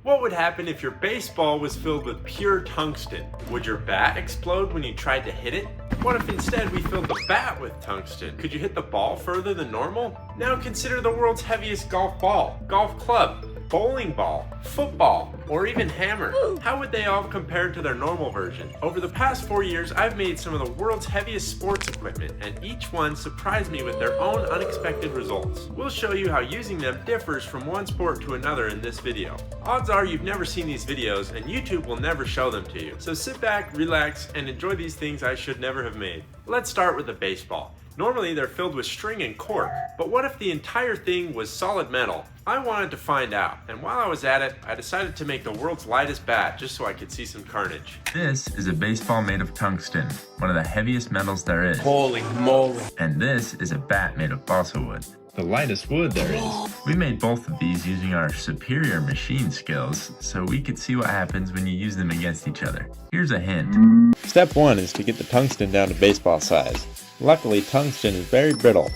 What would happen if your baseball was filled with pure tungsten? Would your bat explode when you tried to hit it? What if instead we filled the bat with tungsten? Could you hit the ball further than normal? Now consider the world's heaviest golf ball, golf club, bowling ball, football, or even hammer. How would they all compare to their normal version? Over the past 4 years, I've made some of the world's heaviest sports equipment, and each one surprised me with their own unexpected results. We'll show you how using them differs from one sport to another in this video. Odds are you've never seen these videos, and YouTube will never show them to you. So sit back, relax, and enjoy these things I should never have made. Let's start with the baseball. Normally they're filled with string and cork, but what if the entire thing was solid metal? I wanted to find out, and while I was at it, I decided to make the world's lightest bat just so I could see some carnage. This is a baseball made of tungsten, one of the heaviest metals there is. Holy moly. And this is a bat made of balsa wood, the lightest wood there is. We made both of these using our superior machine skills, so we could see what happens when you use them against each other. Here's a hint. Step 1 is to get the tungsten down to baseball size. Luckily, tungsten is very brittle.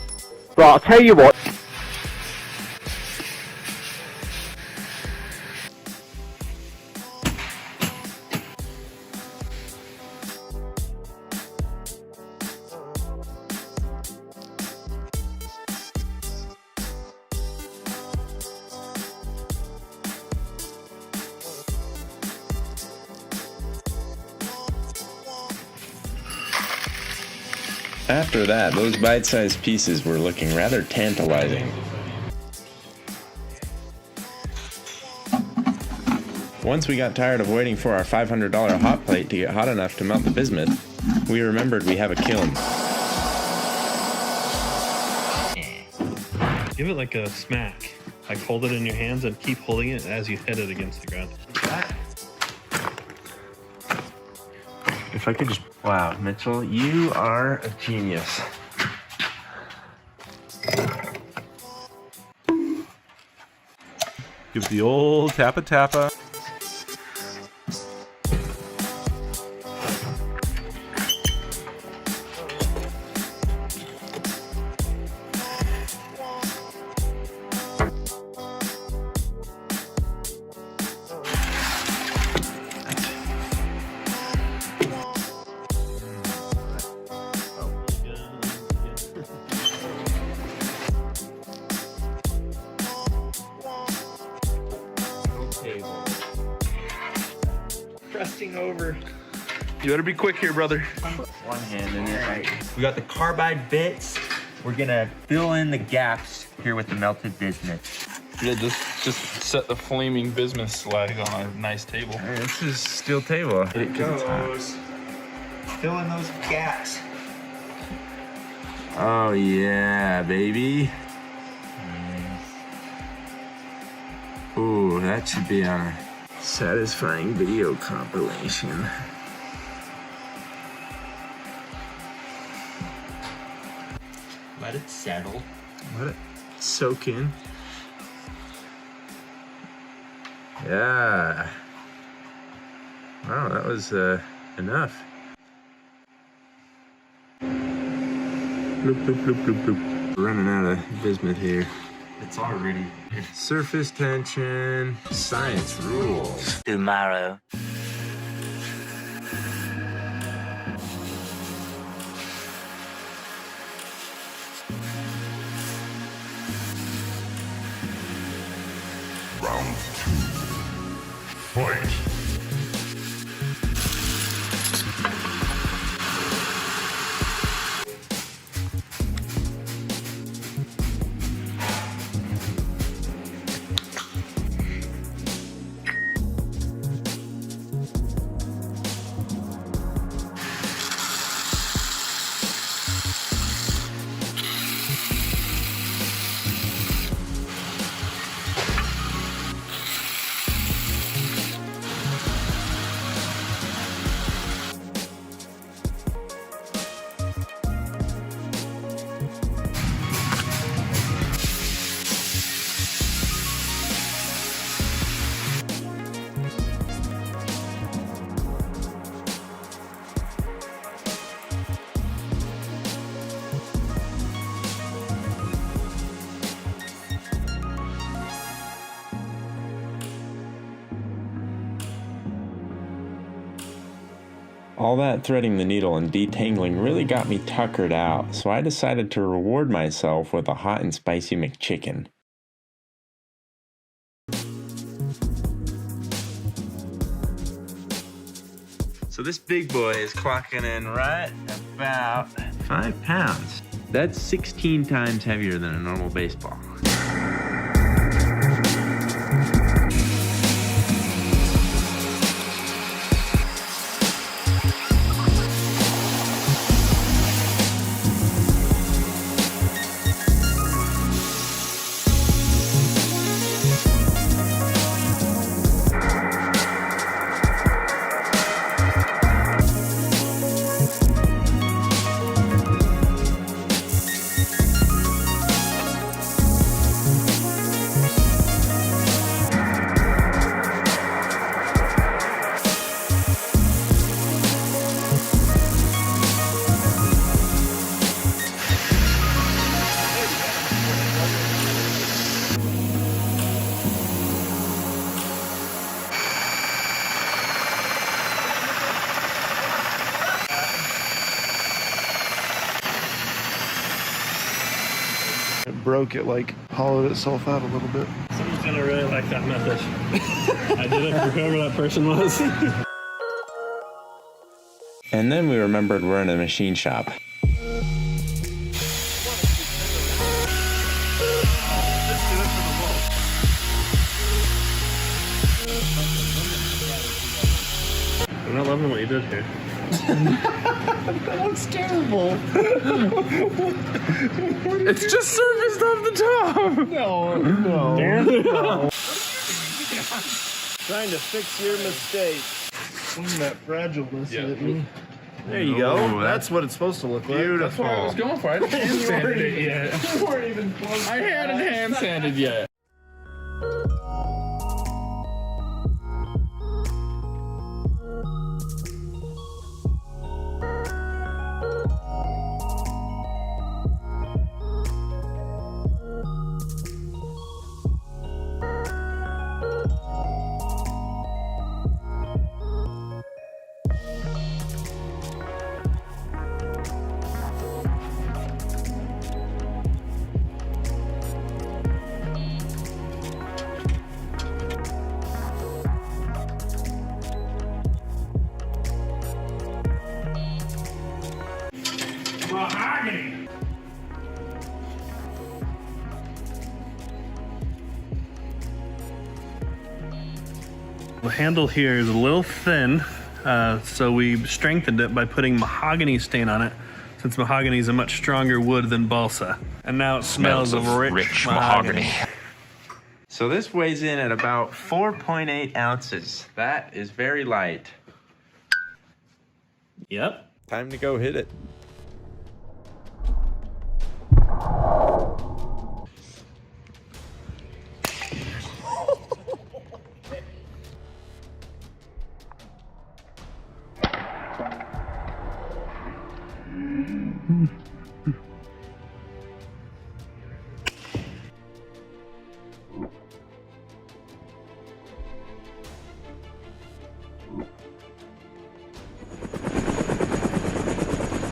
Right, I'll tell you what. After that, those bite-sized pieces were looking rather tantalizing. Once we got tired of waiting for our $500 hot plate to get hot enough to melt the bismuth, we remembered we have a kiln. Give it like a smack. Like hold it in your hands and keep holding it as you hit it against the ground. If I could just... Wow, Mitchell, you are a genius. Give the old tappa tappa. Resting over. You better be quick here, brother. One hand in it. We got the carbide bits. We're gonna fill in the gaps here with the melted bismuth. Yeah, just set the flaming bismuth slag on a nice table. Hey, this is steel table. It goes. Fill in those gaps. Oh yeah, baby. Ooh, that should be on a satisfying video compilation. Let it settle. Let it soak in. Yeah. Wow, that was enough. Bloop, bloop, bloop, bloop, bloop. We're running out of bismuth here. It's already Surface tension. Science rules. Tomorrow. Round 2. Fight. All that threading the needle and detangling really got me tuckered out, so I decided to reward myself with a hot and spicy McChicken. So this big boy is clocking in right about 5 pounds. That's 16 times heavier than a normal baseball. Broke it, like hollowed itself out a little bit. Someone's gonna really like that method. I did it for whoever that person was. And then we remembered we're in a machine shop. I'm not loving what you did here. That looks terrible. It's just surfaced off the top. No. Dan? Trying to fix your mistake. That fragileness hit me. There you Oh, go. That's what it's supposed to look like. That's what I was going for. I hadn't hand sanded it yet. You weren't even close. I hadn't hand sanded yet. Mahogany! The handle here is a little thin, so we strengthened it by putting mahogany stain on it, since mahogany is a much stronger wood than balsa. And now it smells of rich mahogany. So this weighs in at about 4.8 ounces. That is very light. Yep. Time to go hit it.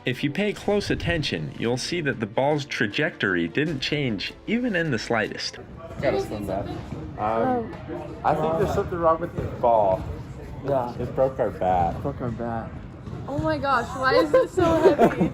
If you pay close attention, you'll see that the ball's trajectory didn't change even in the slightest. Gotta spin that. I think there's something wrong with the ball. Yeah. It broke our bat. Broke our bat. Oh my gosh, why is it so heavy?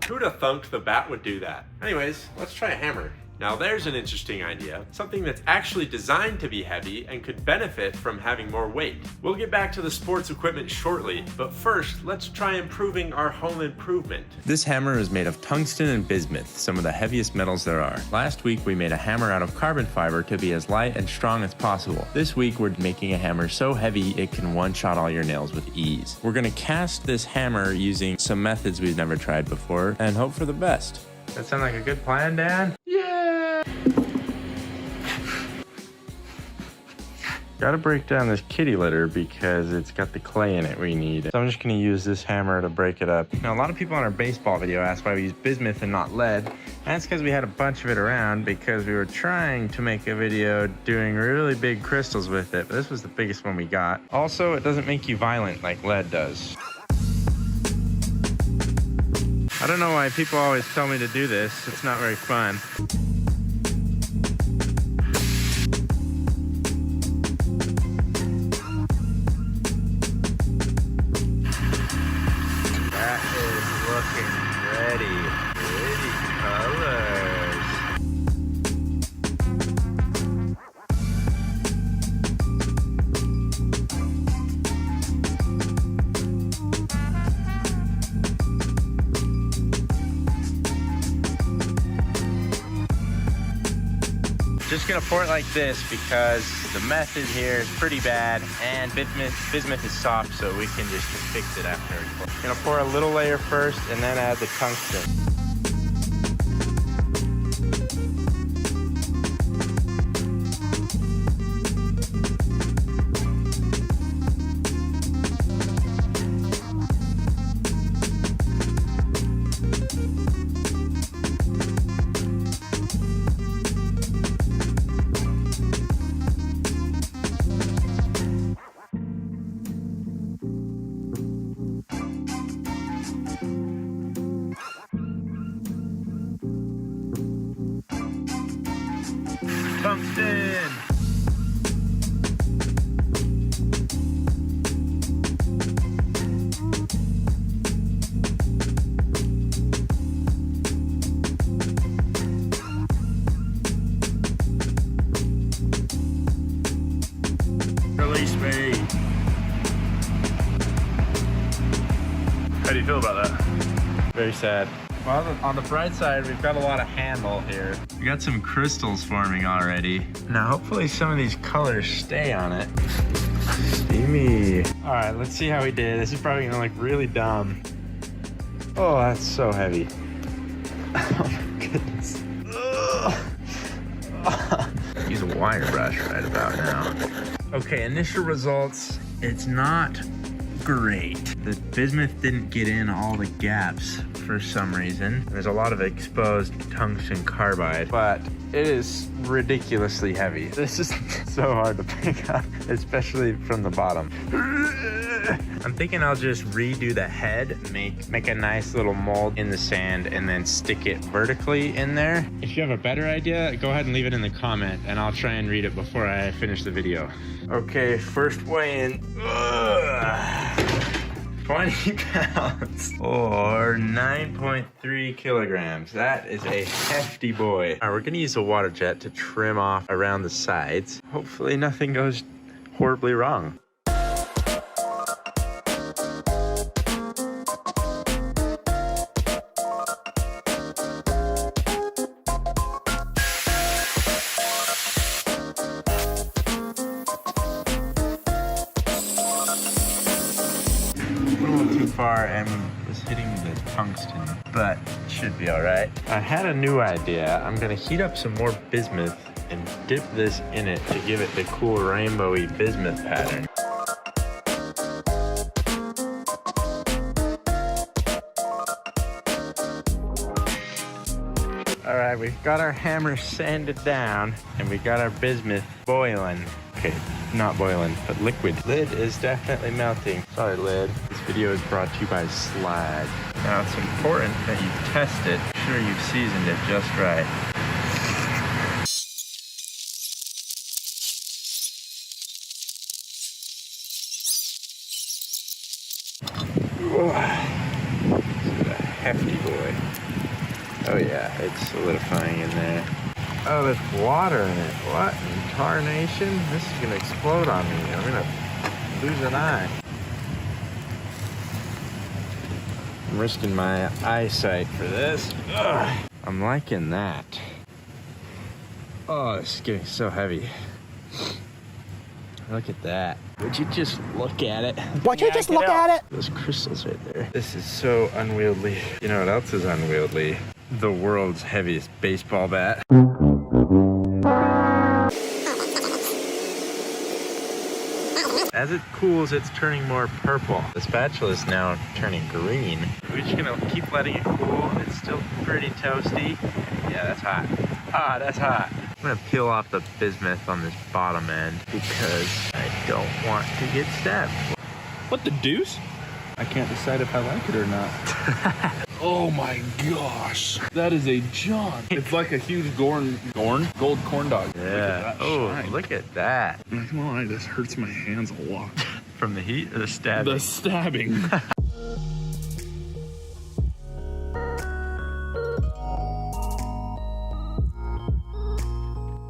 Who'd have thunked the bat would do that? Anyways, let's try a hammer. Now there's an interesting idea, something that's actually designed to be heavy and could benefit from having more weight. We'll get back to the sports equipment shortly, but first, let's try improving our home improvement. This hammer is made of tungsten and bismuth, some of the heaviest metals there are. Last week we made a hammer out of carbon fiber to be as light and strong as possible. This week we're making a hammer so heavy it can one-shot all your nails with ease. We're gonna cast this hammer using some methods we've never tried before and hope for the best. That sound like a good plan, Dan? Gotta break down this kitty litter because it's got the clay in it we need. So I'm just gonna use this hammer to break it up. Now, a lot of people on our baseball video asked why we use bismuth and not lead. That's because we had a bunch of it around because we were trying to make a video doing really big crystals with it, but this was the biggest one we got. Also, it doesn't make you violent like lead does. I don't know why people always tell me to do this. It's not very fun. That is looking ready. Pretty colors. Just gonna pour it like this because the method here is pretty bad and bismuth is soft, so we can just fix it after. Gonna pour a little layer first and then add the tungsten. Tungsten! Release me! How do you feel about that? Very sad. Well, on the bright side, we've got a lot of handle here. We got some crystals forming already. Now, hopefully some of these colors stay on it. Steamy. All right, let's see how we did. This is probably gonna look really dumb. Oh, that's so heavy. Oh my goodness. Use a wire brush right about now. Okay, initial results. It's not great. The bismuth didn't get in all the gaps for some reason. There's a lot of exposed tungsten carbide, but it is ridiculously heavy. This is so hard to pick up, especially from the bottom. I'm thinking I'll just redo the head, make a nice little mold in the sand, and then stick it vertically in there. If you have a better idea, go ahead and leave it in the comment, and I'll try and read it before I finish the video. Okay, first weigh-in. 20 pounds or 9.3 kilograms. That is a hefty boy. All right, we're gonna use a water jet to trim off around the sides. Hopefully nothing goes horribly wrong. Too far and was hitting the tungsten, but it should be all right. I had a new idea. I'm gonna heat up some more bismuth and dip this in it to give it the cool rainbowy bismuth pattern. All right, we've got our hammer sanded down and we got our bismuth boiling. Okay, not boiling, but liquid. Lid is definitely melting. Sorry, lid. This video is brought to you by Slag. Now, it's important that you test it. Make sure you've seasoned it just right. This is a hefty boy. Oh yeah, it's solidifying in there. Oh, there's water in it. What in tarnation? This is gonna explode on me. I'm gonna lose an eye. I'm risking my eyesight for this. Ugh. I'm liking that. Oh, this is getting so heavy. Look at that. Would you just look at it? Would you just look at it? Those crystals right there. This is so unwieldy. You know what else is unwieldy? The world's heaviest baseball bat. As it cools, it's turning more purple. The spatula is now turning green. We're just gonna keep letting it cool. It's still pretty toasty. Yeah, that's hot. Ah, that's hot. I'm gonna peel off the bismuth on this bottom end because I don't want to get stabbed. What the deuce? I can't decide if I like it or not. Oh my gosh. That is a John. It's like a huge gold corn dog. Yeah. Oh, shine. look at that. Come on, this hurts my hands a lot. From the heat or the stabbing? The stabbing.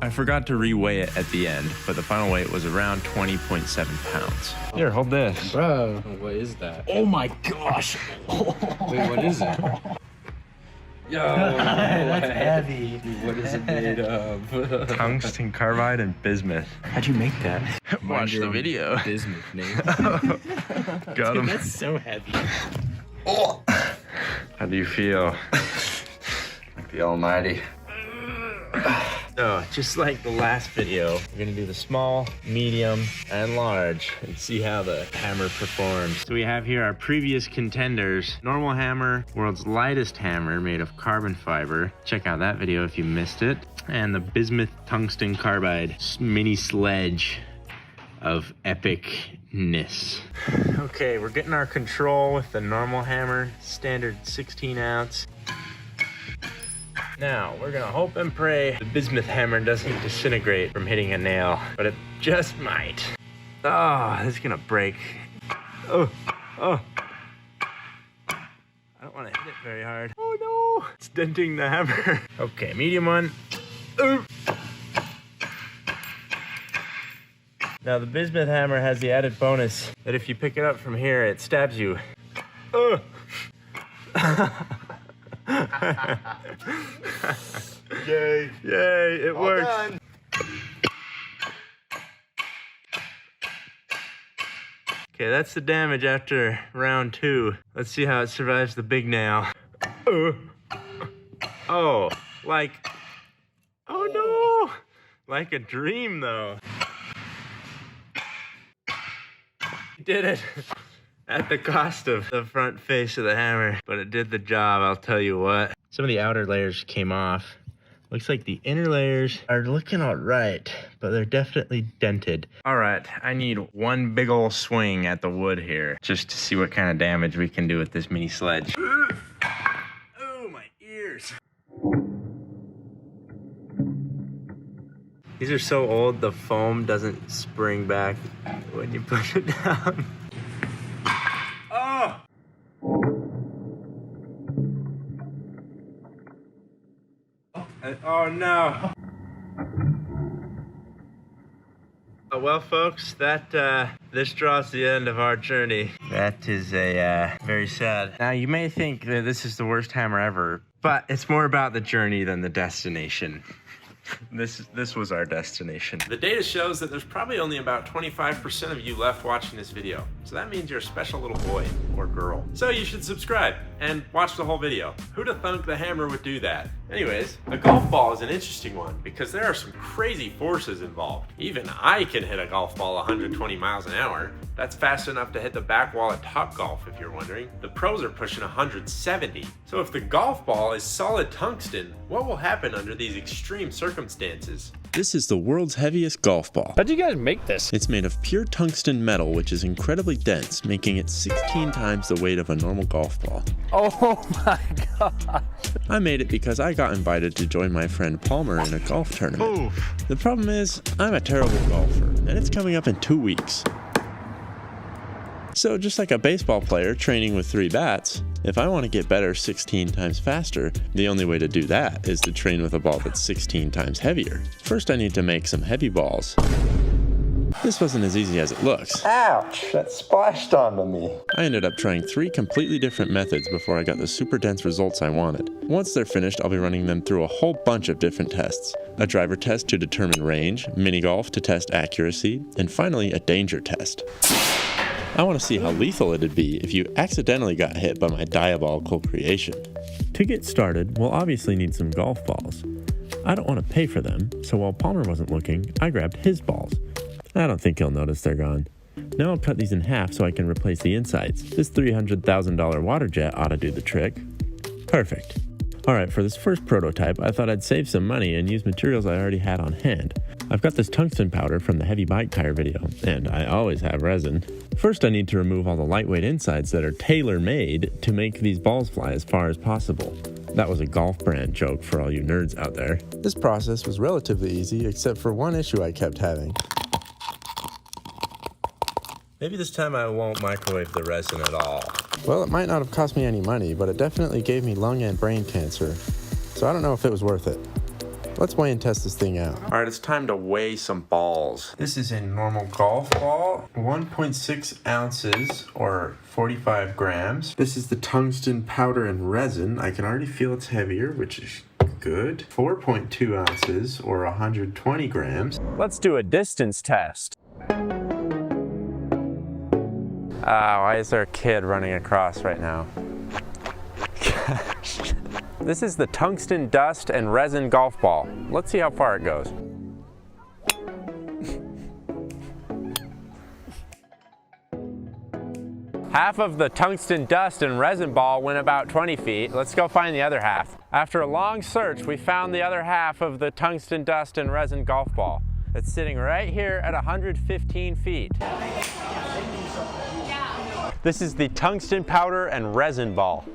I forgot to reweigh it at the end, but the final weight was around 20.7 pounds. Here, hold this. Bro. What is that? Oh my gosh. Wait, what is it? Yo, That's heavy. what is it made of? Tungsten carbide and bismuth. How'd you make that? Watch the video. Bismuth, Nate. Got him. That's so heavy. How do you feel? Like the almighty. So, just like the last video, we're gonna do the small, medium, and large and see how the hammer performs. So we have here our previous contenders. Normal hammer, world's lightest hammer made of carbon fiber. Check out that video if you missed it. And the bismuth tungsten carbide mini sledge of epicness. Okay, we're getting our control with the normal hammer, standard 16 ounce. Now, we're gonna hope and pray the bismuth hammer doesn't disintegrate from hitting a nail, but it just might. Oh, this is gonna break. Oh. I don't wanna hit it very hard. Oh no, it's denting the hammer. Okay, medium one. Ooh. Now, the bismuth hammer has the added bonus that if you pick it up from here, it stabs you. Yay, it works. Done. Okay, that's the damage after round 2. Let's see how it survives the big nail. Oh, no, like a dream though. Did it. At the cost of the front face of the hammer, but it did the job, I'll tell you what. Some of the outer layers came off. Looks like the inner layers are looking all right, but they're definitely dented. All right, I need one big ol' swing at the wood here, just to see what kind of damage we can do with this mini sledge. Oh, my ears. These are so old, the foam doesn't spring back when you push it down. Oh no. Well, folks, this draws the end of our journey. That is very sad. Now, you may think that this is the worst hammer ever, but it's more about the journey than the destination. This was our destination. The data shows that there's probably only about 25% of you left watching this video. So that means you're a special little boy or girl. So you should subscribe and watch the whole video. Who'd have thunk the hammer would do that? Anyways, a golf ball is an interesting one because there are some crazy forces involved. Even I can hit a golf ball 120 miles an hour. That's fast enough to hit the back wall at Topgolf, if you're wondering. The pros are pushing 170. So if the golf ball is solid tungsten, what will happen under these extreme circumstances? This is the world's heaviest golf ball. How'd you guys make this? It's made of pure tungsten metal, which is incredibly dense, making it 16 times the weight of a normal golf ball. Oh my god. I made it because I got invited to join my friend Palmer in a golf tournament. Oof. The problem is, I'm a terrible golfer, and it's coming up in 2 weeks. So just like a baseball player training with 3 bats, if I want to get better 16 times faster, the only way to do that is to train with a ball that's 16 times heavier. First, I need to make some heavy balls. This wasn't as easy as it looks. Ouch, that splashed onto me. I ended up trying 3 completely different methods before I got the super dense results I wanted. Once they're finished, I'll be running them through a whole bunch of different tests. A driver test to determine range, mini golf to test accuracy, and finally a danger test. I want to see how lethal it'd be if you accidentally got hit by my diabolical creation. To get started, we'll obviously need some golf balls. I don't want to pay for them, so while Palmer wasn't looking, I grabbed his balls. I don't think he'll notice they're gone. Now I'll cut these in half so I can replace the insides. This $300,000 Waterjet ought to do the trick. Perfect. Alright, for this first prototype, I thought I'd save some money and use materials I already had on hand. I've got this tungsten powder from the heavy bike tire video, and I always have resin. First, I need to remove all the lightweight insides that are tailor-made to make these balls fly as far as possible. That was a golf brand joke for all you nerds out there. This process was relatively easy, except for one issue I kept having. Maybe this time I won't microwave the resin at all. Well, it might not have cost me any money, but it definitely gave me lung and brain cancer. So I don't know if it was worth it. Let's weigh and test this thing out. Alright, it's time to weigh some balls. This is a normal golf ball, 1.6 ounces or 45 grams. This is the tungsten powder and resin. I can already feel it's heavier, which is good. 4.2 ounces or 120 grams. Let's do a distance test. Why is there a kid running across right now? Gosh. This is the tungsten dust and resin golf ball. Let's see how far it goes. Half of the tungsten dust and resin ball went about 20 feet. Let's go find the other half. After a long search, we found the other half of the tungsten dust and resin golf ball. It's sitting right here at 115 feet. This is the tungsten powder and resin ball.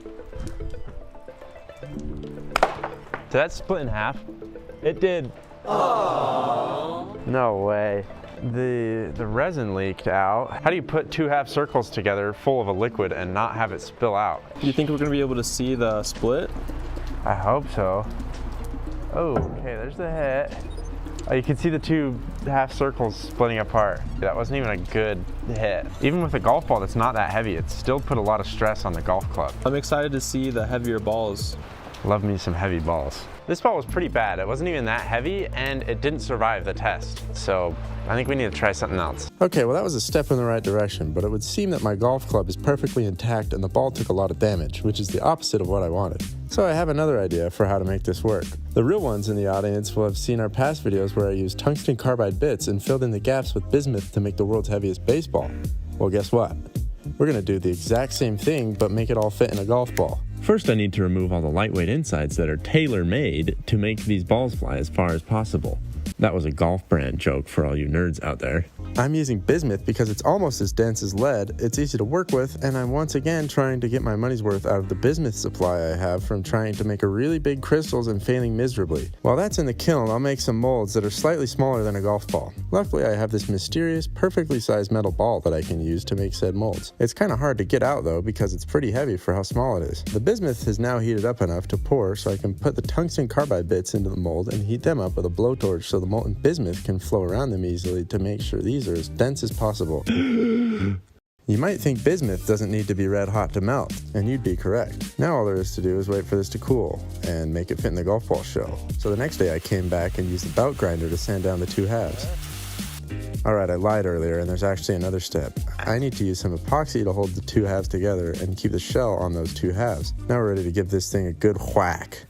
So that's split in half. It did. Aww. No way. The resin leaked out. How do you put two half circles together full of a liquid and not have it spill out? Do you think we're gonna be able to see the split? I hope so. Oh, okay, there's the hit. Oh, you can see the two half circles splitting apart. That wasn't even a good hit. Even with a golf ball that's not that heavy, it still put a lot of stress on the golf club. I'm excited to see the heavier balls. Love me some heavy balls. This ball was pretty bad. It wasn't even that heavy and it didn't survive the test. So I think we need to try something else. Okay, well that was a step in the right direction, but it would seem that my golf club is perfectly intact and the ball took a lot of damage, which is the opposite of what I wanted. So I have another idea for how to make this work. The real ones in the audience will have seen our past videos where I used tungsten carbide bits and filled in the gaps with bismuth to make the world's heaviest baseball. Well, guess what? We're gonna do the exact same thing, but make it all fit in a golf ball. First, I need to remove all the lightweight insides that are tailor-made to make these balls fly as far as possible. That was a golf brand joke for all you nerds out there. I'm using bismuth because it's almost as dense as lead, it's easy to work with, and I'm once again trying to get my money's worth out of the bismuth supply I have from trying to make a really big crystals and failing miserably. While that's in the kiln, I'll make some molds that are slightly smaller than a golf ball. Luckily, I have this mysterious, perfectly sized metal ball that I can use to make said molds. It's kind of hard to get out though because it's pretty heavy for how small it is. The bismuth has now heated up enough to pour so I can put the tungsten carbide bits into the mold and heat them up with a blowtorch so the molten bismuth can flow around them easily to make sure these are as dense as possible. You might think bismuth doesn't need to be red hot to melt, and you'd be correct. Now all there is to do is wait for this to cool and make it fit in the golf ball shell. So the next day I came back and used the bout grinder to sand down the two halves. Alright, I lied earlier and there's actually another step. I need to use some epoxy to hold the two halves together and keep the shell on those two halves. Now we're ready to give this thing a good whack.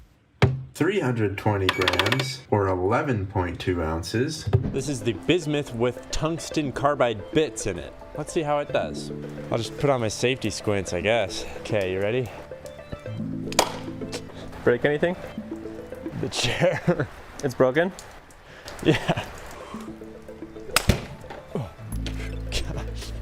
320 grams or 11.2 ounces. This is the bismuth with tungsten carbide bits in it. Let's see how it does. I'll just put on my safety squints, I guess. Okay, you ready? Break anything? The chair. It's broken? Yeah. Oh, gosh.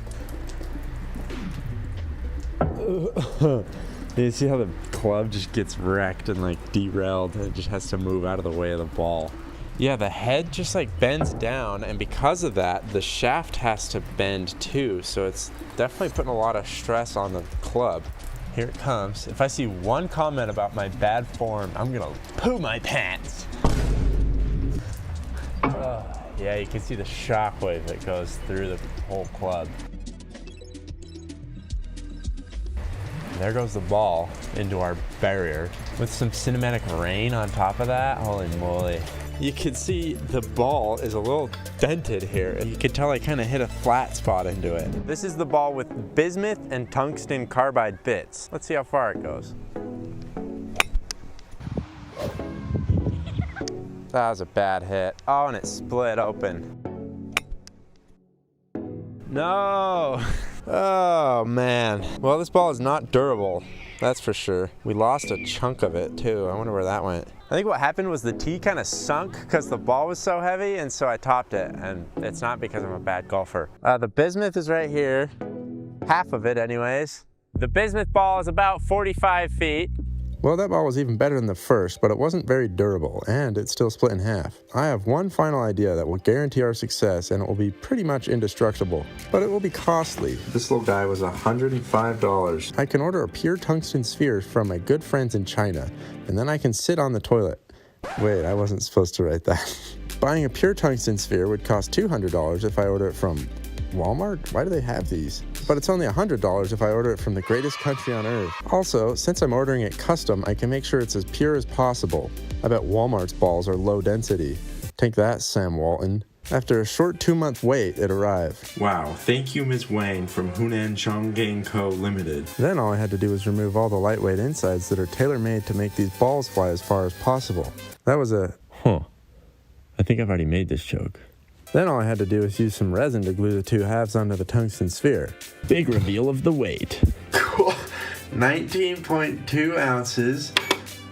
You see how the club just gets wrecked and like derailed and it just has to move out of the way of the ball. Yeah, the head just like bends down and because of that, the shaft has to bend too. So it's definitely putting a lot of stress on the club. Here it comes. If I see one comment about my bad form, I'm gonna poo my pants. Yeah, you can see the shockwave that goes through the whole club. There goes the ball into our barrier. With some cinematic rain on top of that, holy moly. You can see the ball is a little dented here. You can tell I kind of hit a flat spot into it. This is the ball with bismuth and tungsten carbide bits. Let's see how far it goes. That was a bad hit. Oh, and it split open. No! Oh man. Well, this ball is not durable. That's for sure. We lost a chunk of it too. I wonder where that went. I think what happened was the tee kind of sunk because the ball was so heavy, and so I topped it, and it's not because I'm a bad golfer. The bismuth is right here. Half of it anyways. The bismuth ball is about 45 feet. Well, that ball was even better than the first, but it wasn't very durable, and it still split in half. I have one final idea that will guarantee our success, and it will be pretty much indestructible, but it will be costly. This little guy was $105. I can order a pure tungsten sphere from my good friends in China, and then I can sit on the toilet. Wait, I wasn't supposed to write that. Buying a pure tungsten sphere would cost $200 if I order it from Walmart? Why do they have these? But it's only $100 if I order it from the greatest country on earth. Also, since I'm ordering it custom, I can make sure it's as pure as possible. I bet Walmart's balls are low density. Take that, Sam Walton. After a short 2-month wait, it arrived. Wow, thank you, Ms. Wang from Hunan Chongqing Co. Limited. Then all I had to do was remove all the lightweight insides that are tailor-made to make these balls fly as far as possible. That was a... I think I've already made this joke. Then all I had to do was use some resin to glue the two halves onto the tungsten sphere. Big reveal of the weight. Cool. 19.2 ounces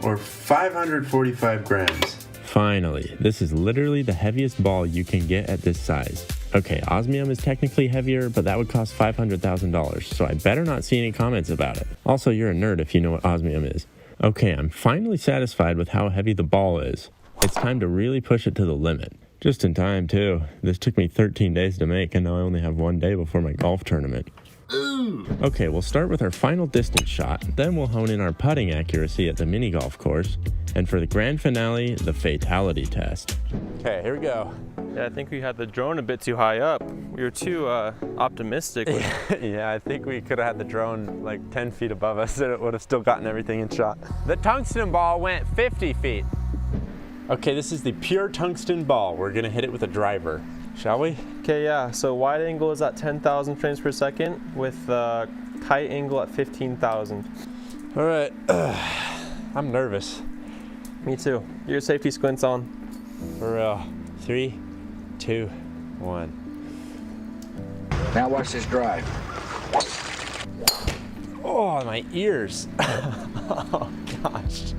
or 545 grams. Finally, this is literally the heaviest ball you can get at this size. Okay, osmium is technically heavier, but that would cost $500,000, so I better not see any comments about it. Also, you're a nerd if you know what osmium is. Okay, I'm finally satisfied with how heavy the ball is. It's time to really push it to the limit. Just in time, too. This took me 13 days to make, and now I only have 1 day before my golf tournament. Okay, we'll start with our final distance shot, then we'll hone in our putting accuracy at the mini golf course, and for the grand finale, the fatality test. Okay, here we go. Yeah, I think we had the drone a bit too high up. We were too optimistic. Yeah, I think we could have had the drone like 10 feet above us and it would have still gotten everything in shot. The tungsten ball went 50 feet. Okay, this is the pure tungsten ball. We're gonna hit it with a driver, shall we? Okay, yeah, so wide angle is at 10,000 frames per second with tight angle at 15,000. All right, I'm nervous. Me too. Your safety squints on. For real. 3, 2, 1. Now watch this drive. Oh, my ears. Oh, gosh.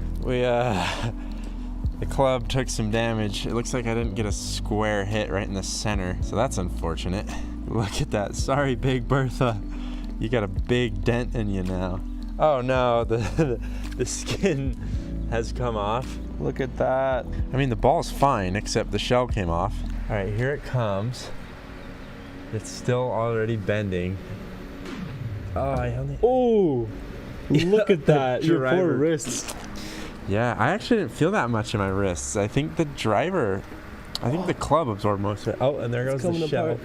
The club took some damage. It looks like I didn't get a square hit right in the center, so that's unfortunate. Look at that. Sorry, Big Bertha. You got a big dent in you now. Oh no, the skin has come off. Look at that. I mean, the ball's fine, except the shell came off. All right, here it comes. It's still already bending. Oh, I only... Oh, look at that. Your poor wrists. Yeah, I actually didn't feel that much in my wrists. I think the club absorbed most of it. Oh, and there goes the shell.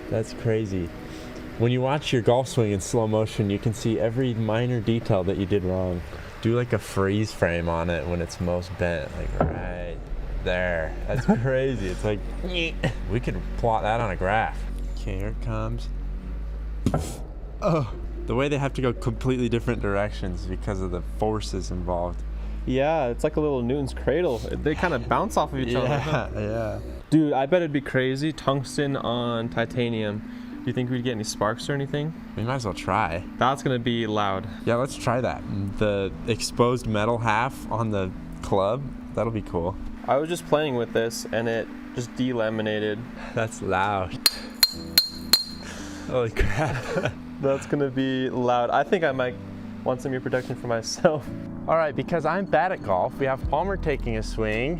That's crazy. When you watch your golf swing in slow motion, you can see every minor detail that you did wrong. Do like a freeze frame on it when it's most bent, like right there. That's crazy. It's like, we could plot that on a graph. Okay, here it comes. Oh. The way they have to go completely different directions because of the forces involved. Yeah, it's like a little Newton's cradle. They kind of bounce off of each other. Yeah. Dude, I bet it'd be crazy. Tungsten on titanium. Do you think we'd get any sparks or anything? We might as well try. That's gonna be loud. Yeah, let's try that. The exposed metal half on the club, that'll be cool. I was just playing with this and it just delaminated. That's loud. Holy crap. That's gonna be loud. I think I might want some ear protection for myself. All right, because I'm bad at golf, we have Palmer taking a swing.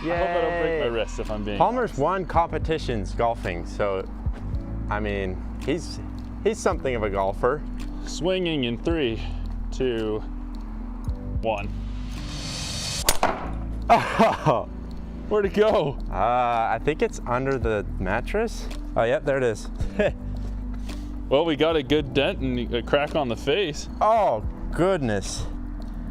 Yay. I hope I don't break my wrist if I'm being Palmer's honest. won competitions golfing, so I mean, he's something of a golfer. Swinging in 3, 2, 1. Oh, Where'd it go? I think it's under the mattress. Oh, yep, there it is. Well, we got a good dent and a crack on the face. Oh, goodness.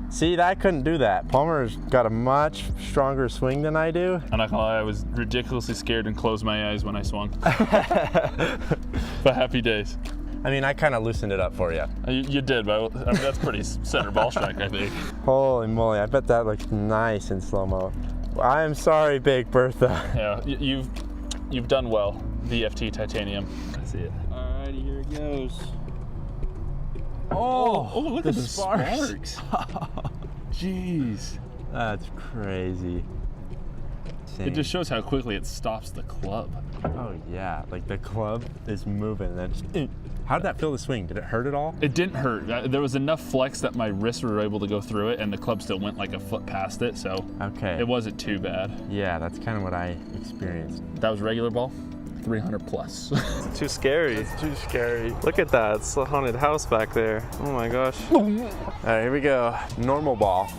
See, I couldn't do that. Palmer's got a much stronger swing than I do. I'm not gonna lie, I was ridiculously scared and closed my eyes when I swung. But happy days. I mean, I kind of loosened it up for you. You did, but I mean, that's pretty center ball strike, I think. Holy moly, I bet that looks nice in slow-mo. I'm sorry, Big Bertha. Yeah, you've done well, VFT Titanium. See it. Alrighty, here it goes. Oh, Look at the sparks. Jeez. That's crazy. It just shows how quickly it stops the club. Oh yeah, like the club is moving. And then how did that feel to swing? Did it hurt at all? It didn't hurt. There was enough flex that my wrists were able to go through it, and the club still went like a foot past it, so Okay. it wasn't too bad. Yeah, that's kind of what I experienced. That was regular ball, 300 plus. It's too scary. It's too scary. Look at that. It's a haunted house back there. Oh my gosh. All right, here we go. Normal ball.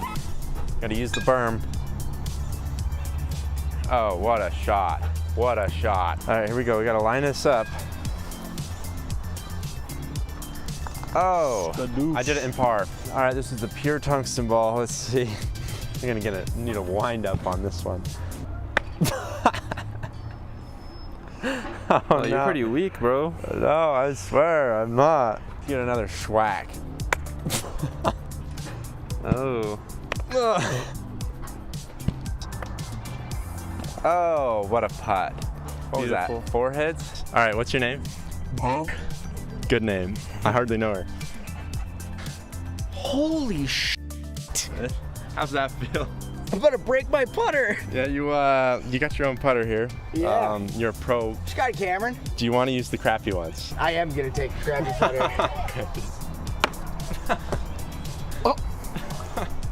Got to use the berm. Oh, what a shot. What a shot. All right, here we go. We got to line this up. Oh, I did it in par. All right, this is the pure tungsten ball. Let's see. I'm gonna need a wind up on this one. Oh, you're pretty weak, bro. No, I swear, I'm not. Get another schwack. Oh. Oh, what a putt. What was Beautiful. that, 4 hits? All right, what's your name? Good name. I hardly know her. Holy sh! How's that feel? I'm about to break my putter. Yeah, you got your own putter here. Yeah. You're a pro. Sky Cameron. Do you want to use the crappy ones? I am gonna take a crappy putter. Oh,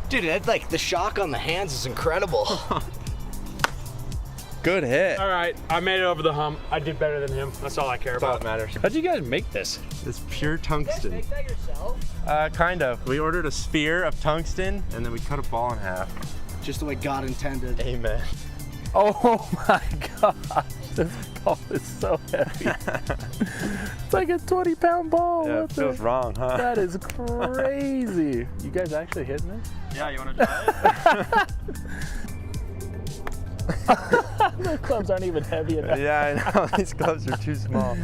dude, that's like the shock on the hands is incredible. Good hit. All right, I made it over the hump. I did better than him. That's all I care That's all about. that matters. How'd you guys make this? It's pure tungsten. Make that yourself? Kind of. We ordered a sphere of tungsten and then we cut a ball in half. Just the way God intended. Amen. Oh my gosh, this ball is so heavy. It's like a 20-pound ball. Yeah, What it the- feels wrong, huh? That is crazy. You guys actually hitting this? Yeah, you want to try it? The clubs aren't even heavy enough. Yeah, I know. These gloves are too small.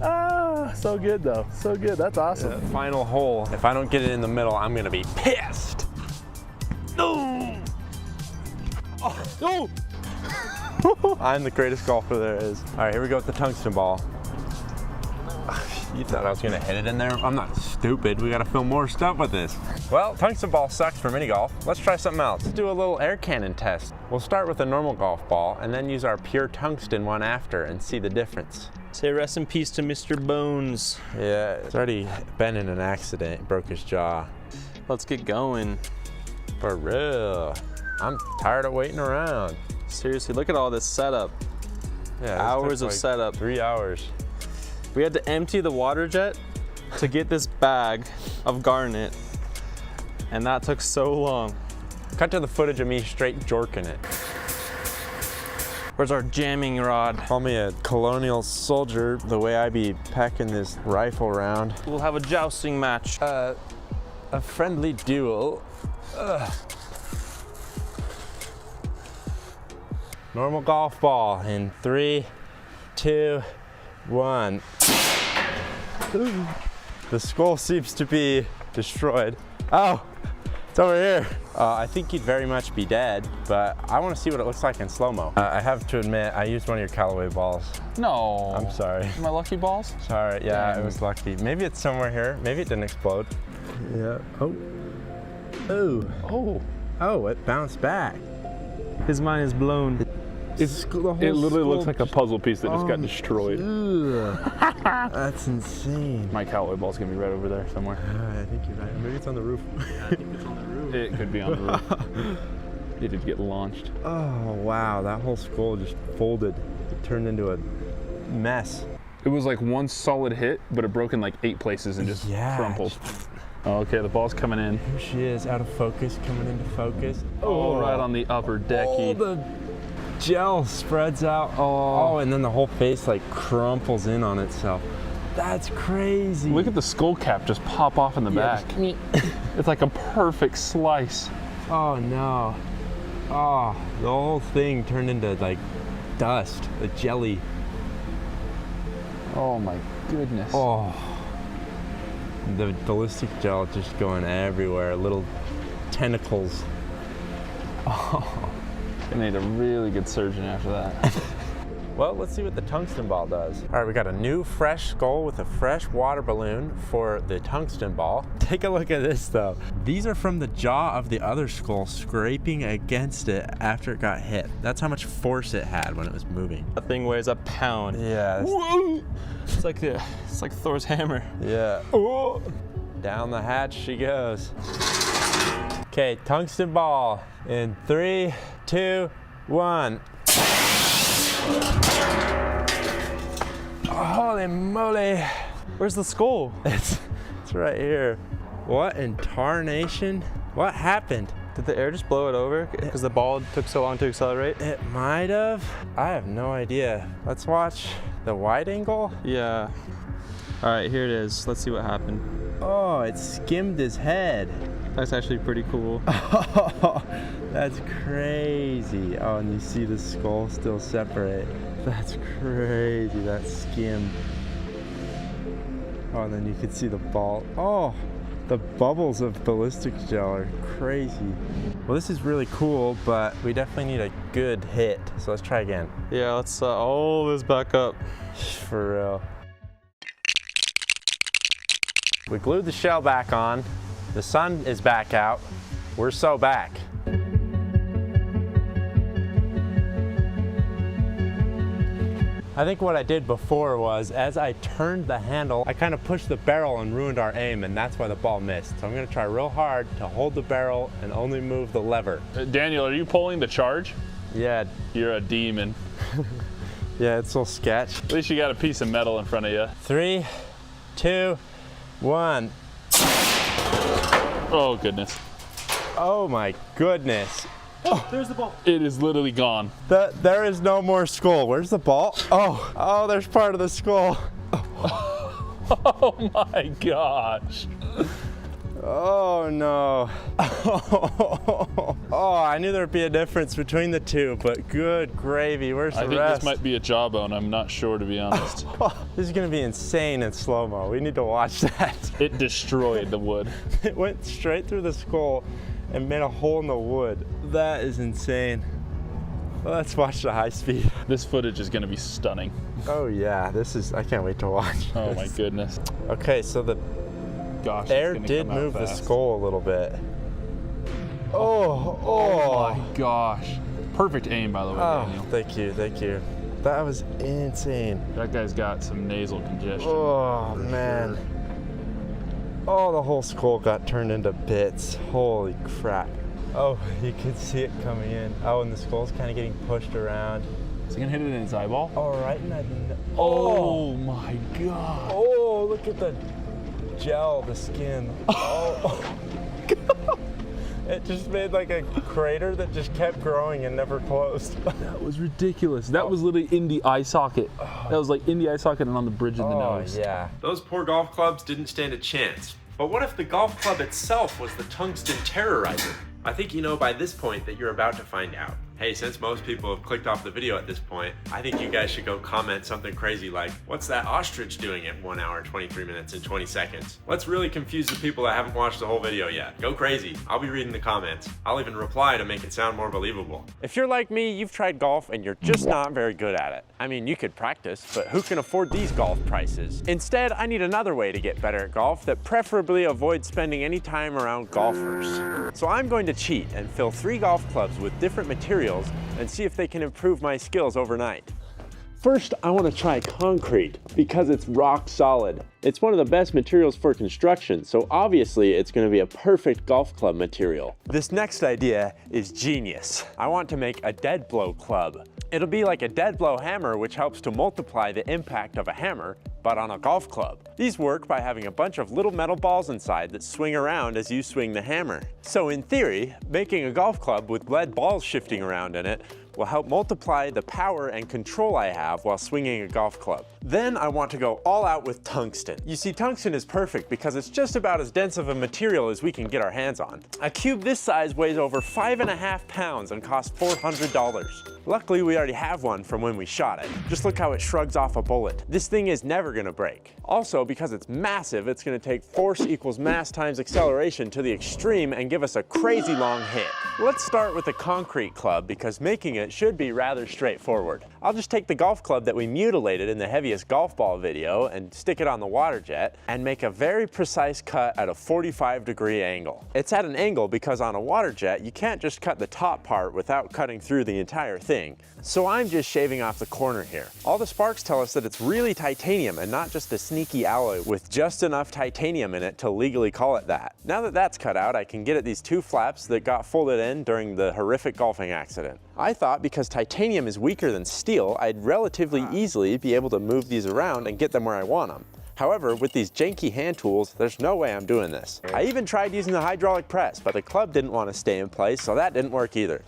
Ah, so good though. So good. That's awesome. Yeah, final hole. If I don't get it in the middle, I'm gonna be pissed. No. Oh. I'm the greatest golfer there is. All right, here we go with the tungsten ball. You thought I was gonna hit it in there? I'm not stupid. We gotta film more stuff with this. Well, tungsten ball sucks for mini golf. Let's try something else. Let's do a little air cannon test. We'll start with a normal golf ball and then use our pure tungsten one after and see the difference. Say rest in peace to Mr. Bones. Yeah, it's already been in an accident. Broke his jaw. Let's get going. For real. I'm tired of waiting around. Seriously, look at all this setup. Yeah, this Hours took of setup. 3 hours. We had to empty the Waterjet to get this bag of garnet, and that took so long. Cut to the footage of me straight jorking it. Where's our jamming rod? Call me a colonial soldier the way I be packing this rifle around. We'll have a jousting match. A friendly duel. Ugh. Normal golf ball in 3, 2, 1. The skull seems to be destroyed. Oh, it's over here. I think you'd very much be dead, but I want to see what it looks like in slow-mo. I have to admit, I used one of your Callaway balls. No. I'm sorry. My lucky balls? Sorry, yeah, Damn. it was lucky. Maybe it's somewhere here. Maybe it didn't explode. Yeah. Oh. Oh. Oh. Oh, it bounced back. His mind is blown. It literally looks like a puzzle piece that just got destroyed. That's insane. My Callaway ball's gonna be right over there somewhere. I think you're right. Maybe it's on the roof. I think it's on the roof. It could be on the roof. It did get launched. Oh, wow. That whole skull just folded. It turned into a mess. It was like one solid hit, but it broke in like 8 places and just crumpled. Okay, the ball's coming in. Here she is, out of focus, coming into focus. Oh, right on the upper decky. Oh, the gel spreads out. Oh, and then the whole face like crumples in on itself. That's crazy. Look at the skull cap just pop off in the back. It's like a perfect slice. Oh no. Oh, the whole thing turned into like dust, a jelly. Oh my goodness. Oh. The ballistic gel just going everywhere, little tentacles. Oh. They made a really good surgeon after that. Well, let's see what the tungsten ball does. All right, we got a new fresh skull with a fresh water balloon for the tungsten ball. Take a look at this though. These are from the jaw of the other skull scraping against it after it got hit. That's how much force it had when it was moving. That thing weighs a pound. Yeah. It's like Thor's hammer. Yeah. Oh. Down the hatch she goes. Okay, tungsten ball in 3, 2, 1. Holy moly. Where's the skull? It's right here. What in tarnation? What happened? Did the air just blow it over because the ball took so long to accelerate? It might have. I have no idea. Let's watch the wide angle. Yeah. All right, here it is. Let's see what happened. Oh, it skimmed his head. That's actually pretty cool. Oh, that's crazy. Oh, and you see the skull still separate. That's crazy, that skim. Oh, and then you can see the ball. Oh, the bubbles of ballistic gel are crazy. Well, this is really cool, but we definitely need a good hit. So let's try again. Yeah, let's all this back up. For real. We glued the shell back on. The sun is back out. We're so back. I think what I did before was, as I turned the handle, I kind of pushed the barrel and ruined our aim, and that's why the ball missed. So I'm gonna try real hard to hold the barrel and only move the lever. Daniel, are you pulling the charge? Yeah. You're a demon. Yeah, it's a little sketch. At least you got a piece of metal in front of you. 3, 2, 1. Oh, goodness. Oh my goodness. Oh, there's the ball. It is literally gone. There is no more skull. Where's the ball? Oh, there's part of the skull. Oh my gosh. Oh no. Oh, I knew there'd be a difference between the two, but good gravy. Where's the rest? I think this might be a jawbone. I'm not sure, to be honest. This is gonna be insane in slow-mo. We need to watch that. It destroyed the wood. It went straight through the skull and made a hole in the wood. That is insane. Well, let's watch the high speed. This footage is gonna be stunning. Oh yeah, I can't wait to watch. Oh my goodness. Okay, so the air did move the skull a little bit. Oh my gosh. Perfect aim, by the way, Daniel. Thank you. That was insane. That guy's got some nasal congestion. Oh man. Sure. Oh, the whole skull got turned into bits. Holy crap. Oh, you can see it coming in. Oh, and the skull's kind of getting pushed around. Is he gonna hit it in his eyeball? Oh, right in that. Oh my god. Oh, look at the gel, the skin. Oh. It just made like a crater that just kept growing and never closed. That was ridiculous. That was literally in the eye socket. That was like in the eye socket and on the bridge of the nose. Oh, yeah. Those poor golf clubs didn't stand a chance. But what if the golf club itself was the tungsten terrorizer? I think you know by this point that you're about to find out. Hey, since most people have clicked off the video at this point, I think you guys should go comment something crazy like, what's that ostrich doing at 1 hour, 23 minutes, and 20 seconds? Let's really confuse the people that haven't watched the whole video yet. Go crazy. I'll be reading the comments. I'll even reply to make it sound more believable. If you're like me, you've tried golf and you're just not very good at it. I mean, you could practice, but who can afford these golf prices? Instead, I need another way to get better at golf that preferably avoids spending any time around golfers. So I'm going to cheat and fill 3 golf clubs with different materials and see if they can improve my skills overnight. First, I want to try concrete because it's rock solid. It's one of the best materials for construction, so obviously it's going to be a perfect golf club material. This next idea is genius. I want to make a dead blow club. It'll be like a dead blow hammer, which helps to multiply the impact of a hammer, but on a golf club. These work by having a bunch of little metal balls inside that swing around as you swing the hammer. So in theory, making a golf club with lead balls shifting around in it will help multiply the power and control I have while swinging a golf club. Then I want to go all out with tungsten. You see, tungsten is perfect because it's just about as dense of a material as we can get our hands on. A cube this size weighs over 5.5 pounds and costs $400. Luckily, we already have one from when we shot it. Just look how it shrugs off a bullet. This thing is never gonna break. Also, because it's massive, it's gonna take force equals mass times acceleration to the extreme and give us a crazy long hit. Let's start with the concrete club because making it it should be rather straightforward. I'll just take the golf club that we mutilated in the heaviest golf ball video and stick it on the Waterjet and make a very precise cut at a 45-degree angle. It's at an angle because on a Waterjet you can't just cut the top part without cutting through the entire thing. So I'm just shaving off the corner here. All the sparks tell us that it's really titanium and not just a sneaky alloy with just enough titanium in it to legally call it that. Now that that's cut out, I can get at these two flaps that got folded in during the horrific golfing accident. I thought because titanium is weaker than steel, I'd relatively easily be able to move these around and get them where I want them. However, with these janky hand tools, there's no way I'm doing this. I even tried using the hydraulic press, but the club didn't want to stay in place, so that didn't work either.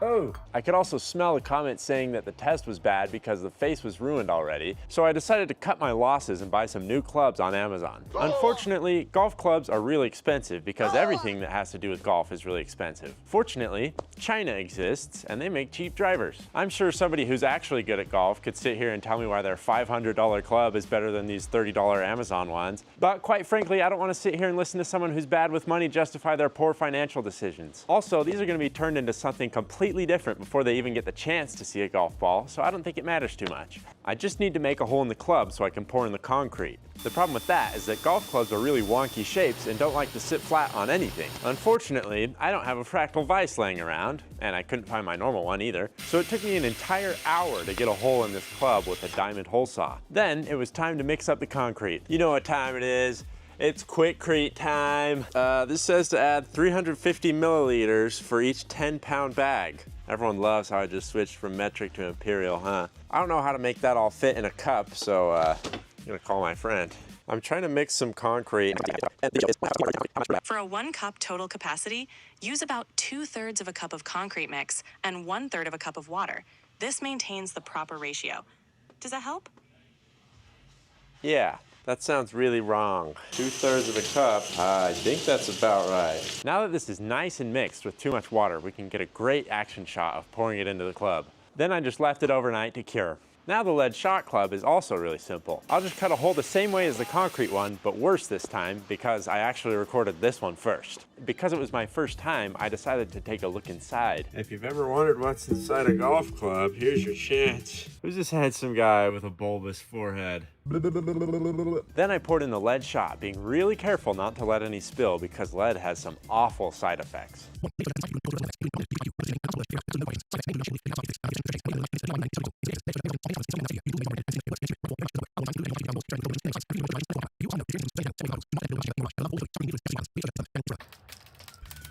Oh, I could also smell the comments saying that the test was bad because the face was ruined already, so I decided to cut my losses and buy some new clubs on Amazon. Unfortunately, golf clubs are really expensive because everything that has to do with golf is really expensive. Fortunately, China exists and they make cheap drivers. I'm sure somebody who's actually good at golf could sit here and tell me why their $500 club is better than these $30 Amazon ones, but quite frankly, I don't want to sit here and listen to someone who's bad with money justify their poor financial decisions. Also, these are going to be turned into something completely different before they even get the chance to see a golf ball, so I don't think it matters too much. I just need to make a hole in the club so I can pour in the concrete. The problem with that is that golf clubs are really wonky shapes and don't like to sit flat on anything. Unfortunately, I don't have a fractal vise laying around, and I couldn't find my normal one either, so it took me an entire hour to get a hole in this club with a diamond hole saw. Then it was time to mix up the concrete. You know what time it is. It's Quickcrete time. This says to add 350 milliliters for each 10-pound bag. Everyone loves how I just switched from metric to imperial, huh? I don't know how to make that all fit in a cup, so I'm gonna call my friend. I'm trying to mix some concrete. For a 1 cup total capacity, use about 2/3 of a cup of concrete mix and 1/3 of a cup of water. This maintains the proper ratio. Does that help? Yeah. That sounds really wrong. 2/3 of a cup, I think that's about right. Now that this is nice and mixed with too much water, we can get a great action shot of pouring it into the club. Then I just left it overnight to cure. Now the lead shot club is also really simple. I'll just cut a hole the same way as the concrete one, but worse this time because I actually recorded this one first. Because it was my first time, I decided to take a look inside. If you've ever wondered what's inside a golf club, here's your chance. Who's this handsome guy with a bulbous forehead? Then I poured in the lead shot, being really careful not to let any spill because lead has some awful side effects.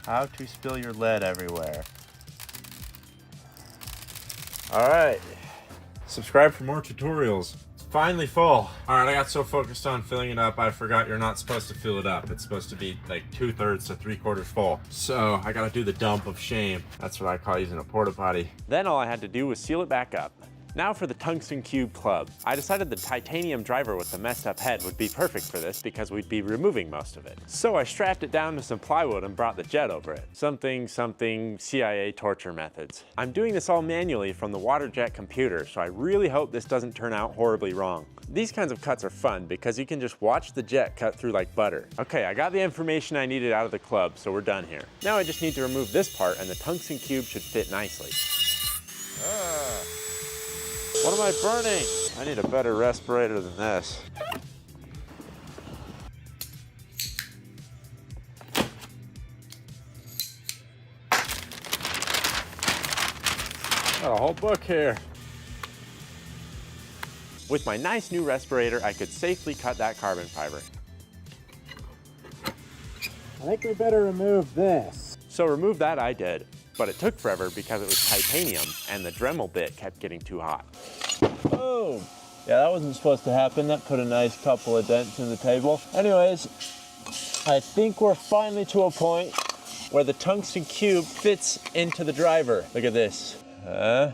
How to spill your lead everywhere. All right, subscribe for more tutorials. It's finally full. All right, I got so focused on filling it up, I forgot you're not supposed to fill it up. It's supposed to be like 2/3 to 3/4 full. So I gotta do the dump of shame. That's what I call using a porta potty. Then all I had to do was seal it back up. Now for the tungsten cube club. I decided the titanium driver with the messed up head would be perfect for this because we'd be removing most of it. So I strapped it down to some plywood and brought the jet over it. Something CIA torture methods. I'm doing this all manually from the Waterjet computer, so I really hope this doesn't turn out horribly wrong. These kinds of cuts are fun because you can just watch the jet cut through like butter. Okay, I got the information I needed out of the club, so we're done here. Now I just need to remove this part and the tungsten cube should fit nicely. What am I burning? I need a better respirator than this. Got a whole book here. With my nice new respirator, I could safely cut that carbon fiber. I think we better remove this. So remove that I did. But it took forever because it was titanium and the Dremel bit kept getting too hot. Oh, yeah, that wasn't supposed to happen. That put a nice couple of dents in the table. Anyways, I think we're finally to a point where the tungsten cube fits into the driver. Look at this. Look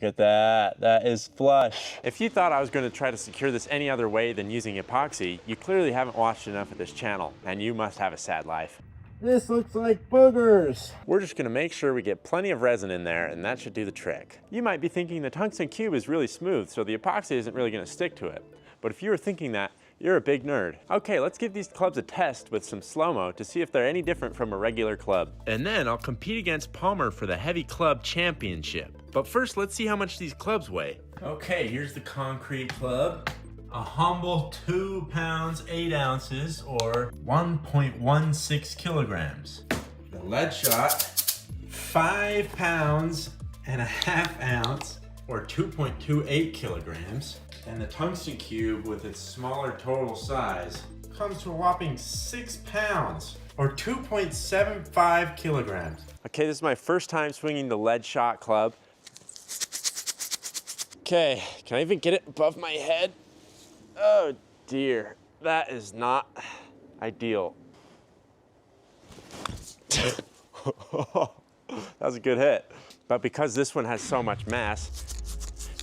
at that. That is flush. If you thought I was going to try to secure this any other way than using epoxy, you clearly haven't watched enough of this channel, and you must have a sad life. This looks like boogers. We're just gonna make sure we get plenty of resin in there and that should do the trick. You might be thinking the tungsten cube is really smooth, so the epoxy isn't really gonna stick to it. But if you were thinking that, You're a big nerd. Okay, let's give these clubs a test with some slow-mo to see if they're any different from a regular club. And then I'll compete against Palmer for the heavy club championship. But first, let's see how much these clubs weigh. Okay, here's the concrete club. A humble 2 pounds, 8 ounces, or 1.16 kilograms. The lead shot, 5 pounds and a half ounce, or 2.28 kilograms. And the tungsten cube, with its smaller total size, comes to a whopping 6 pounds, or 2.75 kilograms. Okay, this is my first time swinging the lead shot club. Okay, can I even get it above my head? Oh dear, that is not ideal. That was a good hit. But because this one has so much mass,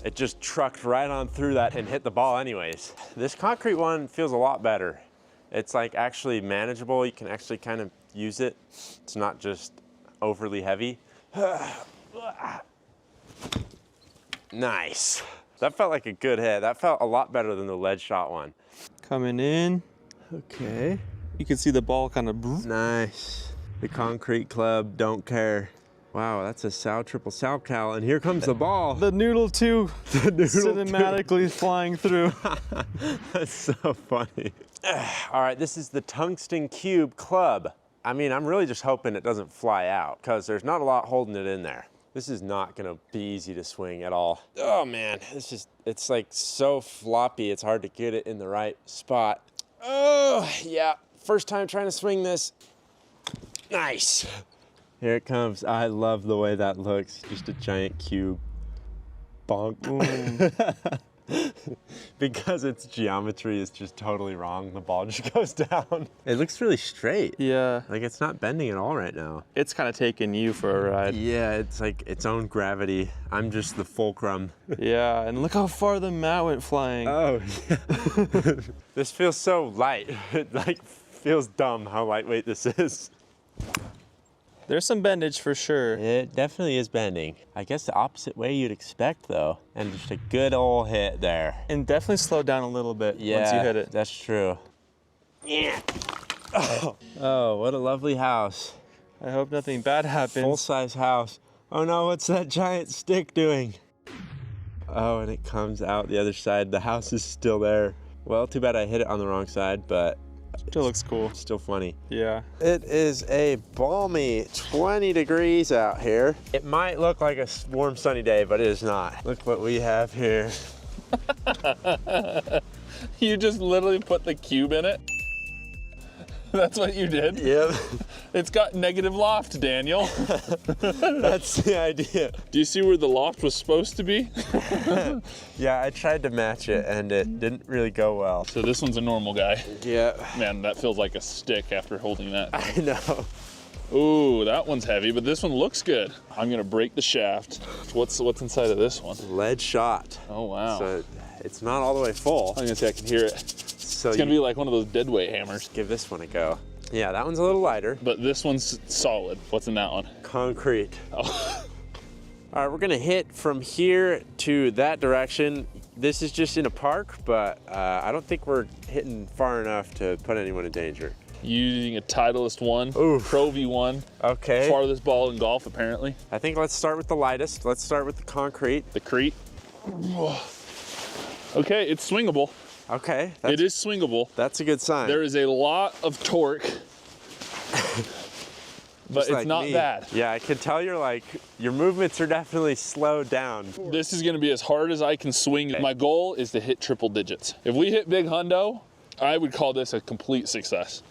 it just trucked right on through that and hit the ball anyways. This concrete one feels a lot better. It's like actually manageable. You can actually kind of use it. It's not just overly heavy. Nice. That felt like a good hit. That felt a lot better than the lead shot one. Coming in. Okay. You can see the ball kind of. Nice. The concrete club, don't care. Wow, that's a sow triple sow cow, and here comes the ball. The noodle too. The noodle cinematically flying through. That's so funny. All right, this is the tungsten cube club. I mean, I'm really just hoping it doesn't fly out because there's not a lot holding it in there. This is not gonna be easy to swing at all. Oh man, it's like so floppy, it's hard to get it in the right spot. Oh, yeah, first time trying to swing this. Nice. Here it comes. I love the way that looks. Just a giant cube. Bonk. Because its geometry is just totally wrong, the ball just goes down. It looks really straight. Yeah. Like it's not bending at all right now. It's kind of taking you for a ride. Yeah, it's like its own gravity. I'm just the fulcrum. Yeah, and look how far the mat went flying. Oh, yeah. This feels so light. It like feels dumb how lightweight this is. There's some bendage for sure. It definitely is bending. I guess the opposite way you'd expect though. And just a good old hit there. And definitely slow down a little bit yeah, once you hit it. That's true. Yeah. Oh, what a lovely house. I hope nothing bad happens. Full-size house. Oh no, what's that giant stick doing? Oh, and it comes out the other side. The house is still there. Well, too bad I hit it on the wrong side, but still looks cool. Still funny. Yeah. It is a balmy 20 degrees out here. It might look like a warm sunny day, but it is not. Look what we have here. You just literally put the cube in it? That's what you did? Yep. It's got negative loft, Daniel. That's the idea. Do you see where the loft was supposed to be? Yeah, I tried to match it and it didn't really go well. So this one's a normal guy. Yeah. Man, that feels like a stick after holding that. I know. Ooh, that one's heavy, but this one looks good. I'm gonna break the shaft. What's inside of this one? Lead shot. Oh, wow. So it's not all the way full. I'm gonna say I can hear it. So it's gonna be like one of those dead weight hammers. Give this one a go. Yeah, that one's a little lighter. But this one's solid. What's in that one? Concrete. Oh. All right, we're gonna hit from here to that direction. This is just in a park, but I don't think we're hitting far enough to put anyone in danger. Using a Titleist one, Pro V1. Okay. Farthest ball in golf, apparently. I think let's start with the lightest. Let's start with the concrete. The Crete. Okay, it's swingable. Okay. It is swingable. That's a good sign. There is a lot of torque, but it's like not me. bad. Yeah, I can tell your movements are definitely slowed down. This is gonna be as hard as I can swing. My goal is to hit triple digits. If we hit big hundo, I would call this a complete success.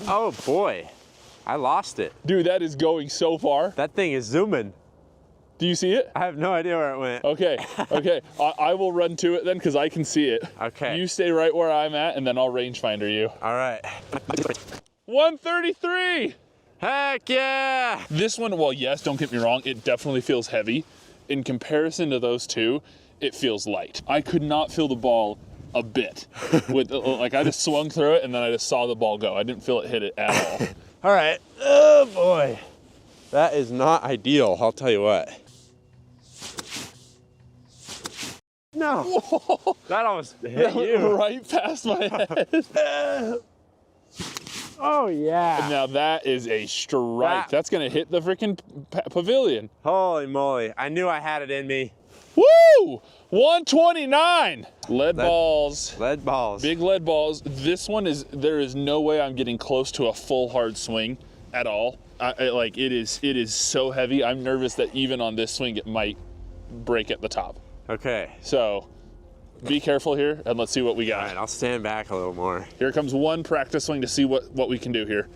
Oh boy, I lost it. Dude, that is going so far. That thing is zooming. Do you see it? I have no idea where it went. Okay, okay. I will run to it then because I can see it. Okay. You stay right where I'm at and then I'll rangefinder you. All right. 133! Heck yeah! This one, well, yes, don't get me wrong, it definitely feels heavy. In comparison to those two, it feels light. I could not feel the ball a bit. Like I just swung through it and then I just saw the ball go. I didn't feel it hit it at all. All right. Oh boy. That is not ideal, I'll tell you what. No. That almost hit you. Right past my head. Oh, yeah. And now that is a strike. That's going to hit the freaking pavilion. Holy moly. I knew I had it in me. Woo! 129. Lead balls. Lead balls. Big lead balls. This one is, there is no way I'm getting close to a full hard swing at all. It is so heavy. I'm nervous that even on this swing, it might break at the top. Okay. So be careful here and let's see what we got. All right, I'll stand back a little more. Here comes one practice swing to see what we can do here.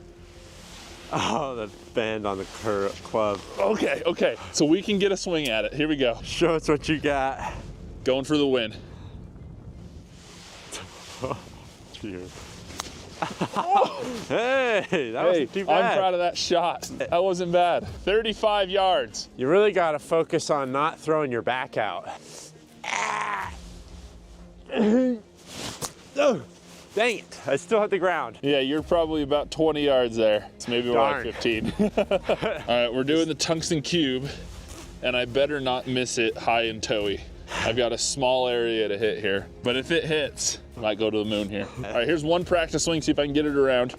Oh, the bend on the club. Okay. So we can get a swing at it. Here we go. Show us what you got. Going for the win. Hey, that wasn't too bad. I'm proud of that shot. That wasn't bad. 35 yards. You really got to focus on not throwing your back out. Oh, dang it. I still hit the ground. Yeah, you're probably about 20 yards there. So maybe we're like 15. All right, we're doing the tungsten cube, and I better not miss it high and toey. I've got a small area to hit here, but if it hits, I might go to the moon here. All right, here's one practice swing, see if I can get it around.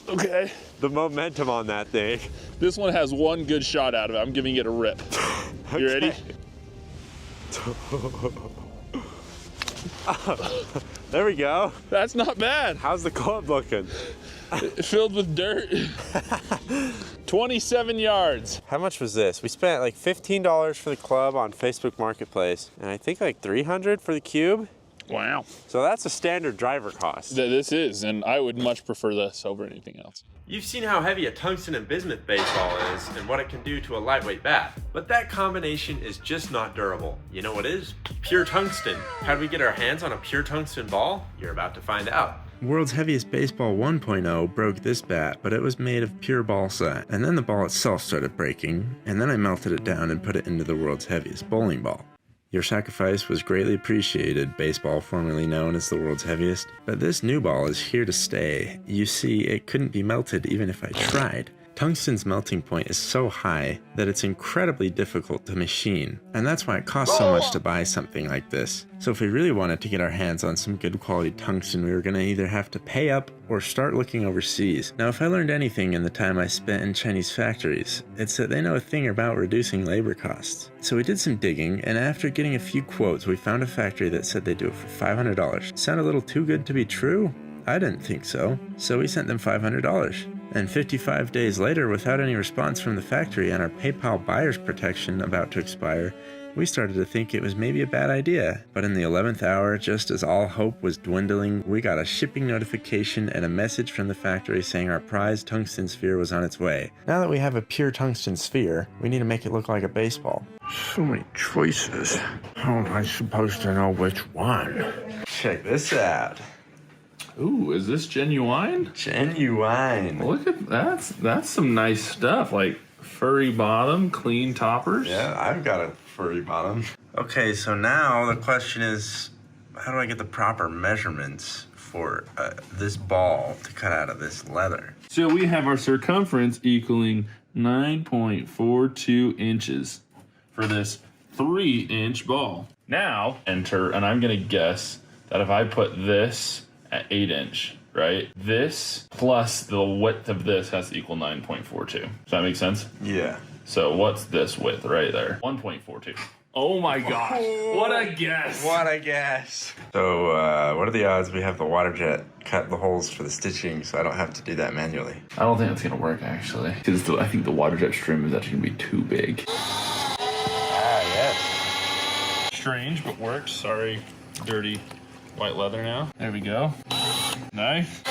Okay. The momentum on that thing. This one has one good shot out of it. I'm giving it a rip. Okay. You ready? There we go. That's not bad. How's the club looking? Filled with dirt. 27 yards. How much was this? We spent like $15 for the club on Facebook Marketplace, and I think like $300 for the cube. Wow. So that's a standard driver cost. This is, and I would much prefer this over anything else. You've seen how heavy a tungsten and bismuth baseball is and what it can do to a lightweight bat, but that combination is just not durable. You know what is? Pure tungsten. How do we get our hands on a pure tungsten ball? You're about to find out. World's Heaviest Baseball 1.0 broke this bat, but it was made of pure balsa, and then the ball itself started breaking, and then I melted it down and put it into the world's heaviest bowling ball. Your sacrifice was greatly appreciated, baseball formerly known as the world's heaviest, but this new ball is here to stay. You see, it couldn't be melted even if I tried. Tungsten's melting point is so high that it's incredibly difficult to machine, and that's why it costs so much to buy something like this. So if we really wanted to get our hands on some good quality tungsten, we were going to either have to pay up or start looking overseas. Now, if I learned anything in the time I spent in Chinese factories, it's that they know a thing about reducing labor costs. So we did some digging, and after getting a few quotes, we found a factory that said they'd do it for $500. Sound a little too good to be true? I didn't think so. So we sent them $500. And 55 days later, without any response from the factory and our PayPal buyer's protection about to expire, we started to think it was maybe a bad idea. But in the 11th hour, just as all hope was dwindling, we got a shipping notification and a message from the factory saying our prized tungsten sphere was on its way. Now that we have a pure tungsten sphere, we need to make it look like a baseball. So many choices. How am I supposed to know which one? Check this out. Ooh, is this genuine? Genuine. Look at that. That's some nice stuff. Like furry bottom, clean toppers. Yeah, I've got a furry bottom. Okay, so now the question is, how do I get the proper measurements for this ball to cut out of this leather? So we have our circumference equaling 9.42 inches for this 3-inch ball. Now, enter, and I'm going to guess that if I put this at 8-inch, right? This plus the width of this has to equal 9.42. Does that make sense? Yeah. So what's this width right there? 1.42. Oh my gosh. What a guess. What a guess. So what are the odds we have the Waterjet cut the holes for the stitching so I don't have to do that manually? I don't think that's going to work, actually. Because I think the Waterjet trim is actually going to be too big. Ah, yes. Strange, but works. Sorry, dirty white leather now. There we go. Nice.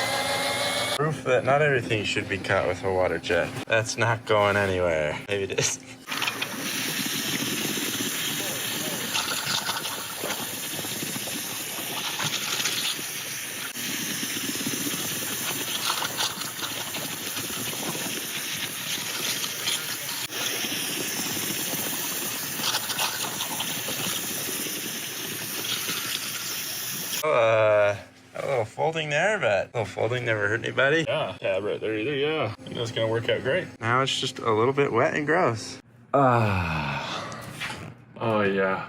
Proof that not everything should be cut with a Waterjet. That's not going anywhere. Maybe it is. A little folding there, but a little folding never hurt anybody. Yeah, tab right there either, yeah. I think that's gonna work out great. Now it's just a little bit wet and gross. Oh yeah.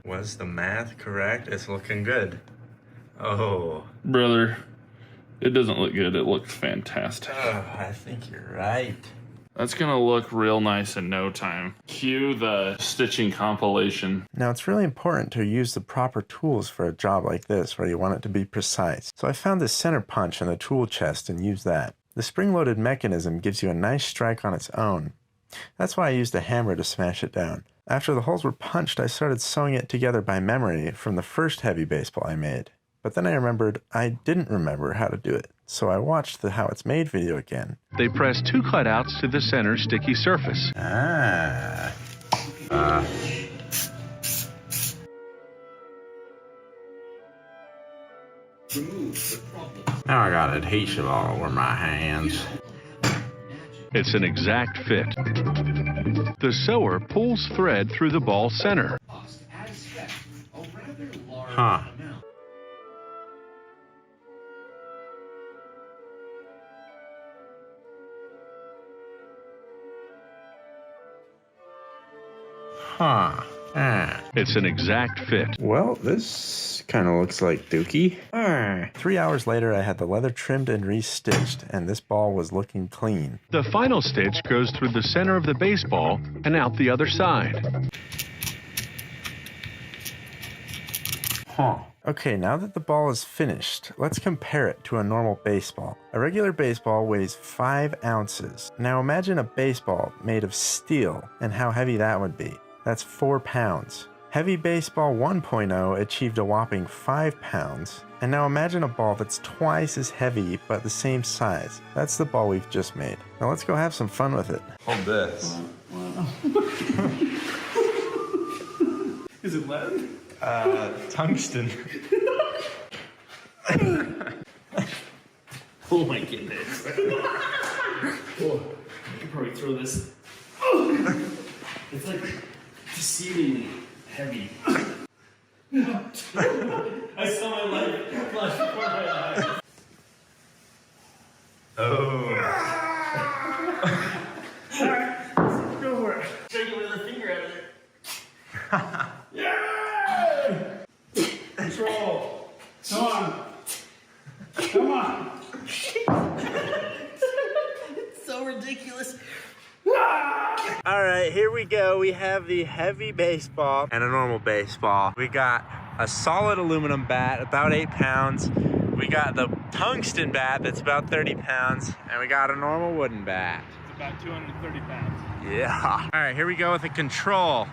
Was the math correct? It's looking good. Oh. Brother, it doesn't look good. It looks fantastic. I think you're right. That's gonna look real nice in no time. Cue the stitching compilation. Now it's really important to use the proper tools for a job like this where you want it to be precise. So I found this center punch in the tool chest and used that. The spring-loaded mechanism gives you a nice strike on its own. That's why I used a hammer to smash it down. After the holes were punched, I started sewing it together by memory from the first heavy baseball I made. But then I remembered I didn't remember how to do it, so I watched the How It's Made video again. They press 2 cutouts to the center sticky surface. Now I got adhesive all over my hands. It's an exact fit. The sewer pulls thread through the ball center. Huh. Huh. It's an exact fit. Well, this kind of looks like Dookie. 3 hours later, I had the leather trimmed and re-stitched, and this ball was looking clean. The final stitch goes through the center of the baseball and out the other side. Huh. Okay, now that the ball is finished, let's compare it to a normal baseball. A regular baseball weighs 5 ounces. Now imagine a baseball made of steel and how heavy that would be. That's 4 pounds. Heavy Baseball 1.0 achieved a whopping 5 pounds. And now imagine a ball that's twice as heavy but the same size. That's the ball we've just made. Now let's go have some fun with it. Hold this. Is it lead? Tungsten. Oh my goodness. Oh, I could probably throw this. It's like deceivingly heavy. I saw my life flash before my eyes. Oh. Alright, go for it. Try to get rid of the finger out of it. Yeah! Control. Come on. Come on. It's so ridiculous. All right, here we go. We have the heavy baseball and a normal baseball. We got a solid aluminum bat, about 8 pounds. We got the tungsten bat that's about 30 pounds. And we got a normal wooden bat. It's about 230 pounds. Yeah. All right, here we go with the control.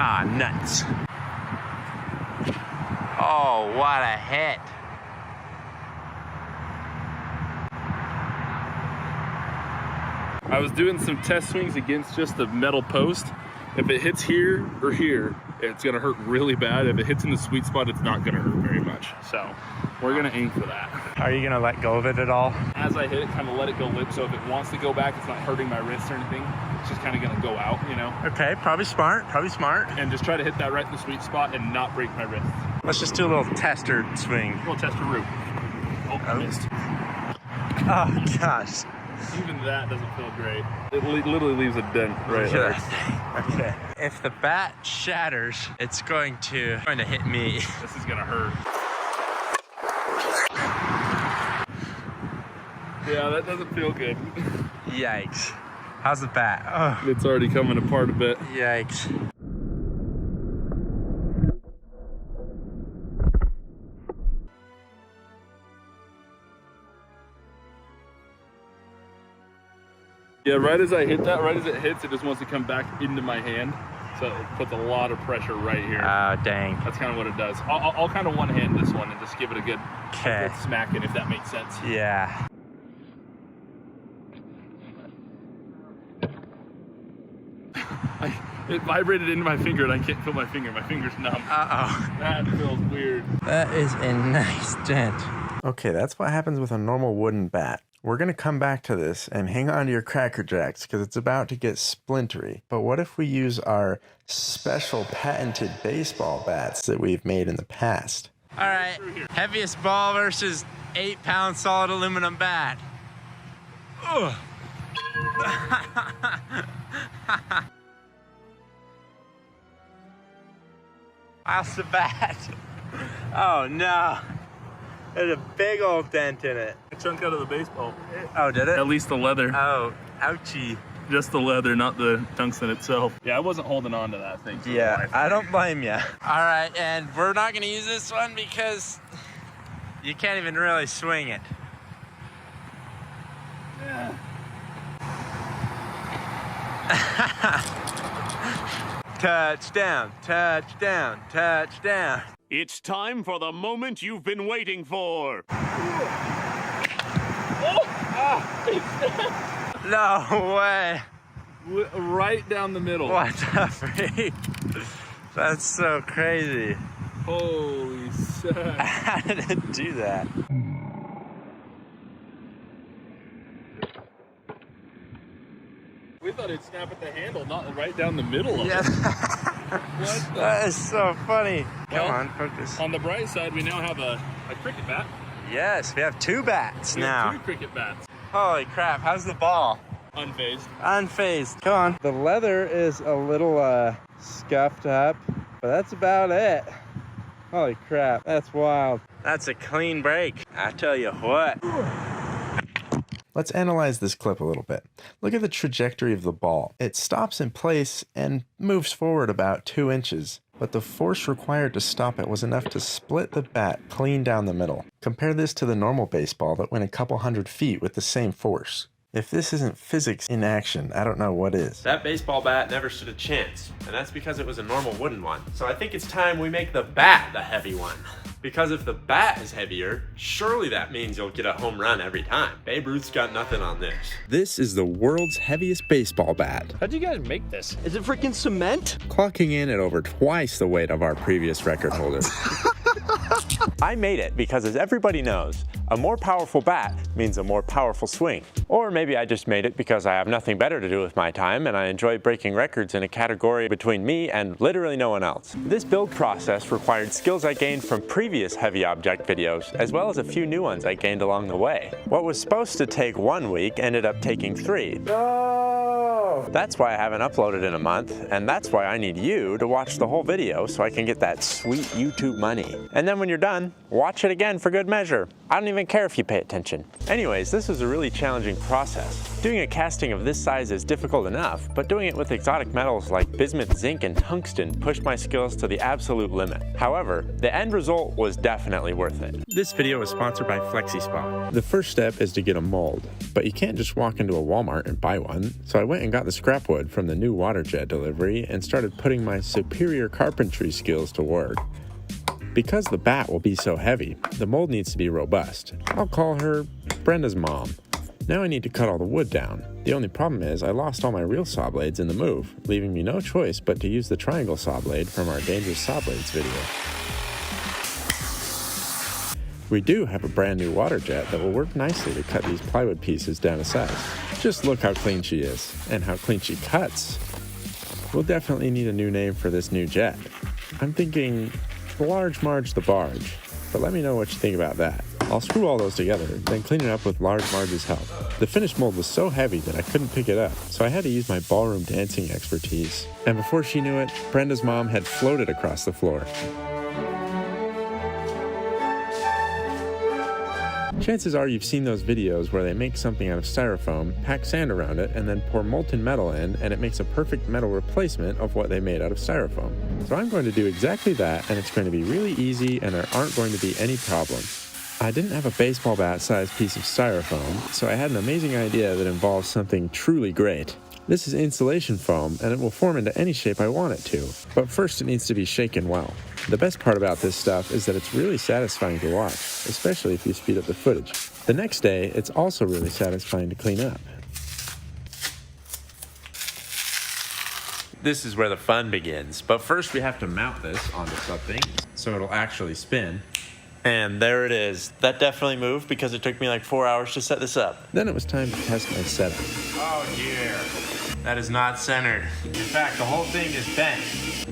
Ah, nuts. Oh, what a hit. I was doing some test swings against just the metal post. If it hits here or here, it's gonna hurt really bad. If it hits in the sweet spot, it's not gonna hurt very much. So we're gonna aim for that. Are you gonna let go of it at all? As I hit it, kind of let it go limp, so if it wants to go back, it's not hurting my wrist or anything. It's just kind of gonna go out, you know? Okay, probably smart, And just try to hit that right in the sweet spot and not break my wrist. Let's just do a little tester swing. A little tester root. Oh, I missed. Oh, gosh. Even that doesn't feel great. It literally leaves a dent right there. Okay. If the bat shatters, it's going to hit me. This is gonna hurt. Yeah, that doesn't feel good. Yikes. How's the bat? Oh. It's already coming apart a bit. Yikes. Yeah, right as I hit that, right as it hits, it just wants to come back into my hand. So it puts a lot of pressure right here. Oh, dang. That's kind of what it does. I'll kind of one-hand this one and just give it a good Okay. smacking, if that makes sense. Yeah. It vibrated into my finger and I can't feel my finger. My finger's numb. Uh-oh. That feels weird. That is a nice dent. Okay, that's what happens with a normal wooden bat. We're going to come back to this and hang on to your Cracker Jacks because it's about to get splintery. But what if we use our special patented baseball bats that we've made in the past? All right, heaviest ball versus 8-pound solid aluminum bat. Ugh. How's the bat? Oh no. There's a big old dent in it. A chunk out of the baseball. Oh, did it? At least the leather. Oh, ouchie. Just the leather, not the tungsten itself. Yeah, I wasn't holding on to that thing. Yeah, I don't blame you. All right, and we're not gonna use this one because you can't even really swing it. Yeah. Touchdown, touchdown, touchdown. It's time for the moment you've been waiting for. No way. Right down the middle. What the freak? That's so crazy. Holy shit. How did it do that? We thought it'd snap at the handle, not right down the middle of Yeah. it. What the? That is so funny. Well, Come on, focus. On the bright side, we now have a cricket bat. Yes, we have two bats We now. have 2 cricket bats. Holy crap, how's the ball? Unfazed. Unfazed. Come on. The leather is a little scuffed up, but that's about it. Holy crap, that's wild. That's a clean break. I tell you what. Let's analyze this clip a little bit. Look at the trajectory of the ball. It stops in place and moves forward about 2 inches, but the force required to stop it was enough to split the bat clean down the middle. Compare this to the normal baseball that went a couple hundred feet with the same force. If this isn't physics in action, I don't know what is. That baseball bat never stood a chance, and that's because it was a normal wooden one. So I think it's time we make the bat the heavy one. Because if the bat is heavier, surely that means you'll get a home run every time. Babe Ruth's got nothing on this. This is the world's heaviest baseball bat, How'd you guys make this? Is it freaking cement? clocking in at over twice the weight of our previous record holder. I made it because, as everybody knows, a more powerful bat means a more powerful swing. Or maybe I just made it because I have nothing better to do with my time and I enjoy breaking records in a category between me and literally no one else. This build process required skills I gained from previous heavy object videos, as well as a few new ones I gained along the way. What was supposed to take 1 week ended up taking 3. No! That's why I haven't uploaded in a month, and that's why I need you to watch the whole video so I can get that sweet YouTube money. And then when you're done, watch it again for good measure. I don't even care if you pay attention. Anyways, this was a really challenging process. Doing a casting of this size is difficult enough, but doing it with exotic metals like bismuth, zinc, and tungsten pushed my skills to the absolute limit. However, the end result was definitely worth it. This video is sponsored by FlexiSpa. The first step is to get a mold, but you can't just walk into a Walmart and buy one. So I went and got the scrap wood from the new Waterjet delivery and started putting my superior carpentry skills to work. Because the bat will be so heavy, the mold needs to be robust. I'll call her Brenda's mom. Now I need to cut all the wood down. The only problem is I lost all my real saw blades in the move, leaving me no choice but to use the triangle saw blade from our dangerous saw blades video. We do have a brand new Waterjet that will work nicely to cut these plywood pieces down to size. Just look how clean she is, and how clean she cuts. We'll definitely need a new name for this new jet. I'm thinking Large Marge the Barge, but let me know what you think about that. I'll screw all those together, then clean it up with Large Marge's help. The finished mold was so heavy that I couldn't pick it up, so I had to use my ballroom dancing expertise. And before she knew it, Brenda's mom had floated across the floor. Chances are you've seen those videos where they make something out of styrofoam, pack sand around it, and then pour molten metal in, and it makes a perfect metal replacement of what they made out of styrofoam. So I'm going to do exactly that, and it's going to be really easy, and there aren't going to be any problems. I didn't have a baseball bat-sized piece of styrofoam, so I had an amazing idea that involves something truly great. This is insulation foam, and it will form into any shape I want it to, but first it needs to be shaken well. The best part about this stuff is that it's really satisfying to watch, especially if you speed up the footage. The next day, it's also really satisfying to clean up. This is where the fun begins, but first we have to mount this onto something so it'll actually spin. And there it is. That definitely moved because it took me like 4 hours to set this up. Then it was time to test my setup. Oh dear, that is not centered. In fact, the whole thing is bent,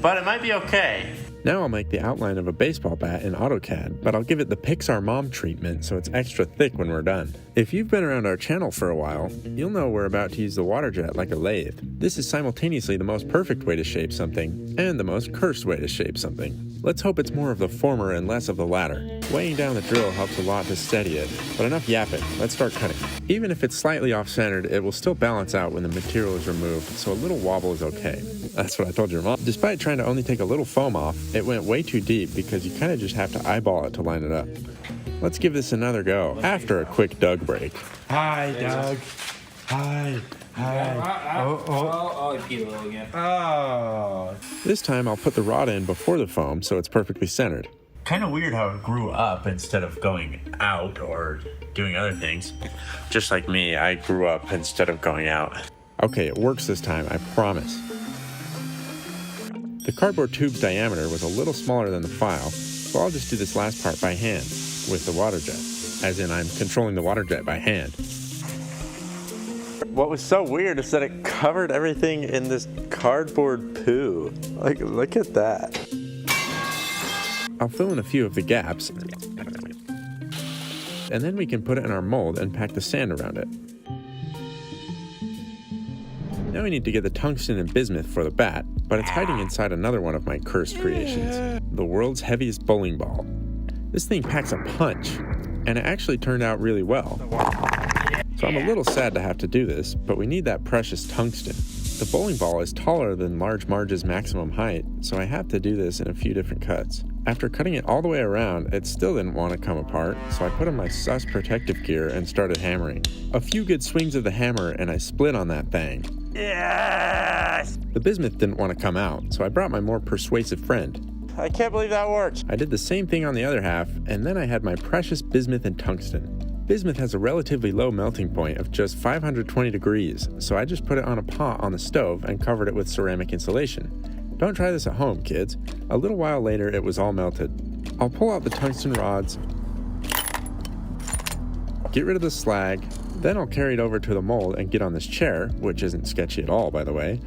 but it might be okay. Now I'll make the outline of a baseball bat in AutoCAD, but I'll give it the Pixar mom treatment so it's extra thick when we're done. If you've been around our channel for a while, you'll know we're about to use the Waterjet like a lathe. This is simultaneously the most perfect way to shape something, and the most cursed way to shape something. Let's hope it's more of the former and less of the latter. Weighing down the drill helps a lot to steady it, but enough yapping, let's start cutting. Even if it's slightly off-centered, it will still balance out when the material is removed, so a little wobble is okay. That's what I told your mom. Despite trying to only take a little foam off, it went way too deep because you kind of just have to eyeball it to line it up. Let's give this another go after a quick Doug break. Hi, Doug. Hi. Oh, he peed a little again. Oh. This time I'll put the rod in before the foam so it's perfectly centered. Kind of weird how it grew up instead of going out or doing other things. Just like me, I grew up instead of going out. Okay, it works this time, I promise. The cardboard tube's diameter was a little smaller than the file, so I'll just do this last part by hand with the Waterjet. As in, I'm controlling the Waterjet by hand. What was so weird is that it covered everything in this cardboard poo. Like, look at that. I'll fill in a few of the gaps, and then we can put it in our mold and pack the sand around it. Now we need to get the tungsten and bismuth for the bat, but it's hiding inside another one of my cursed creations, the world's heaviest bowling ball. This thing packs a punch, and it actually turned out really well. So I'm a little sad to have to do this, but we need that precious tungsten. The bowling ball is taller than Large Marge's maximum height, so I have to do this in a few different cuts. After cutting it all the way around, it still didn't want to come apart, so I put on my sus protective gear and started hammering. A few good swings of the hammer and I split on that thing. Yes! The bismuth didn't want to come out, so I brought my more persuasive friend. I can't believe that worked. I did the same thing on the other half, and then I had my precious bismuth and tungsten. Bismuth has a relatively low melting point of just 520 degrees, so I just put it on a pot on the stove and covered it with ceramic insulation. Don't try this at home, kids. A little while later, it was all melted. I'll pull out the tungsten rods, get rid of the slag, then I'll carry it over to the mold and get on this chair, which isn't sketchy at all, by the way,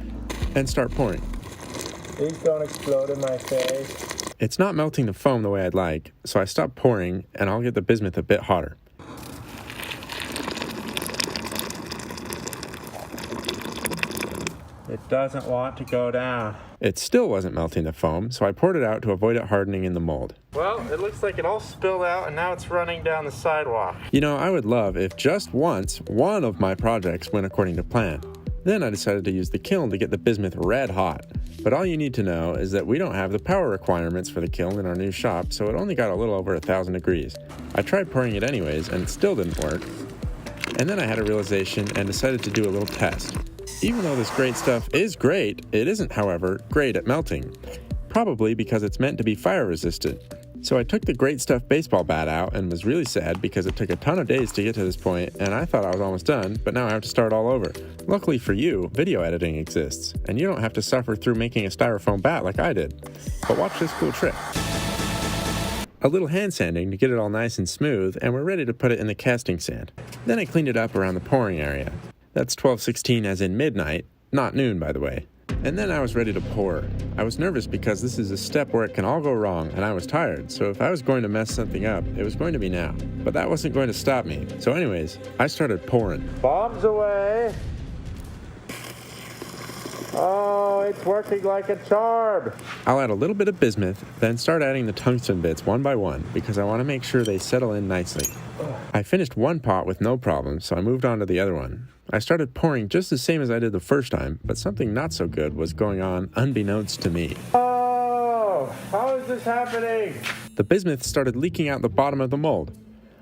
and start pouring. Please don't explode in my face. It's not melting the foam the way I'd like, so I stop pouring and I'll get the bismuth a bit hotter. It doesn't want to go down. It still wasn't melting the foam, so I poured it out to avoid it hardening in the mold. Well, it looks like it all spilled out and now it's running down the sidewalk. You know, I would love if just once one of my projects went according to plan. Then I decided to use the kiln to get the bismuth red hot. But all you need to know is that we don't have the power requirements for the kiln in our new shop, so it only got a little over 1,000 degrees. I tried pouring it anyways, and it still didn't work. And then I had a realization and decided to do a little test. Even though this great stuff is great, it isn't, however, great at melting. Probably because it's meant to be fire resistant. So I took the Great Stuff baseball bat out and was really sad because it took a ton of days to get to this point, and I thought I was almost done, but now I have to start all over. Luckily for you, video editing exists, and you don't have to suffer through making a styrofoam bat like I did. But watch this cool trick. A little hand sanding to get it all nice and smooth, and we're ready to put it in the casting sand. Then I cleaned it up around the pouring area. That's 12:16 as in midnight, not noon by the way. And then I was ready to pour. I was nervous because this is a step where it can all go wrong, and I was tired, so if I was going to mess something up, it was going to be now. But that wasn't going to stop me. So anyways, I started pouring. Bombs away! Oh, it's working like a charm! I'll add a little bit of bismuth, then start adding the tungsten bits one by one, because I want to make sure they settle in nicely. I finished one pot with no problem, so I moved on to the other one. I started pouring just the same as I did the first time, but something not so good was going on unbeknownst to me. Oh, how is this happening? The bismuth started leaking out the bottom of the mold.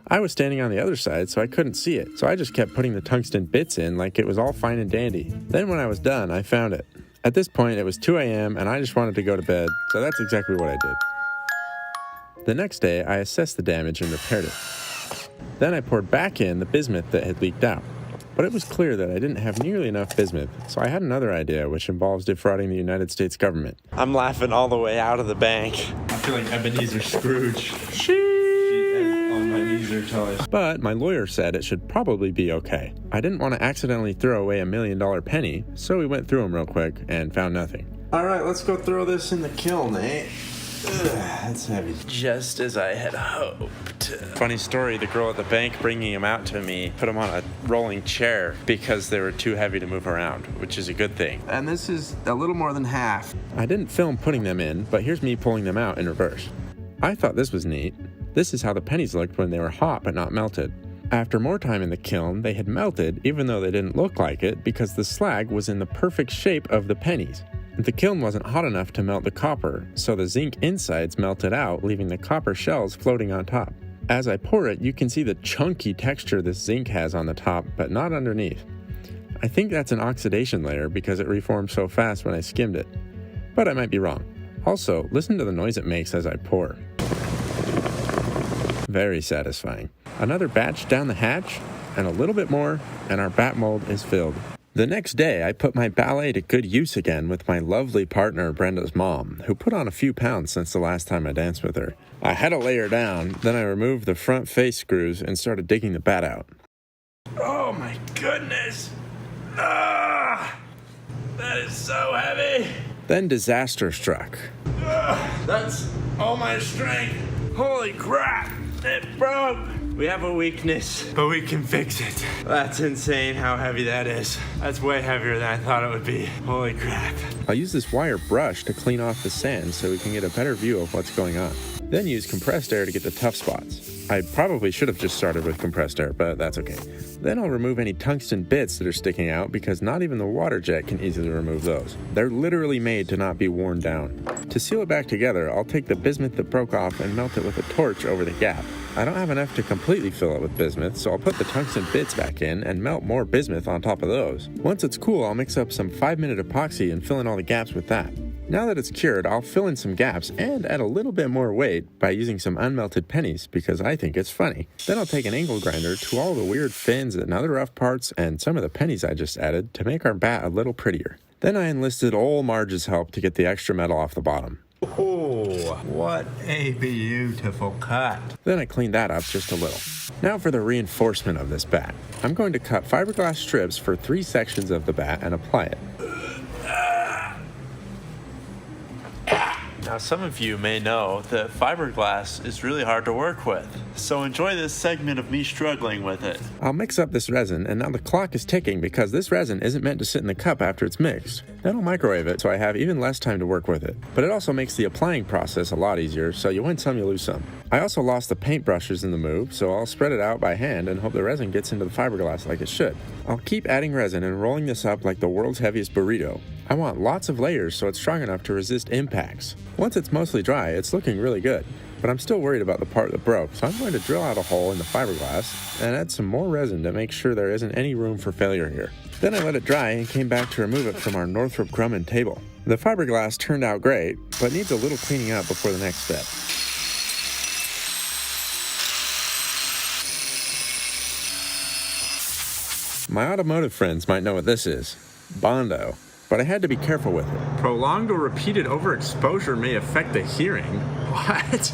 I was standing on the other side, so I couldn't see it, so I just kept putting the tungsten bits in like it was all fine and dandy. Then when I was done, I found it. At this point, it was 2 a.m. and I just wanted to go to bed, so that's exactly what I did. The next day, I assessed the damage and repaired it. Then I poured back in the bismuth that had leaked out. But it was clear that I didn't have nearly enough bismuth, so I had another idea which involves defrauding the United States government. I'm laughing all the way out of the bank. I feel like Ebenezer Scrooge. On my knees are toys. But my lawyer said it should probably be okay. I didn't want to accidentally throw away $1 million penny, so we went through them real quick and found nothing. Alright, let's go throw this in the kiln, eh? That's heavy. Just as I had hoped. Funny story, the girl at the bank bringing him out to me put him on a rolling chair because they were too heavy to move around, which is a good thing. And this is a little more than half. I didn't film putting them in, but here's me pulling them out in reverse. I thought this was neat. This is how the pennies looked when they were hot but not melted. After more time in the kiln, they had melted even though they didn't look like it because the slag was in the perfect shape of the pennies. The kiln wasn't hot enough to melt the copper, so the zinc insides melted out, leaving the copper shells floating on top. As I pour it, you can see the chunky texture this zinc has on the top, but not underneath. I think that's an oxidation layer because it reformed so fast when I skimmed it. But I might be wrong. Also, listen to the noise it makes as I pour. Very satisfying. Another batch down the hatch, and a little bit more, and our bat mold is filled. The next day, I put my ballet to good use again with my lovely partner, Brenda's mom, who put on a few pounds since the last time I danced with her. I had to lay her down, then I removed the front face screws and started digging the bat out. Oh my goodness! Ah! That is so heavy! Then disaster struck. That's all my strength! Holy crap! It broke! We have a weakness, but we can fix it. That's insane how heavy that is. That's way heavier than I thought it would be. Holy crap. I'll use this wire brush to clean off the sand so we can get a better view of what's going on. Then use compressed air to get the tough spots. I probably should have just started with compressed air, but that's okay. Then I'll remove any tungsten bits that are sticking out because not even the Waterjet can easily remove those. They're literally made to not be worn down. To seal it back together, I'll take the bismuth that broke off and melt it with a torch over the gap. I don't have enough to completely fill it with bismuth, so I'll put the tungsten bits back in and melt more bismuth on top of those. Once it's cool, I'll mix up some 5-minute epoxy and fill in all the gaps with that. Now that it's cured, I'll fill in some gaps and add a little bit more weight by using some unmelted pennies because I think it's funny. Then I'll take an angle grinder to all the weird fins and other rough parts and some of the pennies I just added to make our bat a little prettier. Then I enlisted old Marge's help to get the extra metal off the bottom. Oh, what a beautiful cut. Then I cleaned that up just a little. Now for the reinforcement of this bat. I'm going to cut fiberglass strips for 3 sections of the bat and apply it. Now some of you may know that fiberglass is really hard to work with, so enjoy this segment of me struggling with it. I'll mix up this resin, and now the clock is ticking because this resin isn't meant to sit in the cup after it's mixed. Then I'll microwave it so I have even less time to work with it. But it also makes the applying process a lot easier, so you win some, you lose some. I also lost the paint brushes in the move, so I'll spread it out by hand and hope the resin gets into the fiberglass like it should. I'll keep adding resin and rolling this up like the world's heaviest burrito. I want lots of layers so it's strong enough to resist impacts. Once it's mostly dry, it's looking really good, but I'm still worried about the part that broke, so I'm going to drill out a hole in the fiberglass and add some more resin to make sure there isn't any room for failure here. Then I let it dry and came back to remove it from our Northrop Grumman table. The fiberglass turned out great, but needs a little cleaning up before the next step. My automotive friends might know what this is. Bondo. But I had to be careful with it. Prolonged or repeated overexposure may affect the hearing. What?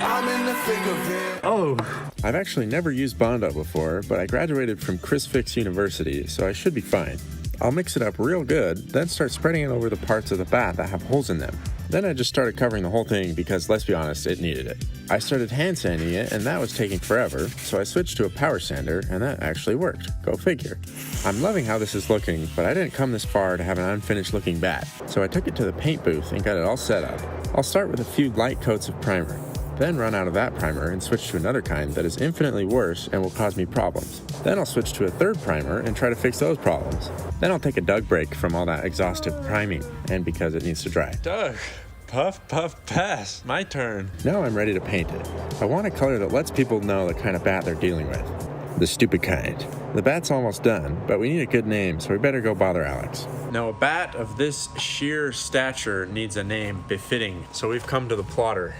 I'm in the thick of it. Oh. I've actually never used Bondo before, but I graduated from Chris Fix University, so I should be fine. I'll mix it up real good, then start spreading it over the parts of the bat that have holes in them. Then I just started covering the whole thing because, let's be honest, it needed it. I started hand sanding it, and that was taking forever, so I switched to a power sander, and that actually worked. Go figure. I'm loving how this is looking, but I didn't come this far to have an unfinished looking bat, so I took it to the paint booth and got it all set up. I'll start with a few light coats of primer, then run out of that primer and switch to another kind that is infinitely worse and will cause me problems. Then I'll switch to a third primer and try to fix those problems. Then I'll take a Doug break from all that exhaustive priming, and because it needs to dry. Doug, puff, puff, pass. My turn. Now I'm ready to paint it. I want a color that lets people know the kind of bat they're dealing with. The stupid kind. The bat's almost done, but we need a good name, so we better go bother Alex. Now a bat of this sheer stature needs a name befitting, so we've come to the plotter.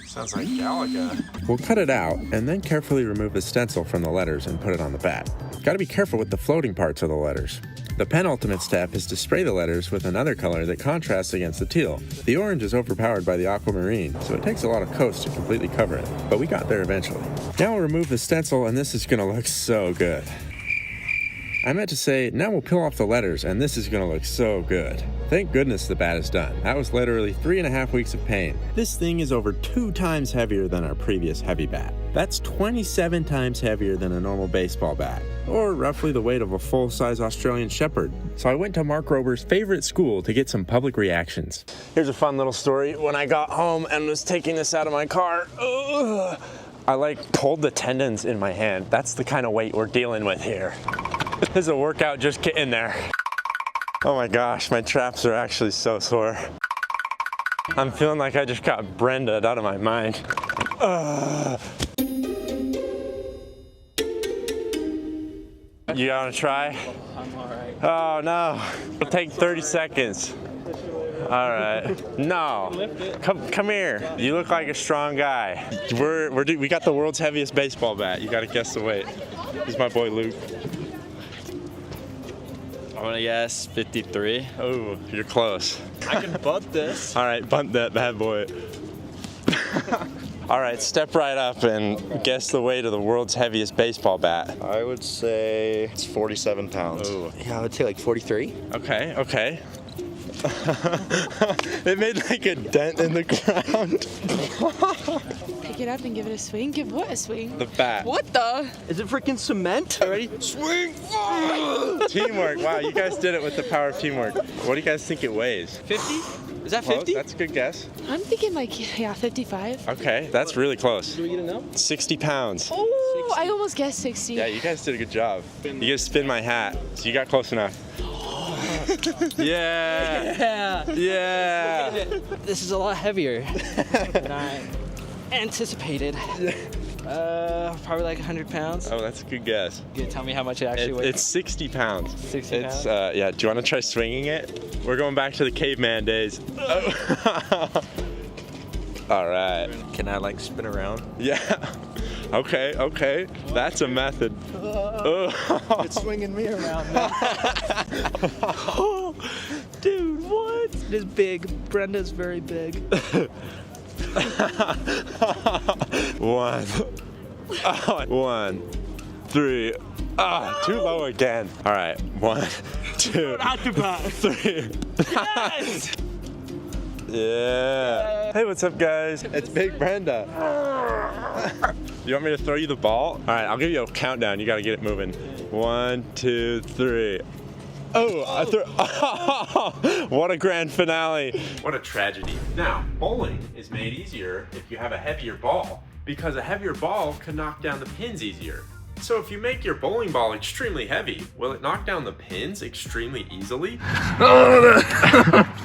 Sounds like Galaga. We'll cut it out, and then carefully remove the stencil from the letters and put it on the bat. Gotta be careful with the floating parts of the letters. The penultimate step is to spray the letters with another color that contrasts against the teal. The orange is overpowered by the aquamarine, so it takes a lot of coats to completely cover it, but we got there eventually. Now we'll remove the stencil, and this is gonna look so good. I meant to say, now we'll peel off the letters, and this is gonna look so good. Thank goodness the bat is done. That was literally 3.5 weeks of pain. This thing is over 2 times heavier than our previous heavy bat. That's 27 times heavier than a normal baseball bat, or roughly the weight of a full-size Australian Shepherd. So I went to Mark Rober's favorite school to get some public reactions. Here's a fun little story. When I got home and was taking this out of my car, I like pulled the tendons in my hand. That's the kind of weight we're dealing with here. This is a workout just getting there. Oh my gosh, my traps are actually so sore. I'm feeling like I just got Brenda'd out of my mind. You wanna try? I'm alright. Oh no, it'll take 30 seconds. All right, no, come here. You look like a strong guy. We got the world's heaviest baseball bat. You gotta guess the weight. This is my boy Luke. I'm gonna guess 53. Oh, you're close. I can bunt this. All right, bunt that bad boy. All right, step right up and guess the weight of the world's heaviest baseball bat. I would say it's 47 pounds. Ooh. Yeah, I would say like 43. Okay, okay. It made like a dent in the ground. Pick it up and give it a swing. Give what a swing? The bat. What the? Is it freaking cement? Ready? Swing! Teamwork. Wow, you guys did it with the power of teamwork. What do you guys think it weighs? 50? Is that Close? 50? That's a good guess. I'm thinking like, yeah, 55. Okay, that's really close. Do we get a no? 60 pounds. Oh, 60. I almost guessed 60. Yeah, you guys did a good job. You get to spin my hat, so you got close enough. Yeah. Yeah. This is a lot heavier than I anticipated. Probably like 100 pounds. Oh, that's a good guess. You gonna tell me how much it actually weighs? It's 60 pounds. 60 pounds? Yeah, do you want to try swinging it? We're going back to the caveman days. All right. Can I like spin around? Yeah. Okay, okay. That's a method. It's swinging me around now. Dude, what? It is big. Brenda's very big. 1. Oh, 1, 3. Ah, too low again. All right, 1, 2, 3. Yes! Yeah. Hey, what's up, guys? It's Big Brenda. You want me to throw you the ball? All right, I'll give you a countdown. You got to get it moving. 1, 2, 3. Oh, I threw. Oh, what a grand finale. What a tragedy. Now, bowling is made easier if you have a heavier ball, because a heavier ball can knock down the pins easier. So if you make your bowling ball extremely heavy, will it knock down the pins extremely easily?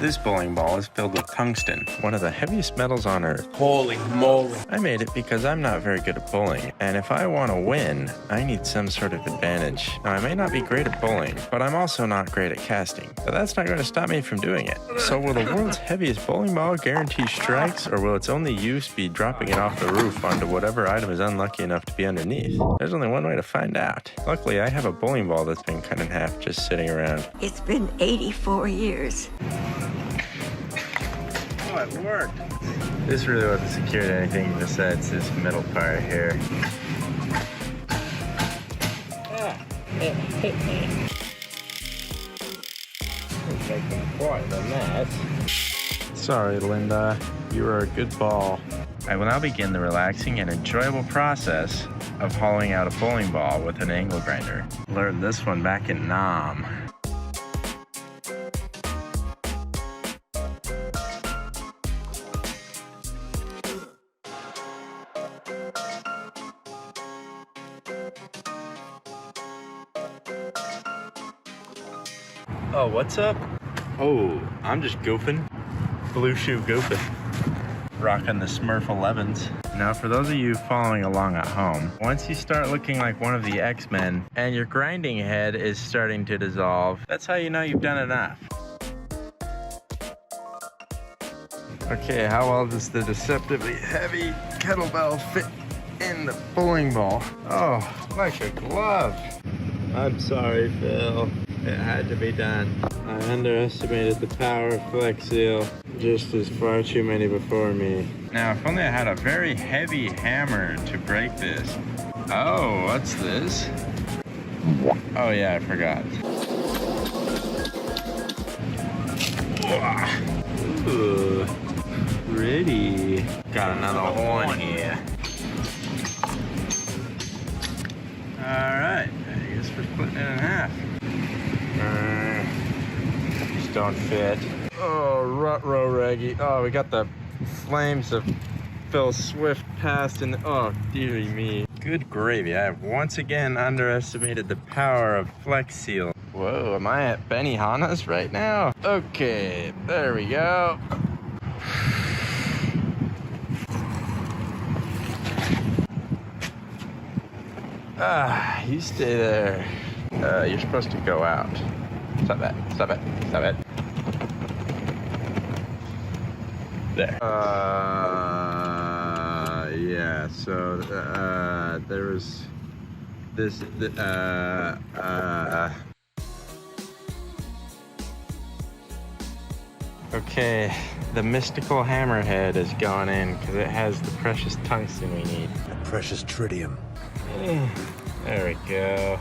This bowling ball is filled with tungsten, one of the heaviest metals on Earth. Holy moly. I made it because I'm not very good at bowling, and if I want to win, I need some sort of advantage. Now, I may not be great at bowling, but I'm also not great at casting, but that's not going to stop me from doing it. So will the world's heaviest bowling ball guarantee strikes, or will its only use be dropping it off the roof onto whatever item is unlucky enough to be underneath? There's only one way to find out. Luckily, I have a bowling ball that's been cut in half just sitting around. It's been 84 years. Oh, it worked. This really wasn't secured to anything besides this metal part here. Quieter than that. Sorry, Linda. You were a good ball. I will now begin the relaxing and enjoyable process of hollowing out a bowling ball with an angle grinder. Learned this one back in Nam. Oh, what's up? Oh, I'm just goofing. Blue shoe goofing. Rocking the Smurf 11s. Now, for those of you following along at home, once you start looking like one of the X-Men and your grinding head is starting to dissolve, that's how you know you've done enough. Okay, how well does the deceptively heavy kettlebell fit in the bowling ball? Oh, like a glove. I'm sorry, Phil. It had to be done. I underestimated the power of Flex Seal, just as far too many before me. Now, if only I had a very heavy hammer to break this. Oh, what's this? Oh yeah, I forgot. Ooh, pretty. Got another one here. Alright, I guess we're splitting it in half. Just don't fit. Oh, rut-row reggie. Oh, we got the flames of Phil Swift past and oh, dearie me. Good gravy. I have once again underestimated the power of Flex Seal. Whoa, am I at Benihana's right now? Okay, there we go. Ah, you stay there. You're supposed to go out. Stop that, stop it, stop it. There. Yeah, so, there was this, Okay, the mystical hammerhead is gone in because it has the precious tungsten we need. The precious tritium. There we go.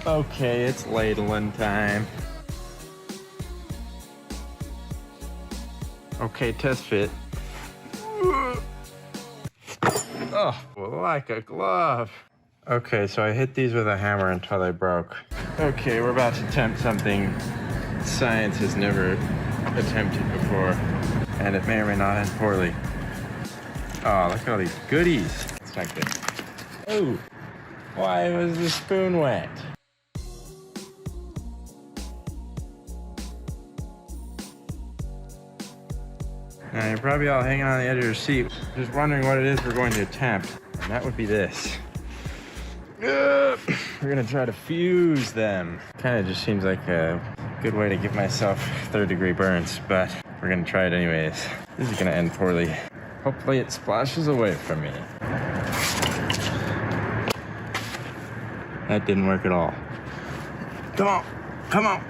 Okay, it's ladling time. Okay, test fit. Oh, like a glove. Okay, so I hit these with a hammer until they broke. Okay, we're about to attempt something science has never attempted before, and it may or may not end poorly. Oh, look at all these goodies. It's not good. Oh, why was the spoon wet? Now you're probably all hanging on the edge of your seat, just wondering what it is we're going to attempt. And that would be this. We're gonna try to fuse them. Kind of just seems like a good way to give myself third-degree burns, but we're gonna try it anyways. This is gonna end poorly. Hopefully it splashes away from me. That didn't work at all. Come on, come on.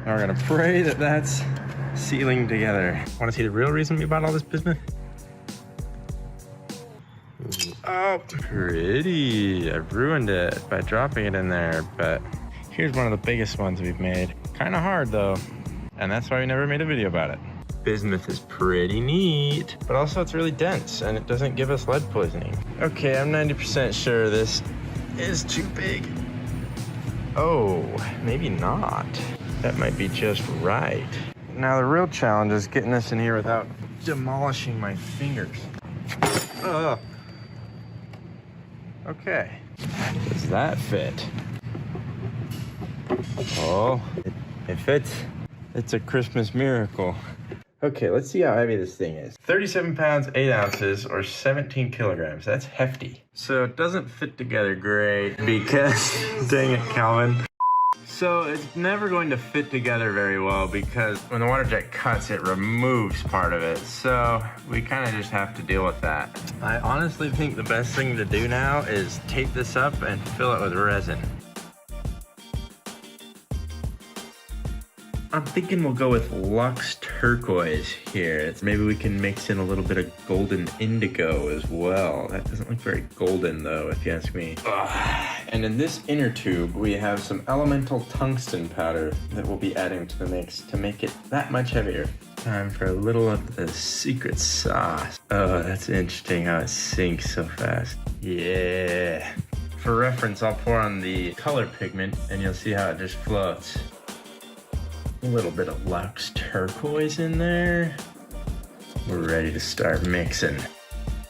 Now we're gonna pray that that's sealing together. Want to see the real reason we bought all this bismuth? Oh, pretty. I've ruined it by dropping it in there, but here's one of the biggest ones we've made. Kind of hard though, and that's why we never made a video about it. Bismuth is pretty neat, but also it's really dense and it doesn't give us lead poisoning. Okay, I'm 90% sure this is too big. Oh, maybe not. That might be just right. Now the real challenge is getting this in here without demolishing my fingers. Ugh. Okay, does that fit? Oh, it fits. It's a Christmas miracle. Okay, let's see how heavy this thing is. 37 pounds, 8 ounces, or 17 kilograms. That's hefty. So it doesn't fit together great because, dang it, Calvin. So it's never going to fit together very well because when the Waterjet cuts, it removes part of it. So we kind of just have to deal with that. I honestly think the best thing to do now is tape this up and fill it with resin. I'm thinking we'll go with Luxe Turquoise here. Maybe we can mix in a little bit of golden indigo as well. That doesn't look very golden though, if you ask me. Ugh. And in this inner tube, we have some elemental tungsten powder that we'll be adding to the mix to make it that much heavier. Time for a little of the secret sauce. Oh, that's interesting how it sinks so fast. Yeah. For reference, I'll pour on the color pigment and you'll see how it just floats. A little bit of Luxe Turquoise in there. We're ready to start mixing.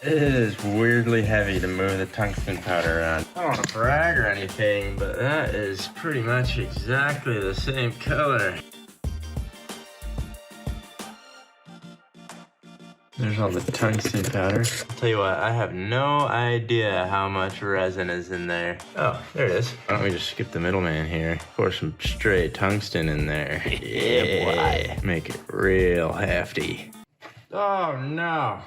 It is weirdly heavy to move the tungsten powder around. I don't want to brag or anything, but that is pretty much exactly the same color. There's all the tungsten powder. I'll tell you what, I have no idea how much resin is in there. Oh, there it is. Why don't we just skip the middleman here? Pour some straight tungsten in there. Yeah, boy. Make it real hefty. Oh, no.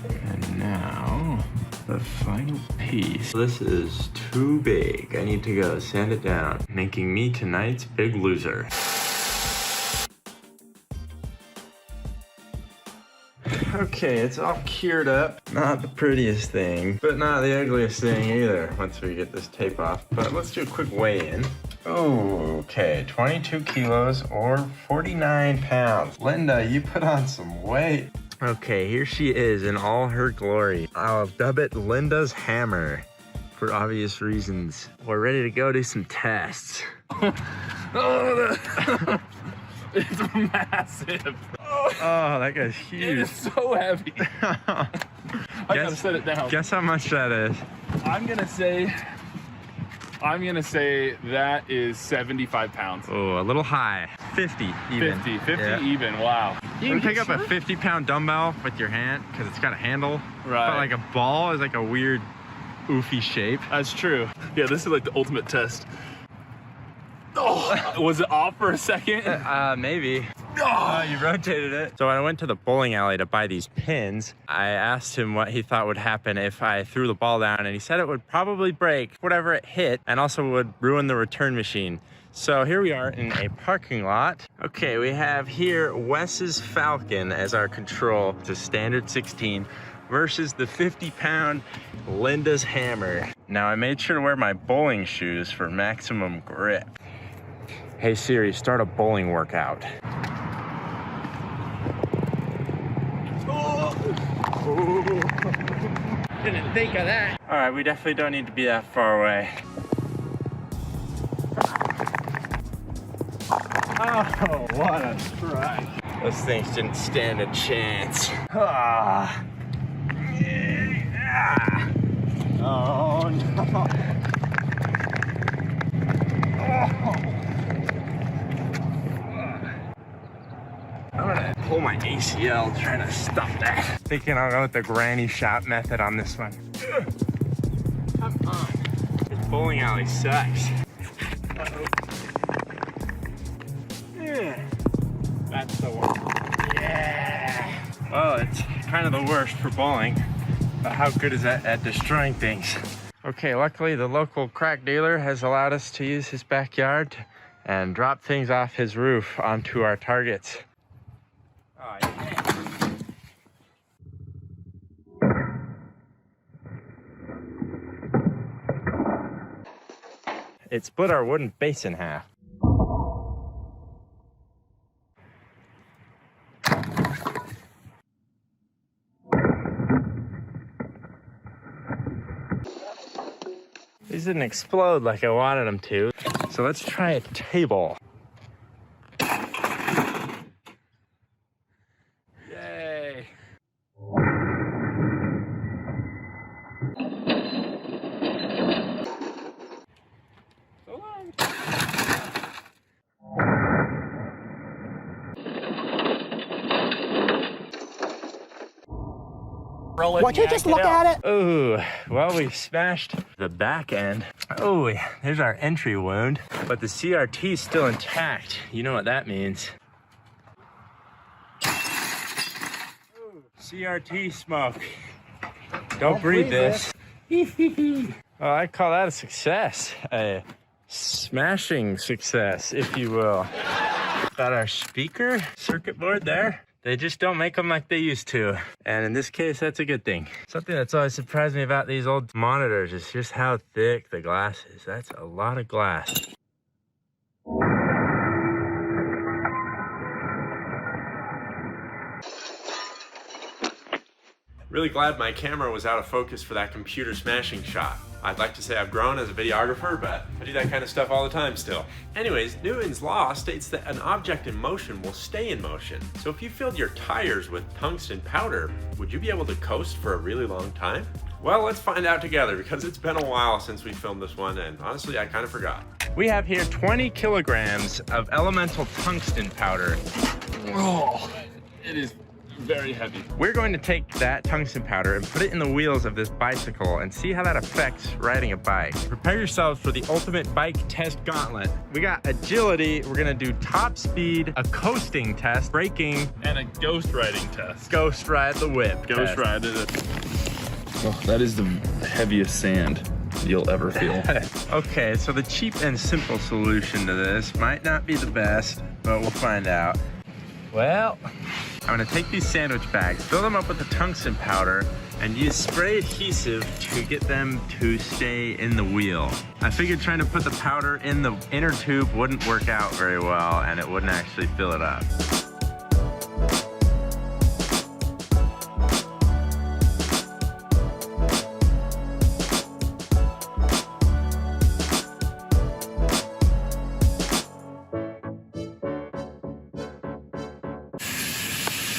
And now, the final piece. This is too big. I need to go sand it down, making me tonight's big loser. Okay, it's all cured up. Not the prettiest thing, but not the ugliest thing either once we get this tape off. But let's do a quick weigh-in. Oh, okay, 22 kilos or 49 pounds. Linda, you put on some weight. Okay, here she is in all her glory. I'll dub it Linda's hammer for obvious reasons. We're ready to go do some tests. Oh, it's massive. Oh, that guy's huge. It is so heavy. I gotta set it down. Guess how much that is. I'm gonna say that is 75 pounds. Oh, a little high. 50 even. 50 even, wow. You can pick up a 50-pound dumbbell with your hand because it's got a handle. Right. But like a ball is like a weird, oofy shape. That's true. Yeah, this is like the ultimate test. Oh, was it off for a second? Maybe. Oh, you rotated it. So when I went to the bowling alley to buy these pins, I asked him what he thought would happen if I threw the ball down, and he said it would probably break whatever it hit and also would ruin the return machine. So here we are in a parking lot. Okay, we have here Wes's Falcon as our control. It's a standard 16 versus the 50-pound Linda's hammer. Now I made sure to wear my bowling shoes for maximum grip. Hey Siri, start a bowling workout. Didn't think of that. All right, we definitely don't need to be that far away. Oh, what a strike. Those things didn't stand a chance. Ah. Yeah. Oh, no. Oh. I'm gonna pull my ACL trying to stop that. Thinking I'll go with the granny shot method on this one. Come on. This bowling alley sucks. Uh-oh. Yeah. That's the one. Yeah. Well, it's kind of the worst for bowling, but how good is that at destroying things? Okay, luckily the local crack dealer has allowed us to use his backyard and drop things off his roof onto our targets. Oh, yeah. It split our wooden base in half. These didn't explode like I wanted them to. So let's try a table. Yay. Would you just look at it? Oh, well, we smashed the back end. Oh, there's our entry wound, but the CRT is still intact. You know what that means. CRT smoke. Don't breathe this. Well, I call that a success. A smashing success, if you will. Got our speaker circuit board there. They just don't make them like they used to. And in this case, that's a good thing. Something that's always surprised me about these old monitors is just how thick the glass is. That's a lot of glass. Really glad my camera was out of focus for that computer smashing shot. I'd like to say I've grown as a videographer, but I do that kind of stuff all the time still. Anyways, Newton's law states that an object in motion will stay in motion. So if you filled your tires with tungsten powder, would you be able to coast for a really long time? Well, let's find out together because it's been a while since we filmed this one and honestly, I kind of forgot. We have here 20 kilograms of elemental tungsten powder. Oh, it is very heavy. We're going to take that tungsten powder and put it in the wheels of this bicycle and see how that affects riding a bike. Prepare yourselves for the ultimate bike test gauntlet. We got agility, we're gonna do top speed, a coasting test, braking, and a ghost riding test. Ghost ride the whip. Ghost ride it. Oh, that is the heaviest sand you'll ever feel. Okay, so the cheap and simple solution to this might not be the best, but we'll find out. Well, I'm gonna take these sandwich bags, fill them up with the tungsten powder, and use spray adhesive to get them to stay in the wheel. I figured trying to put the powder in the inner tube wouldn't work out very well, and it wouldn't actually fill it up.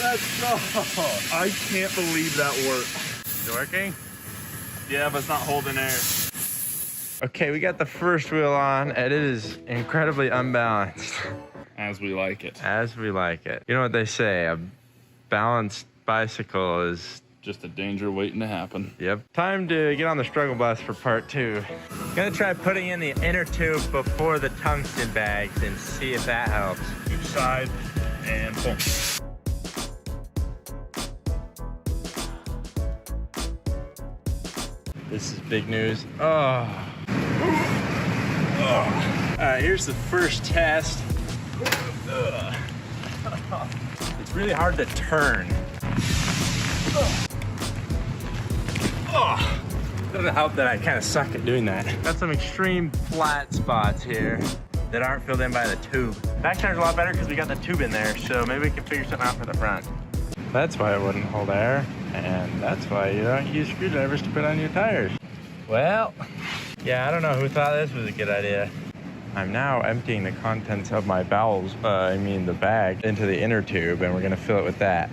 Let's go. I can't believe that worked. Is it working? Yeah, but it's not holding air. Okay, we got the first wheel on, and it is incredibly unbalanced. As we like it. As we like it. You know what they say, a balanced bicycle is just a danger waiting to happen. Yep. Time to get on the struggle bus for part 2. Gonna try putting in the inner tube before the tungsten bags and see if that helps. Each side and pull. This is big news. Oh. All right, here's the first test. It's really hard to turn. Doesn't help that I kind of suck at doing that. Got some extreme flat spots here that aren't filled in by the tube. Back tire's a lot better because we got the tube in there, so maybe we can figure something out for the front. That's why it wouldn't hold air, and that's why you don't use screwdrivers to put on your tires. Well, yeah, I don't know who thought this was a good idea. I'm now emptying the contents of my bowels, the bag, into the inner tube, and we're gonna fill it with that.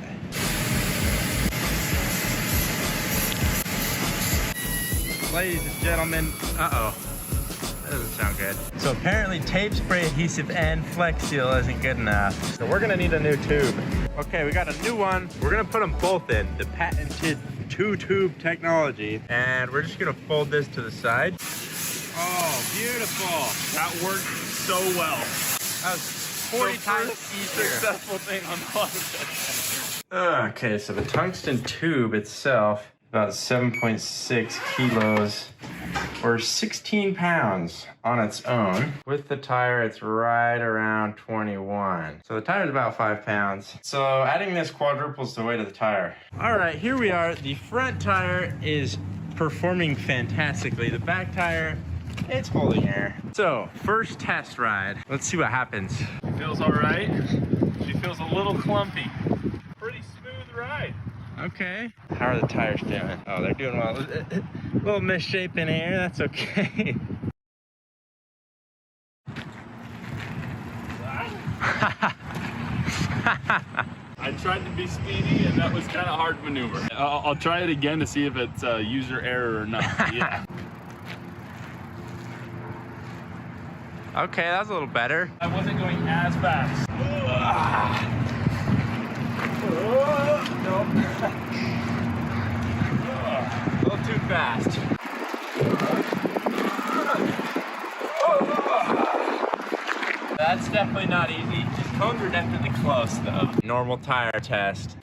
Ladies and gentlemen, uh-oh. That doesn't sound good. So apparently tape, spray adhesive, and Flex Seal isn't good enough. So we're gonna need a new tube. Okay, we got a new one. We're gonna put them both in, the patented 2-tube technology. And we're just gonna fold this to the side. Oh, beautiful. That worked so well. That was 40 times easier. Successful thing on the Waterjet. Okay, so the tungsten tube itself, about 7.6 kilos or 16 pounds on its own. With the tire, it's right around 21. So the tire's about 5 pounds. So adding this quadruples the weight of the tire. All right, here we are. The front tire is performing fantastically. The back tire, it's holding air. So first test ride. Let's see what happens. She feels all right. She feels a little clumpy. Pretty smooth ride. Okay. How are the tires doing? Oh, they're doing well. A little misshapen here, that's okay. I tried to be speedy, and that was kind of hard to maneuver. I'll try it again to see if it's user error or not. Yeah. Okay, that's a little better. I wasn't going as fast. Nope. A little too fast. That's definitely not easy. These cones are definitely close though. Normal tire test.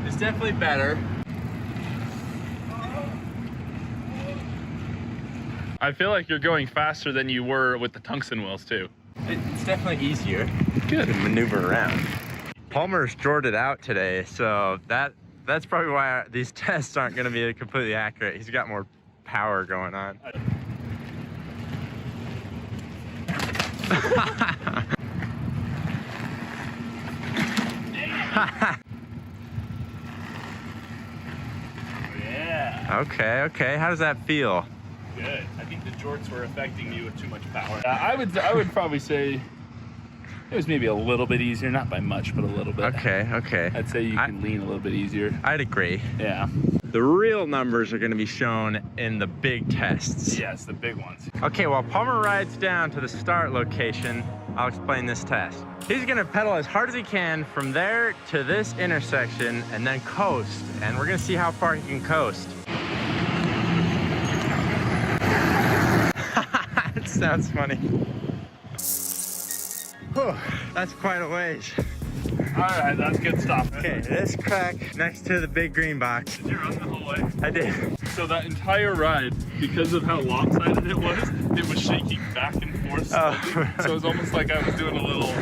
It's definitely better. I feel like you're going faster than you were with the tungsten wheels too. It's definitely easier. Good. To maneuver around. Palmer's drawed it out today, so that's probably why these tests aren't going to be completely accurate. He's got more power going on. Yeah. Okay. How does that feel? Good. I think the jorts were affecting me with too much power. I would probably say it was maybe a little bit easier, not by much, but a little bit. Okay. I'd say you can lean a little bit easier. I'd agree. Yeah. The real numbers are going to be shown in the big tests. Yes, the big ones. Okay, while Palmer rides down to the start location, I'll explain this test. He's going to pedal as hard as he can from there to this intersection and then coast. And we're going to see how far he can coast. It sounds funny. Whew, that's quite a ways. All right, that's good stuff. Okay, this crack next to the big green box. Did you run the whole way? I did. So that entire ride, because of how lopsided it was shaking back and more slowly. So it's almost like I was doing a little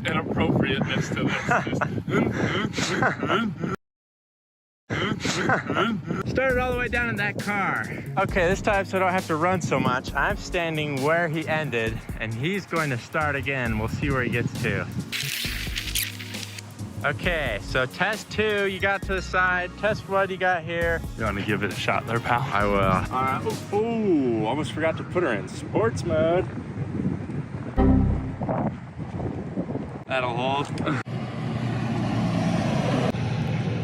inappropriateness to this. Started all the way down in that car. Okay, this time so I don't have to run so much, I'm standing where he ended, and he's going to start again. We'll see where he gets to. Okay, so test 2, you got to the side. Test 1, you got here. You want to give it a shot there, pal? I will. Ooh, almost forgot to put her in sports mode. That'll hold.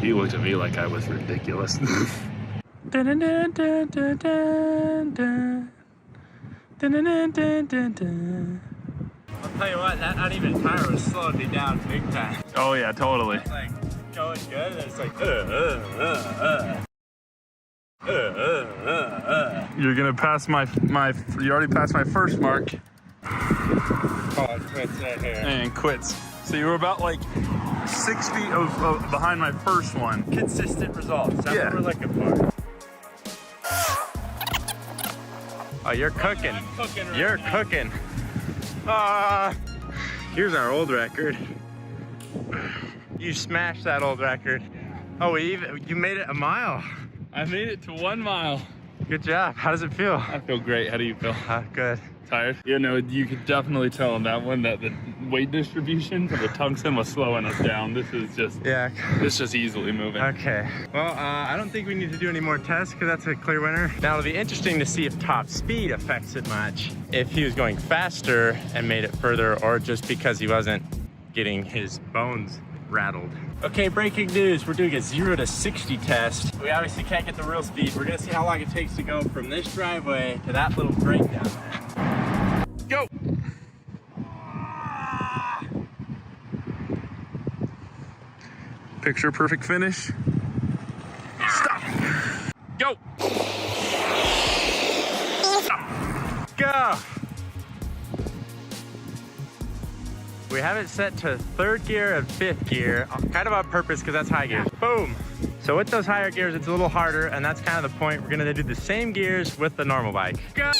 He looked at me like I was ridiculous. I'll tell you what, that uneven tire was slowing me down big time. Oh yeah, totally. It's like going good, and it's like You're gonna pass my you already passed my first mark. Oh, it quits right here. And quits. So you were about like 6 feet behind my first one. Consistent results. That's Yeah. what we're looking for. Oh, you're cooking. You're cooking. Here's our old record. You smashed that old record. Oh, you made it a mile. I made it to 1 mile. Good job. How does it feel? I feel great. How do you feel? Good. Tired? You know, you could definitely tell on that one that the weight distribution for the tungsten was slowing us down. This is just, yeah, this is easily moving. Okay. Well, I don't think we need to do any more tests because that's a clear winner. Now it'll be interesting to see if top speed affects it much. If he was going faster and made it further, or just because he wasn't getting his bones rattled. Okay, breaking news. We're doing a 0 to 60 test. We obviously can't get the real speed. We're gonna see how long it takes to go from this driveway to that little break down there. Go! Picture perfect finish. Stop! Go! Stop. Go! We have it set to 3rd gear and 5th gear, kind of on purpose because that's high gears. Boom! So with those higher gears, it's a little harder, and that's kind of the point. We're gonna do the same gears with the normal bike. Go!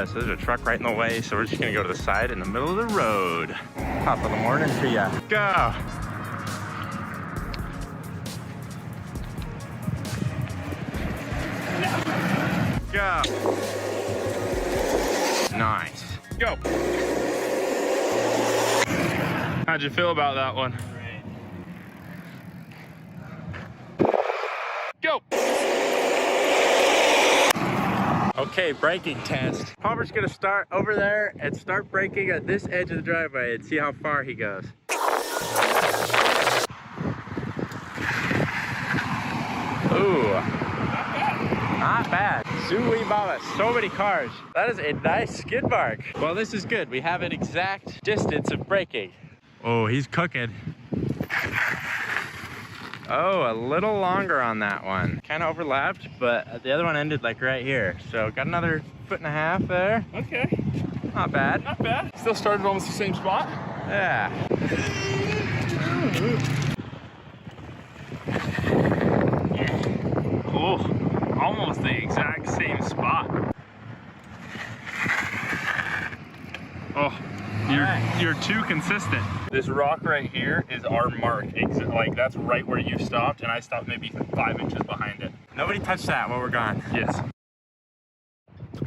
So there's a truck right in the way, so we're just gonna go to the side in the middle of the road. Top of the morning to ya. Go! Go! Nice. Go! How'd you feel about that one? Go! Okay, braking test. Palmer's gonna start over there and start braking at this edge of the driveway and see how far he goes. Ooh. Not bad. Suey Baba, so many cars. That is a nice skid mark. Well, this is good. We have an exact distance of braking. Oh, he's cooking. Oh, a little longer on that one. Kind of overlapped, but the other one ended like right here. So got another 1.5 feet there. Okay. Not bad. Not bad. Still started almost the same spot. Yeah. Oh, almost the exact same spot. Oh, you're too consistent. This rock right here is our mark. Like that's right where you stopped, and I stopped maybe 5 inches behind it. Nobody touched that while we're gone. Yes.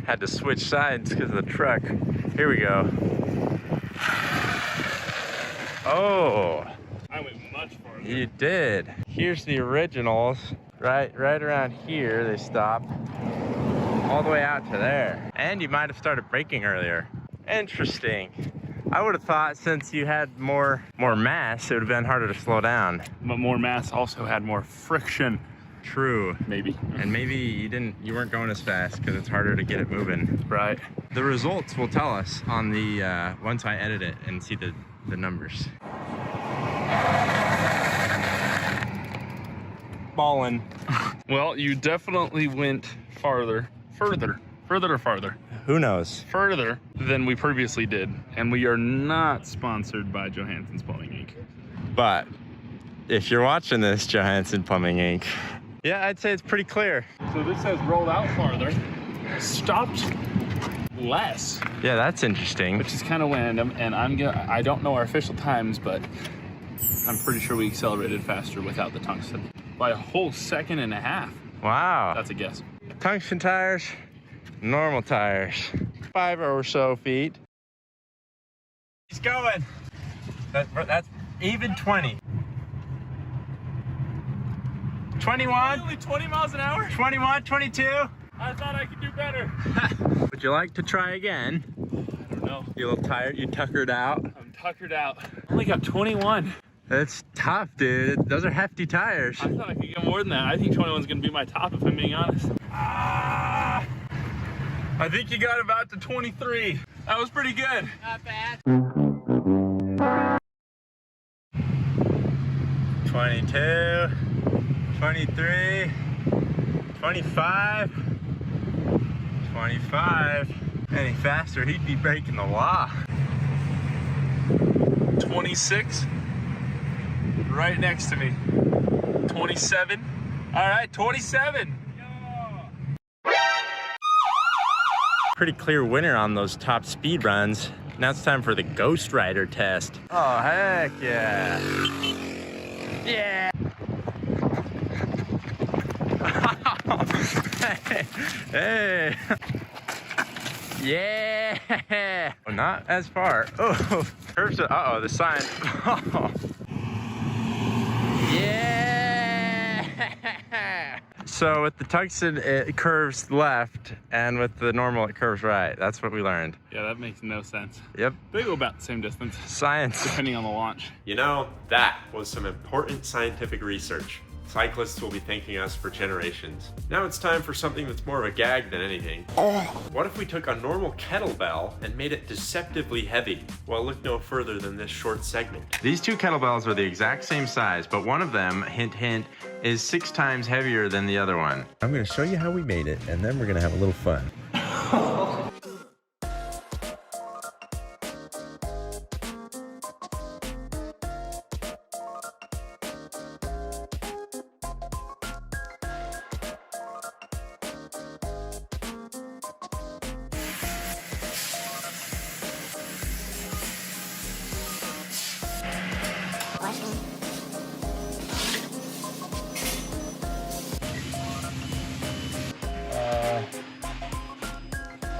Had to switch sides because of the truck. Here we go. Oh. I went much farther. You did. Here's the originals. Right around here they stopped. All the way out to there. And you might have started braking earlier. Interesting. I would have thought since you had more mass, it would have been harder to slow down. But more mass also had more friction. True. Maybe. And maybe you weren't going as fast because it's harder to get it moving. Right. The results will tell us on the once I edit it and see the numbers. Ballin'. Well, you definitely went further or farther? Who knows? Further than we previously did. And we are not sponsored by Johansson's Plumbing Inc. But if you're watching this, Johansson Plumbing Inc., Yeah, I'd say it's pretty clear. So this says rolled out farther, stopped less. Yeah, that's interesting. Which is kind of random, and I don't know our official times, but I'm pretty sure we accelerated faster without the tungsten by a whole 1.5 seconds. Wow. That's a guess. Tungsten tires, normal tires. 5 or so feet. He's going. That's even 20. 21. Only 20 miles an hour? 21, 22. I thought I could do better. Would you like to try again? I don't know. You a little tired? You tuckered out? I'm tuckered out. I only got 21. That's tough, dude. Those are hefty tires. I thought I could get more than that. I think 21 is going to be my top if I'm being honest. I think you got about to 23. That was pretty good. Not bad. 22, 23, 25, 25. Any faster, he'd be breaking the law. 26. Right next to me. 27. All right, 27. Pretty clear winner on those top speed runs. Now it's time for the Ghost Rider test. Oh, heck yeah. Yeah. Hey. Yeah. Oh, not as far. Oh, curves. Uh-oh, the sign. Yeah. So with the tungsten, it curves left, and with the normal, it curves right. That's what we learned. Yeah, that makes no sense. Yep. They go about the same distance. Science. Depending on the launch. You know, that was some important scientific research. Cyclists will be thanking us for generations. Now it's time for something that's more of a gag than anything. What if we took a normal kettlebell and made it deceptively heavy? Well, look no further than this short segment. These two kettlebells are the exact same size, but one of them, hint hint, is 6 times heavier than the other one. I'm gonna show you how we made it, and then we're gonna have a little fun.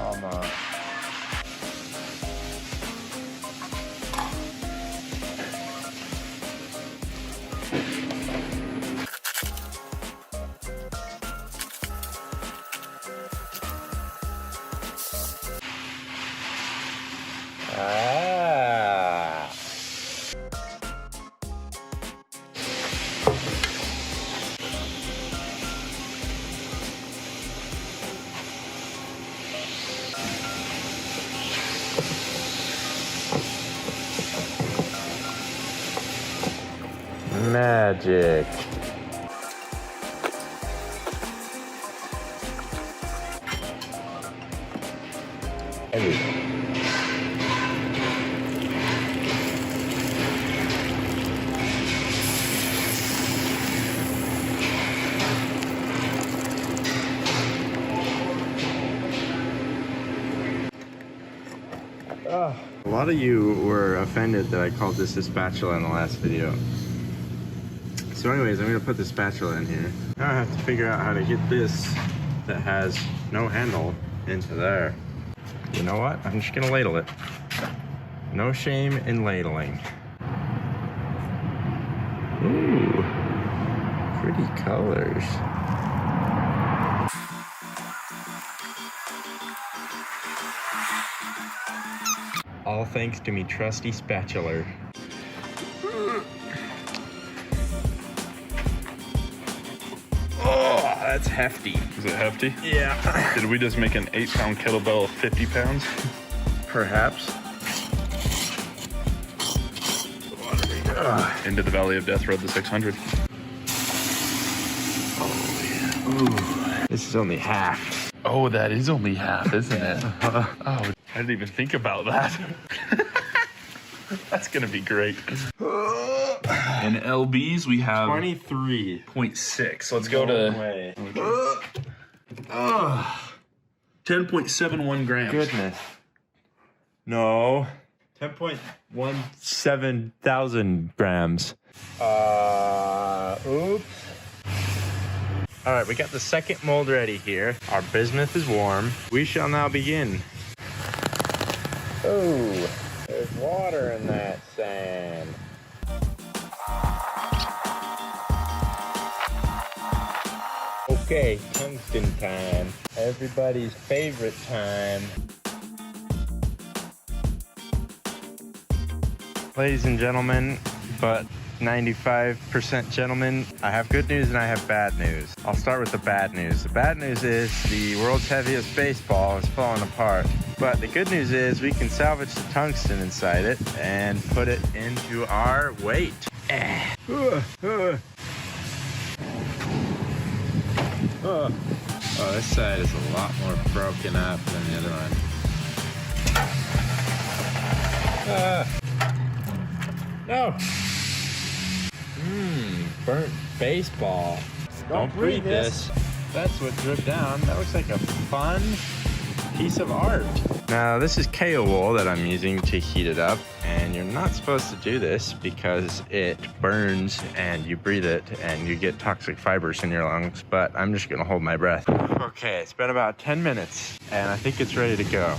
Almost. Magic. A lot of you were offended that I called this a spatula in the last video. So anyways, I'm gonna put the spatula in here. Now I have to figure out how to get this that has no handle into there. You know what? I'm just gonna ladle it. No shame in ladling. Ooh, pretty colors. All thanks to me trusty spatula. Oh, that's hefty. Is it hefty? Yeah. Did we just make an 8-pound kettlebell 50 pounds? Perhaps. Into the Valley of Death Road to 600. Oh, yeah. Ooh. This is only half. Oh, that is only half, isn't it? Oh, I didn't even think about that. That's gonna be great. In LBs, we have 23.6. Let's go to way. 10.71 grams. Goodness. No. 10.17 thousand grams. Oops. All right, we got the second mold ready here. Our bismuth is warm. We shall now begin. Oh, there's water in that sand. Okay, tungsten time. Everybody's favorite time. Ladies and gentlemen, but 95% gentlemen, I have good news and I have bad news. I'll start with the bad news. The bad news is the world's heaviest baseball is falling apart. But the good news is we can salvage the tungsten inside it and put it into our weight. Oh, this side is a lot more broken up than the other one. No. Burnt baseball. Don't breathe this. That's what dripped down. That looks like a fun piece of art. Now, this is KO wool that I'm using to heat it up, and you're not supposed to do this because it burns and you breathe it and you get toxic fibers in your lungs, but I'm just gonna hold my breath. Okay, it's been about 10 minutes and I think it's ready to go.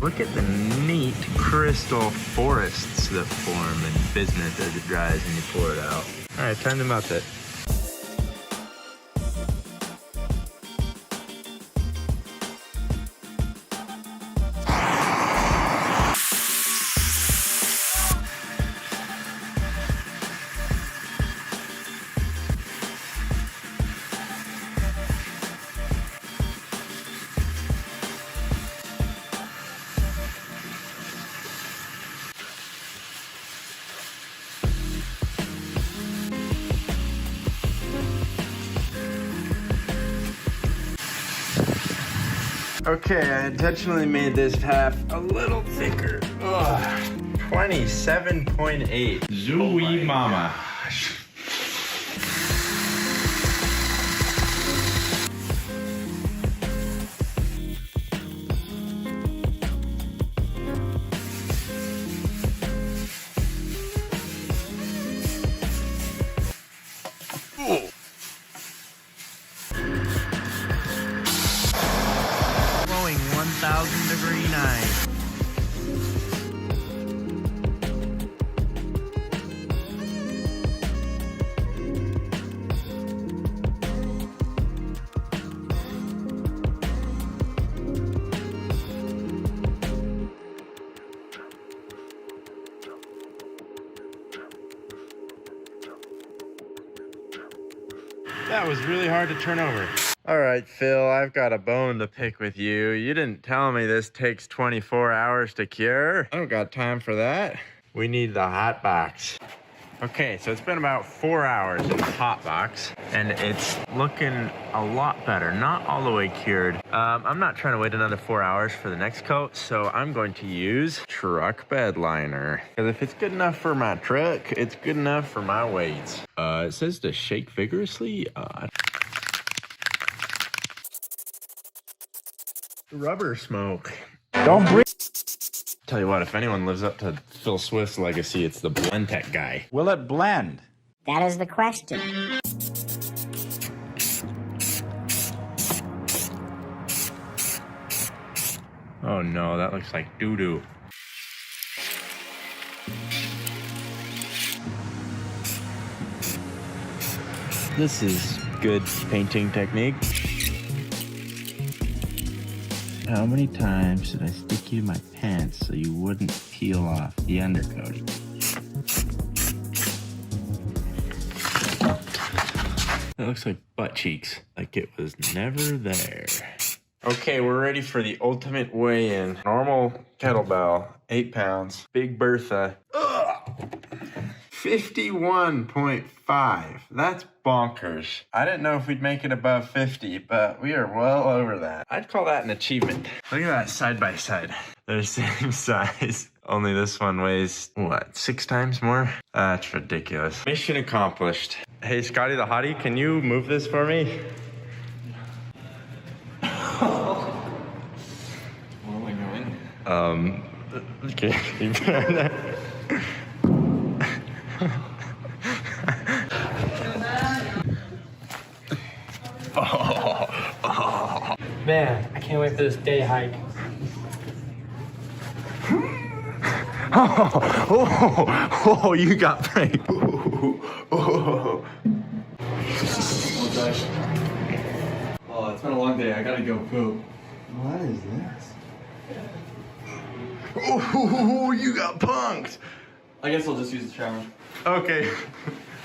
Look at the neat crystal forests that form in bismuth as it dries and you pour it out. All right, time to melt it. Okay, I intentionally made this half a little thicker. 27.8. Zooey mama. Blowing 1,000-degree night. That was really hard to turn over. All right, Phil, I've got a bone to pick with you. You didn't tell me this takes 24 hours to cure. I don't got time for that. We need the hot box. Okay, so it's been about 4 hours in the hot box, and it's looking a lot better. Not all the way cured. I'm not trying to wait another 4 hours for the next coat, so I'm going to use truck bed liner. Because if it's good enough for my truck, it's good enough for my weights. It says to shake vigorously. Rubber smoke. Don't breathe. Tell you what, if anyone lives up to Phil Swift's legacy, it's the Blendtec guy. Will it blend? That is the question. Oh no, that looks like doo-doo. This is good painting technique. How many times did I stick you in my pants so you wouldn't peel off the undercoating? That looks like butt cheeks, like it was never there. Okay, we're ready for the ultimate weigh-in. Normal kettlebell, 8 pounds. Big Bertha, 51.5. That's bonkers. I didn't know if we'd make it above 50, but we are well over that. I'd call that an achievement. Look at that side by side. They're the same size. Only this one weighs, what, 6 times more? That's ridiculous. Mission accomplished. Hey, Scotty the Hottie, can you move this for me? Where am I going? Okay, you put it on there. Man, I can't wait for this day hike. Oh, you got pranked. Oh, gosh. Oh, it's been a long day. I gotta go poop. What is this? Oh, you got punked. I guess I'll just use the shower. Okay.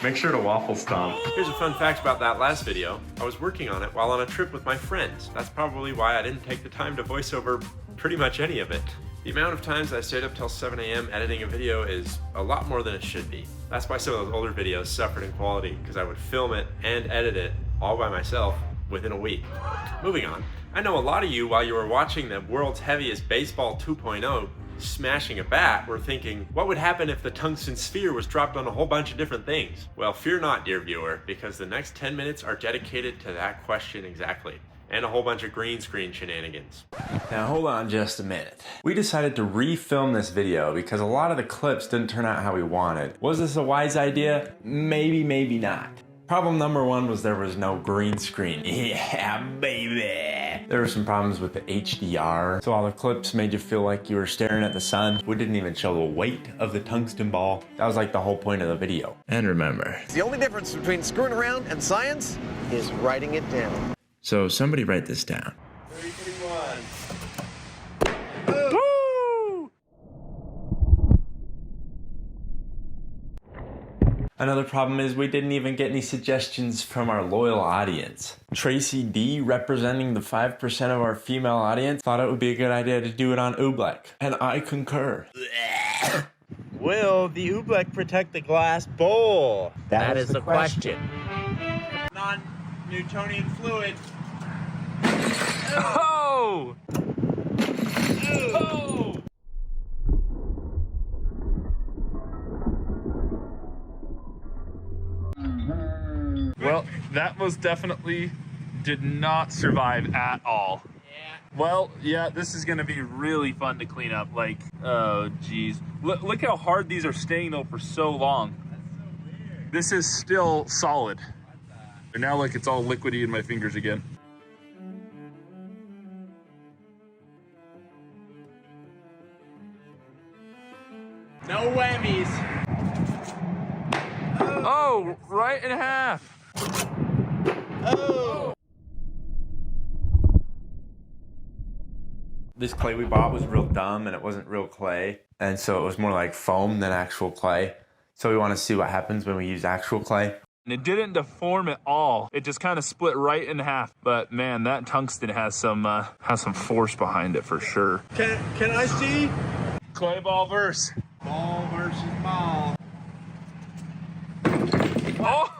Make sure to waffle stomp. Here's a fun fact about that last video. I was working on it while on a trip with my friends. That's probably why I didn't take the time to voice over pretty much any of it. The amount of times I stayed up till 7 a.m. editing a video is a lot more than it should be. That's why some of those older videos suffered in quality, because I would film it and edit it all by myself within a week. Moving on, I know a lot of you, while you were watching the world's heaviest baseball 2.0 smashing a bat, were thinking, what would happen if the tungsten sphere was dropped on a whole bunch of different things? Well, fear not, dear viewer, because the next 10 minutes are dedicated to that question exactly, and a whole bunch of green screen shenanigans. Now hold on just a minute. We decided to refilm this video because a lot of the clips didn't turn out how we wanted. Was this a wise idea? Maybe, maybe not. Problem number one was there was no green screen. Yeah, baby. There were some problems with the HDR, so all the clips made you feel like you were staring at the sun. We didn't even show the weight of the tungsten ball. That was like the whole point of the video. And remember, The only difference between screwing around and science is writing it down. so somebody write this down. 321. Another problem is we didn't even get any suggestions from our loyal audience. Tracy D, representing the 5% of our female audience, thought it would be a good idea to do it on oobleck, and I concur. Will the oobleck protect the glass bowl? That is the question. Non-Newtonian fluid. Oh! Oh! Well, that most definitely did not survive at all. Yeah. Well, yeah, this is gonna be really fun to clean up. Like, oh, geez. Look how hard these are staying though for so long. That's so weird. This is still solid. And now, like, it's all liquidy in my fingers again. No whammies. Oh, right in half. Oh. This clay we bought was real dumb and it wasn't real clay. And so it was more like foam than actual clay. So we want to see what happens when we use actual clay. And it didn't deform at all. It just kind of split right in half. But man, that tungsten has some force behind it for sure. Can I see? Clay ball verse. Ball versus ball. Oh!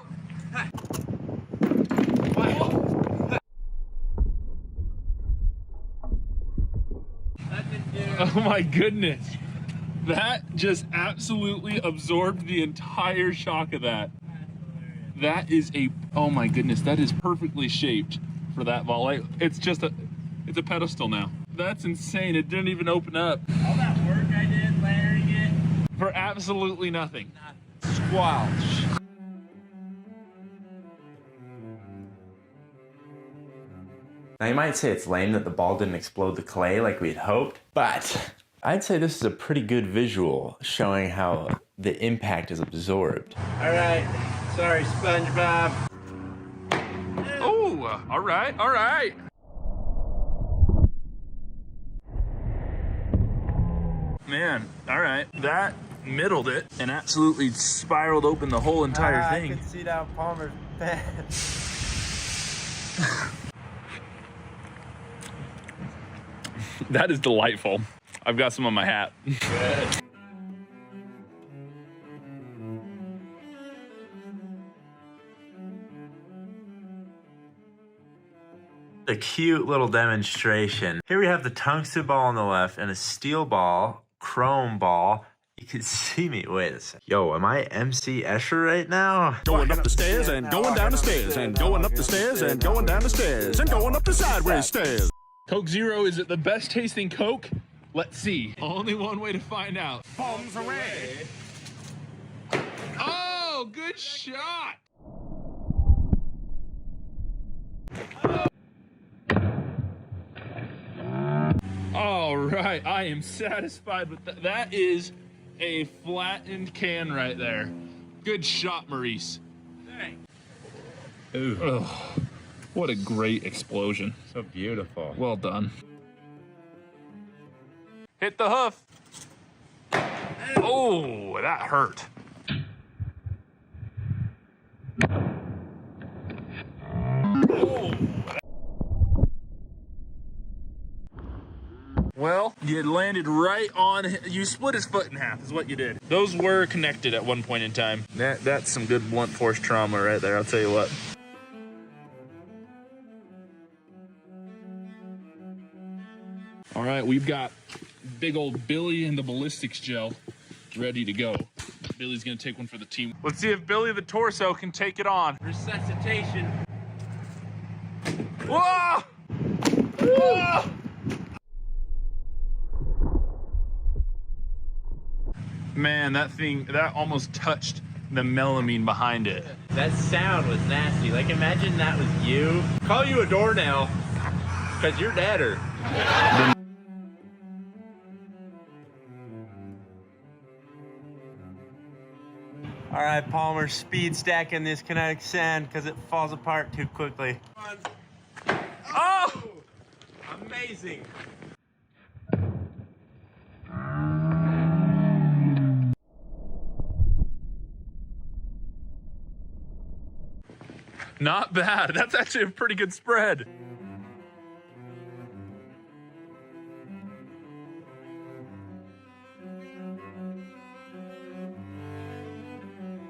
Oh my goodness. That just absolutely absorbed the entire shock of that. That is oh my goodness, that is perfectly shaped for that ball. Like, it's a pedestal now. That's insane, it didn't even open up. All that work I did layering it. For absolutely nothing. Squelch. Now you might say it's lame that the ball didn't explode the clay like we'd hoped, but I'd say this is a pretty good visual showing how the impact is absorbed. All right. Sorry, SpongeBob. Oh, all right, all right. Man, all right. That middled it and absolutely spiraled open the whole entire thing. I can see down Palmer's pants. That is delightful. I've got some on my hat. A cute little demonstration. Here we have the tungsten ball on the left and a steel ball, chrome ball. You can see me. Wait a second. Yo, am I MC Escher right now? Going up the stairs and going down the stairs and going up the stairs and going down the stairs and going up the sideways stairs. Coke Zero, is it the best tasting Coke? Let's see. Only one way to find out. Bombs away. Oh, good shot. All right, I am satisfied with that. That is a flattened can right there. Good shot, Maurice. Thanks. Ooh. Oh, what a great explosion. So beautiful. Well done. Hit the hoof. Oh, that hurt. Oh. Well, you landed right on, you split his foot in half is what you did. Those were connected at one point in time. That's some good blunt force trauma right there, I'll tell you what. All right, we've got big old Billy and the ballistics gel ready to go. Billy's gonna take one for the team. Let's see if Billy the torso can take it on. Resuscitation. Whoa! Whoa! Man, that almost touched the melamine behind it. That sound was nasty. Like, imagine that was you. Call you a doornail, because you're deader. All right, Palmer, speed stacking this kinetic sand because it falls apart too quickly. Oh! Amazing. Not bad. That's actually a pretty good spread.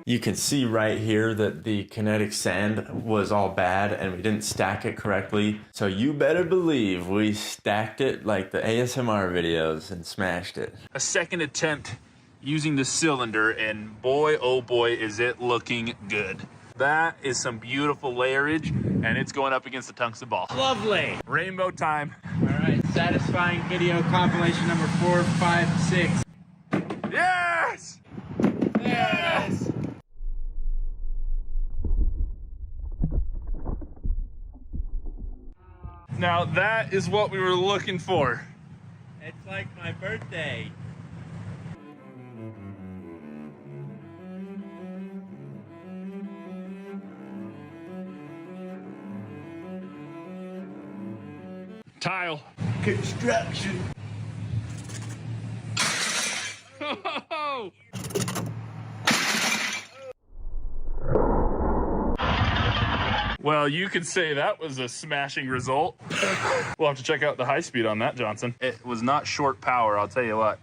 You can see right here that the kinetic sand was all bad and we didn't stack it correctly. So you better believe we stacked it like the ASMR videos and smashed it. A second attempt using the cylinder, and boy, oh boy, is it looking good. That is some beautiful layerage, and it's going up against the tungsten ball. Lovely. Rainbow time. All right, satisfying video compilation number 4, 5, 6. Yes! Yes! Now that is what we were looking for. It's like my birthday. Tile. Construction. Well, you could say that was a smashing result. We'll have to check out the high speed on that, Johnson. It was not short power, I'll tell you what.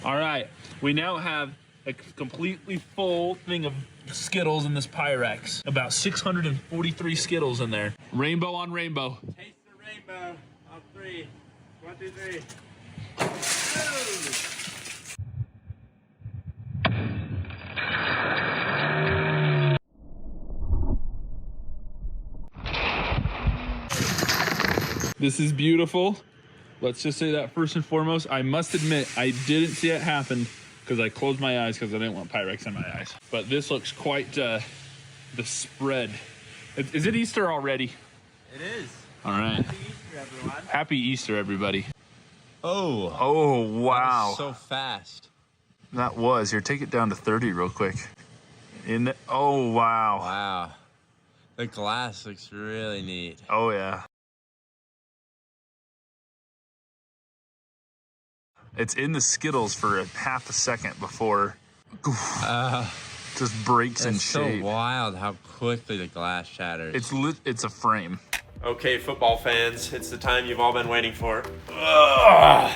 All right, we now have a completely full thing of Skittles in this Pyrex. About 643 Skittles in there. Rainbow on rainbow. Taste the rainbow on 3. 1, 2, 3. This is beautiful. Let's just say that first and foremost. I must admit, I didn't see it happen because I closed my eyes because I didn't want Pyrex in my eyes. But this looks quite the spread. Is it Easter already? It is. All right. Happy Easter, everyone. Happy Easter, everybody. Oh. Oh, wow. So fast. That was. Here, take it down to 30 real quick. Oh, wow. Wow. The glass looks really neat. Oh, yeah. It's in the Skittles for half a second before just breaks in shape. It's so wild how quickly the glass shatters. It's a frame. Okay, football fans, it's the time you've all been waiting for. Ugh.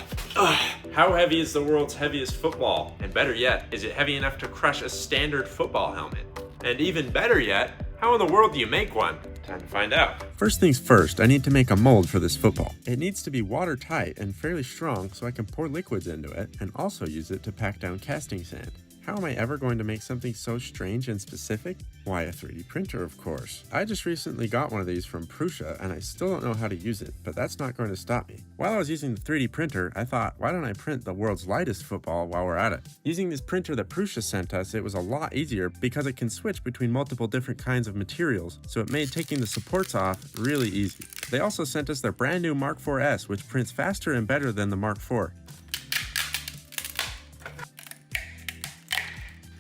How heavy is the world's heaviest football? And better yet, is it heavy enough to crush a standard football helmet? And even better yet, how in the world do you make one? Time to find out. First things first, I need to make a mold for this football. It needs to be watertight and fairly strong so I can pour liquids into it and also use it to pack down casting sand. How am I ever going to make something so strange and specific? Why, a 3D printer, of course. I just recently got one of these from Prusa and I still don't know how to use it, but that's not going to stop me. While I was using the 3D printer, I thought, why don't I print the world's lightest football while we're at it? Using this printer that Prusa sent us, it was a lot easier because it can switch between multiple different kinds of materials, so it made taking the supports off really easy. They also sent us their brand new Mark IV's, which prints faster and better than the Mark IV.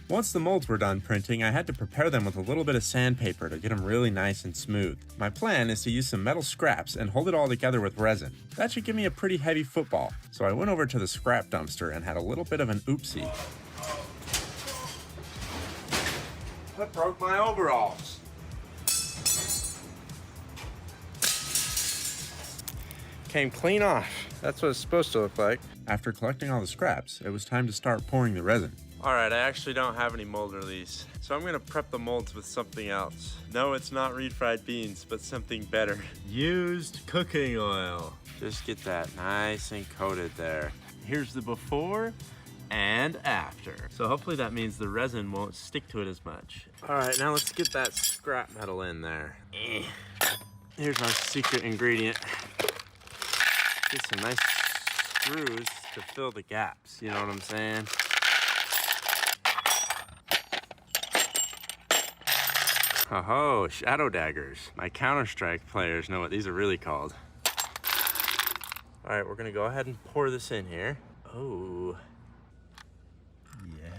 Once the molds were done printing, I had to prepare them with a little bit of sandpaper to get them really nice and smooth. My plan is to use some metal scraps and hold it all together with resin. That should give me a pretty heavy football. So I went over to the scrap dumpster and had a little bit of an oopsie. I broke my overalls. Came clean off. That's what it's supposed to look like. After collecting all the scraps, it was time to start pouring the resin. Alright, I actually don't have any mold release, so I'm gonna prep the molds with something else. No, it's not refried beans, but something better. Used cooking oil. Just get that nice and coated there. Here's the before and after. So hopefully that means the resin won't stick to it as much. Alright, now let's get that scrap metal in there. Here's our secret ingredient. Get some nice screws to fill the gaps, you know what I'm saying? Oh, shadow daggers. My Counter-Strike players know what these are really called. All right, we're gonna go ahead and pour this in here. Oh,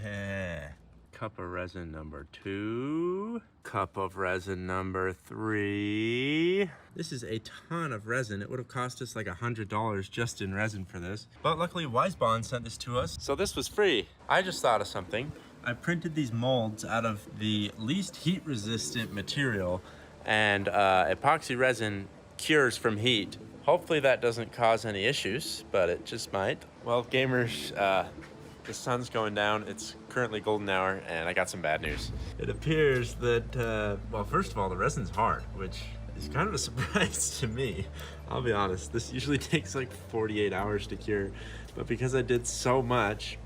yeah. Cup of resin number 2. Cup of resin number 3. This is a ton of resin. It would have cost us like $100 just in resin for this. But luckily Weisbond sent this to us, so this was free. I just thought of something. I printed these molds out of the least heat-resistant material, and epoxy resin cures from heat. Hopefully that doesn't cause any issues, but it just might. Well, gamers, the sun's going down. It's currently golden hour, and I got some bad news. It appears that, well, first of all, the resin's hard, which is kind of a surprise to me. I'll be honest, this usually takes like 48 hours to cure, but because I did so much,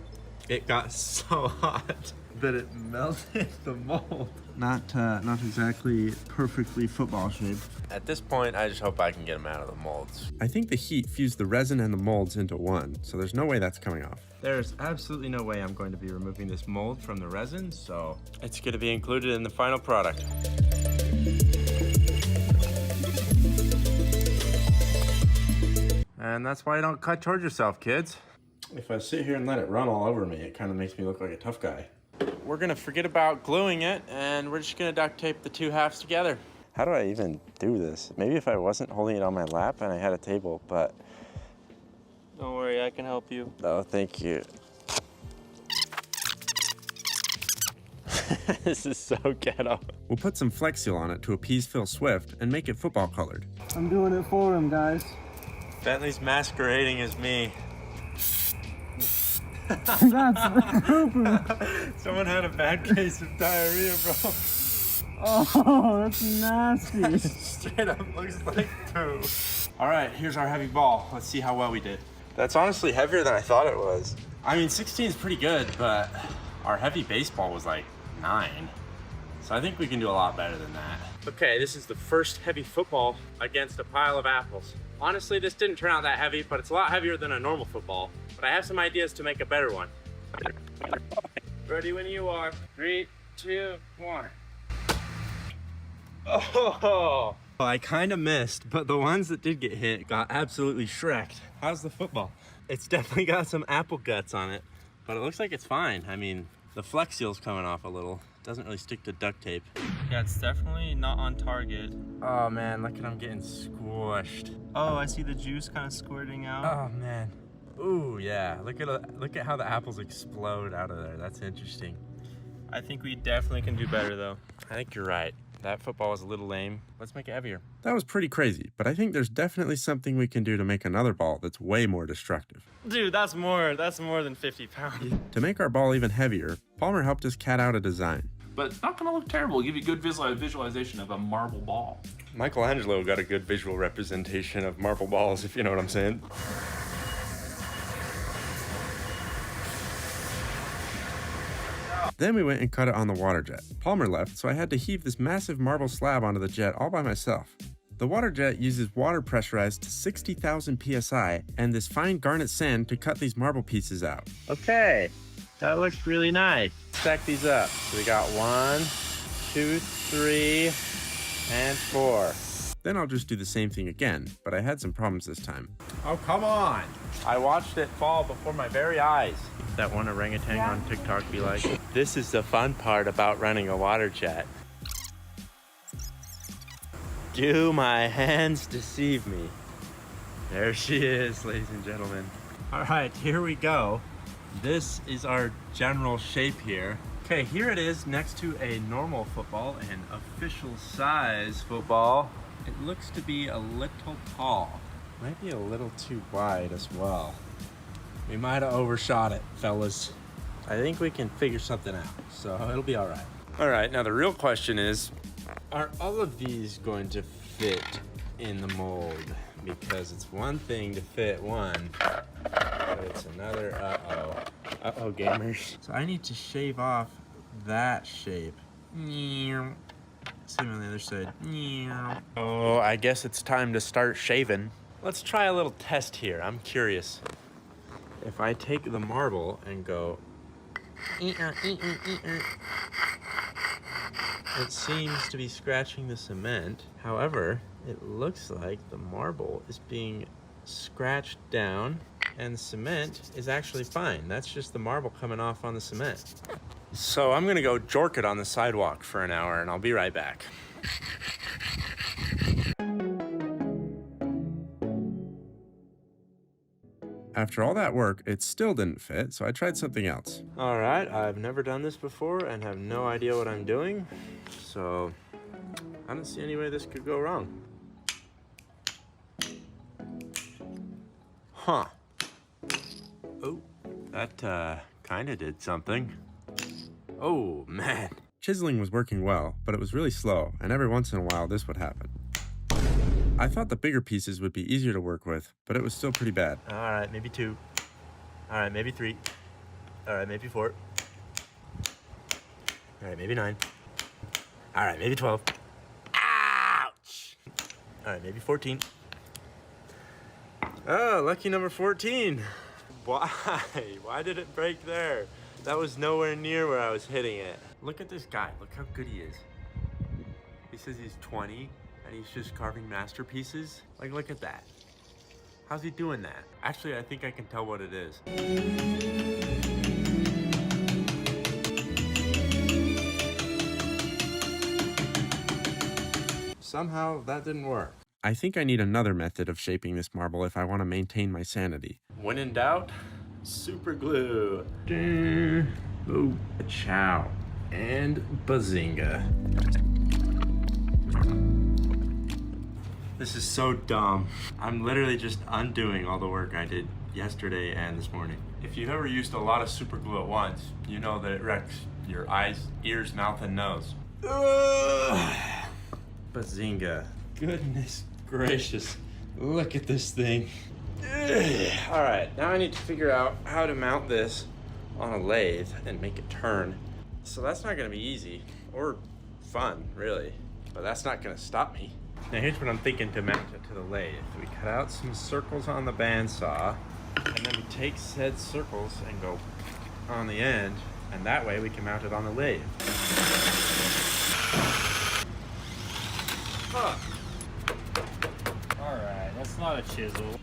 it got so hot that it melted the mold. Not exactly perfectly football shaped. At this point, I just hope I can get them out of the molds. I think the heat fused the resin and the molds into one, so there's no way that's coming off. There's absolutely no way I'm going to be removing this mold from the resin, so it's going to be included in the final product. And that's why you don't cut towards yourself, kids. If I sit here and let it run all over me, it kind of makes me look like a tough guy. We're gonna forget about gluing it, and we're just gonna duct tape the two halves together. How do I even do this? Maybe if I wasn't holding it on my lap and I had a table, but... Don't worry, I can help you. Oh, thank you. This is so ghetto. We'll put some Flex Seal on it to appease Phil Swift and make it football colored. I'm doing it for him, guys. Bentley's masquerading as me. That's pooping. Someone had a bad case of diarrhea, bro. Oh, that's nasty. Straight up looks like poo. All right, here's our heavy ball. Let's see how well we did. That's honestly heavier than I thought it was. I mean, 16 is pretty good, but our heavy baseball was like 9. So I think we can do a lot better than that. Okay, this is the first heavy football against a pile of apples. Honestly, this didn't turn out that heavy, but it's a lot heavier than a normal football. But I have some ideas to make a better one. Ready when you are. 3, 2, 1. Oh! I kind of missed, but the ones that did get hit got absolutely shreked. How's the football? It's definitely got some apple guts on it, but it looks like it's fine. I mean, the Flex Seal's coming off a little. It doesn't really stick to duct tape. Yeah, it's definitely not on target. Oh man, look at them getting squished. Oh, I see the juice kind of squirting out. Oh man. Ooh, yeah. Look at how the apples explode out of there. That's interesting. I think we definitely can do better though. I think you're right. That football was a little lame. Let's make it heavier. That was pretty crazy, but I think there's definitely something we can do to make another ball that's way more destructive. Dude, that's more than 50 pounds. To make our ball even heavier, Palmer helped us cat out a design. But it's not gonna look terrible. It'll give you good visualization of a marble ball. Michelangelo got a good visual representation of marble balls, if you know what I'm saying. Then we went and cut it on the Waterjet. Palmer left, so I had to heave this massive marble slab onto the jet all by myself. The Waterjet uses water pressurized to 60,000 psi and this fine garnet sand to cut these marble pieces out. Okay, that looks really nice. Stack these up. So we got 1, 2, 3, and 4. Then I'll just do the same thing again, but I had some problems this time. Oh, come on. I watched it fall before my very eyes. That one orangutan on TikTok be like, this is the fun part about running a water jet. Do my hands deceive me? There she is, ladies and gentlemen. All right, here we go. This is our general shape here. Okay, here it is next to a normal football, an official size football. It looks to be a little tall. Might be a little too wide as well. We might have overshot it, fellas. I think we can figure something out, so it'll be all right. All right, now the real question is, are all of these going to fit in the mold? Because it's one thing to fit one, but it's another uh-oh gamers. So I need to shave off that shape. Same on the other side. Oh, I guess it's time to start shaving. Let's try a little test here. I'm curious. If I take the marble and go, it seems to be scratching the cement. However, it looks like the marble is being scratched down and the cement is actually fine. That's just the marble coming off on the cement. So I'm gonna go jork it on the sidewalk for an hour and I'll be right back. After all that work, it still didn't fit, so I tried something else. All right, I've never done this before and have no idea what I'm doing. So I don't see any way this could go wrong. Huh. Oh, that kind of did something. Oh, man. Chiseling was working well, but it was really slow, and every once in a while this would happen. I thought the bigger pieces would be easier to work with, but it was still pretty bad. All right, maybe 2. All right, maybe 3. All right, maybe 4. All right, maybe 9. All right, maybe 12. Ouch! All right, maybe 14. Oh, lucky number 14. Why? Why did it break there? That was nowhere near where I was hitting it. Look at this guy. Look how good he is. He says he's 20 and he's just carving masterpieces. Like, look at that. How's he doing that? Actually, I think I can tell what it is. Somehow that didn't work. I think I need another method of shaping this marble if I want to maintain my sanity. When in doubt, super glue. Oh, chow. And bazinga. This is so dumb. I'm literally just undoing all the work I did yesterday and this morning. If you've ever used a lot of super glue at once, you know that it wrecks your eyes, ears, mouth, and nose. Ugh. Bazinga. Goodness gracious. Look at this thing. Ugh. All right, now I need to figure out how to mount this on a lathe and make it turn. So that's not gonna be easy or fun, really, but that's not gonna stop me. Now here's what I'm thinking to mount it to the lathe. We cut out some circles on the bandsaw, and then we take said circles and go on the end, and that way we can mount it on the lathe. Huh. All right, that's not a chisel.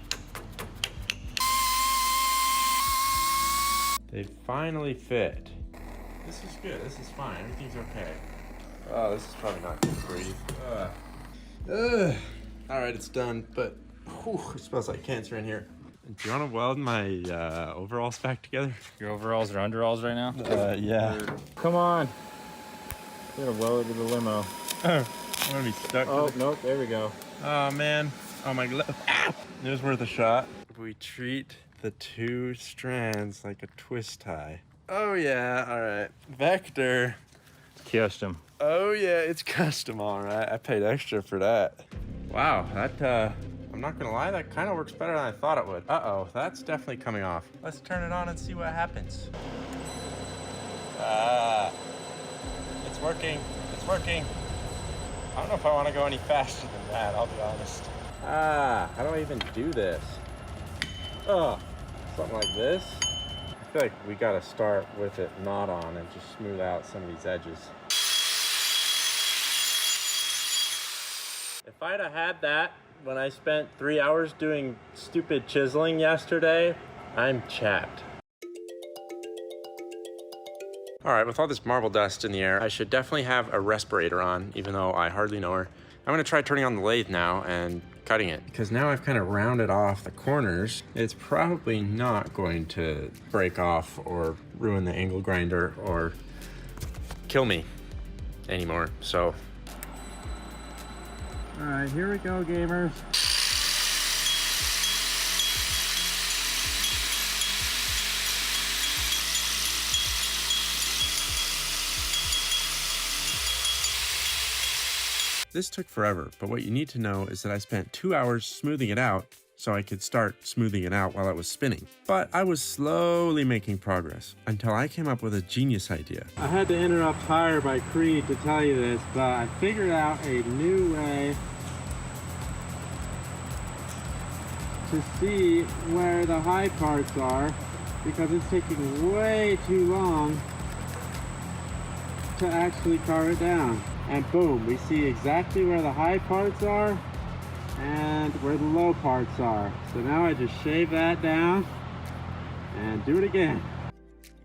They finally fit. This is good, this is fine, everything's okay. Oh, this is probably not good to breathe. All right, it's done, but whew, it smells like cancer in here. Do you want to weld my overalls back together? Your overalls are underalls right now? Yeah. Come on. We're gonna weld it to the limo. I'm gonna be stuck. Oh, nope, there we go. Oh man. Oh my god. It was worth a shot. We treat the two strands like a twist tie. Oh yeah, alright. Vector. Custom. Oh yeah, it's custom, alright. I paid extra for that. Wow, that I'm not gonna lie, that kind of works better than I thought it would. Uh-oh, that's definitely coming off. Let's turn it on and see what happens. It's working. It's working. I don't know if I want to go any faster than that, I'll be honest. How do I even do this? Oh, something like this. I feel like we gotta start with it not on and just smooth out some of these edges. If I'd have had that when I spent 3 hours doing stupid chiseling yesterday, I'm chapped. All right, with all this marble dust in the air, I should definitely have a respirator on, even though I hardly know her. I'm gonna try turning on the lathe now and cutting it, because now I've kind of rounded off the corners. It's probably not going to break off or ruin the angle grinder or kill me anymore, so. All right, here we go, gamers. This took forever, but what you need to know is that I spent 2 hours smoothing it out so I could start smoothing it out while it was spinning. But I was slowly making progress until I came up with a genius idea. I had to interrupt Fire by Creed to tell you this, but I figured out a new way to see where the high parts are, because it's taking way too long to actually carve it down. And boom, we see exactly where the high parts are and where the low parts are. So now I just shave that down and do it again.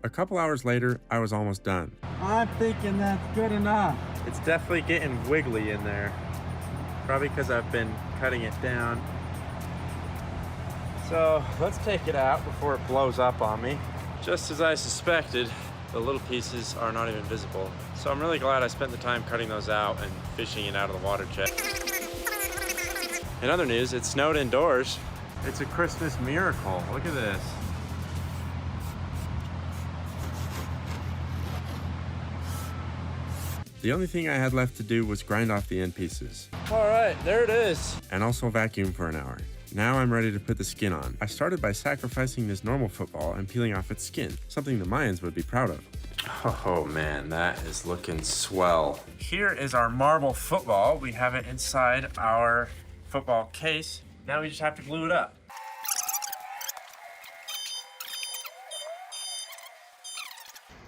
A couple hours later, I was almost done. I'm thinking that's good enough. It's definitely getting wiggly in there. Probably because I've been cutting it down. So let's take it out before it blows up on me. Just as I suspected, the little pieces are not even visible. So I'm really glad I spent the time cutting those out and fishing it out of the Waterjet. In other news, it snowed indoors. It's a Christmas miracle. Look at this. The only thing I had left to do was grind off the end pieces. All right, there it is. And also vacuum for an hour. Now I'm ready to put the skin on. I started by sacrificing this normal football and peeling off its skin, something the Mayans would be proud of. Oh man, that is looking swell. Here is our marble football. We have it inside our football case. Now we just have to glue it up.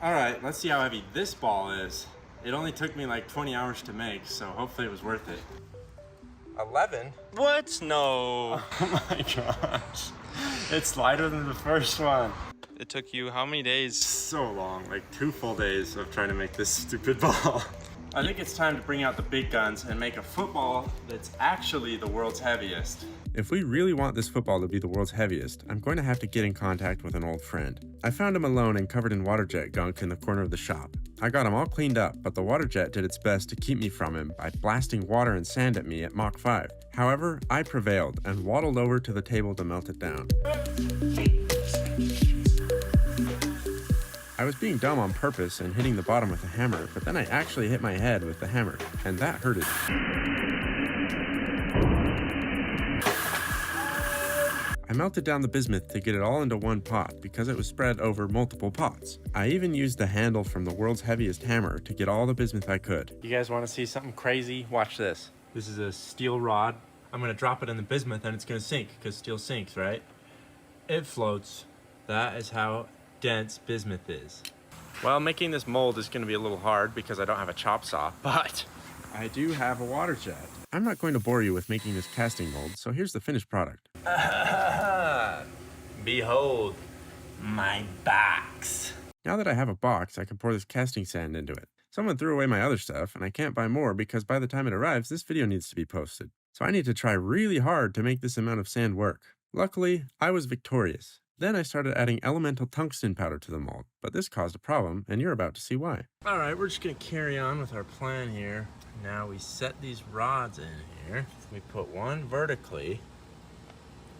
All right, let's see how heavy this ball is. It only took me like 20 hours to make, so hopefully it was worth it. 11? What? No. Oh my gosh. It's lighter than the first one. It took you how many days? So long, like 2 full days of trying to make this stupid ball. I think it's time to bring out the big guns and make a football that's actually the world's heaviest. If we really want this football to be the world's heaviest, I'm going to have to get in contact with an old friend. I found him alone and covered in Waterjet gunk in the corner of the shop. I got him all cleaned up, but the Waterjet did its best to keep me from him by blasting water and sand at me at Mach 5. However, I prevailed and waddled over to the table to melt it down. I was being dumb on purpose and hitting the bottom with a hammer, but then I actually hit my head with the hammer, and that hurted. I melted down the bismuth to get it all into one pot because it was spread over multiple pots. I even used the handle from the world's heaviest hammer to get all the bismuth I could. You guys want to see something crazy? Watch this. This is a steel rod. I'm going to drop it in the bismuth and it's going to sink because steel sinks, right? It floats. That is how dense bismuth is. Well, making this mold is going to be a little hard because I don't have a chop saw, but I do have a Waterjet. I'm not going to bore you with making this casting mold, so here's the finished product. Behold, my box. Now that I have a box, I can pour this casting sand into it. Someone threw away my other stuff, and I can't buy more because by the time it arrives, this video needs to be posted. So I need to try really hard to make this amount of sand work. Luckily, I was victorious, Then I started adding elemental tungsten powder to the mold, but this caused a problem, and you're about to see why. All right, we're just gonna carry on with our plan here. Now we set these rods in here. We put one vertically,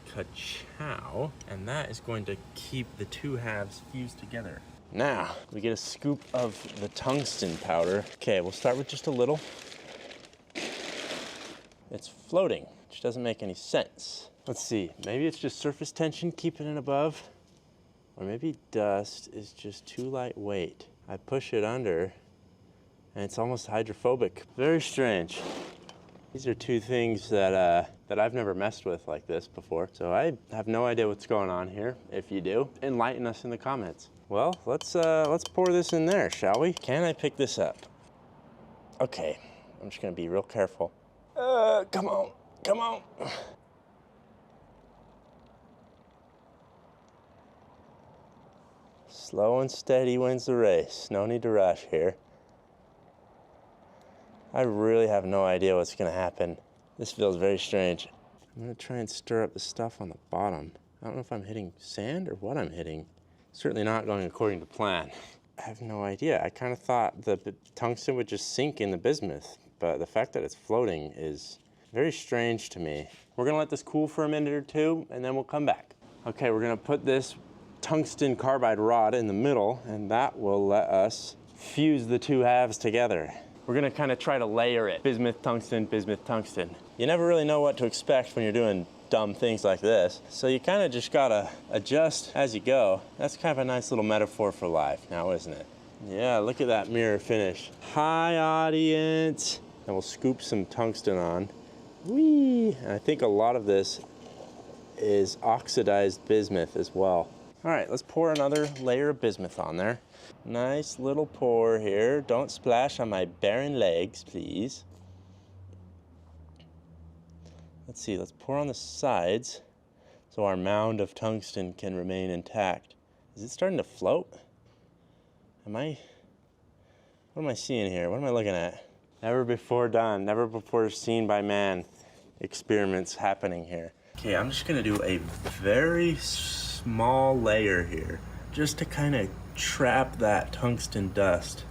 ka-chow, and that is going to keep the two halves fused together. Now, we get a scoop of the tungsten powder. Okay, we'll start with just a little. It's floating, which doesn't make any sense. Let's see, maybe it's just surface tension keeping it above, or maybe dust is just too lightweight. I push it under, and it's almost hydrophobic. Very strange. These are two things that I've never messed with like this before, so I have no idea what's going on here. If you do, enlighten us in the comments. Well, let's pour this in there, shall we? Can I pick this up? Okay, I'm just gonna be real careful. Come on, come on. Slow and steady wins the race. No need to rush here. I really have no idea what's gonna happen. This feels very strange. I'm gonna try and stir up the stuff on the bottom. I don't know if I'm hitting sand or what I'm hitting. Certainly not going according to plan. I have no idea. I kind of thought the tungsten would just sink in the bismuth, but the fact that it's floating is very strange to me. We're gonna let this cool for a minute or two, and then we'll come back. Okay, we're gonna put this tungsten carbide rod in the middle, and that will let us fuse the two halves together. We're gonna kind of try to layer it. Bismuth, tungsten, bismuth, tungsten. You never really know what to expect when you're doing dumb things like this, so you kind of just gotta adjust as you go. That's kind of a nice little metaphor for life now, isn't it? Yeah, look at that mirror finish. Hi, audience. And we'll scoop some tungsten on. Whee! And I think a lot of this is oxidized bismuth as well. All right, let's pour another layer of bismuth on there. Nice little pour here. Don't splash on my barren legs, please. Let's see, let's pour on the sides so our mound of tungsten can remain intact. Is it starting to float? What am I seeing here? What am I looking at? Never before done, never before seen by man experiments happening here. Okay, I'm just gonna do a very small layer here just to kind of trap that tungsten dust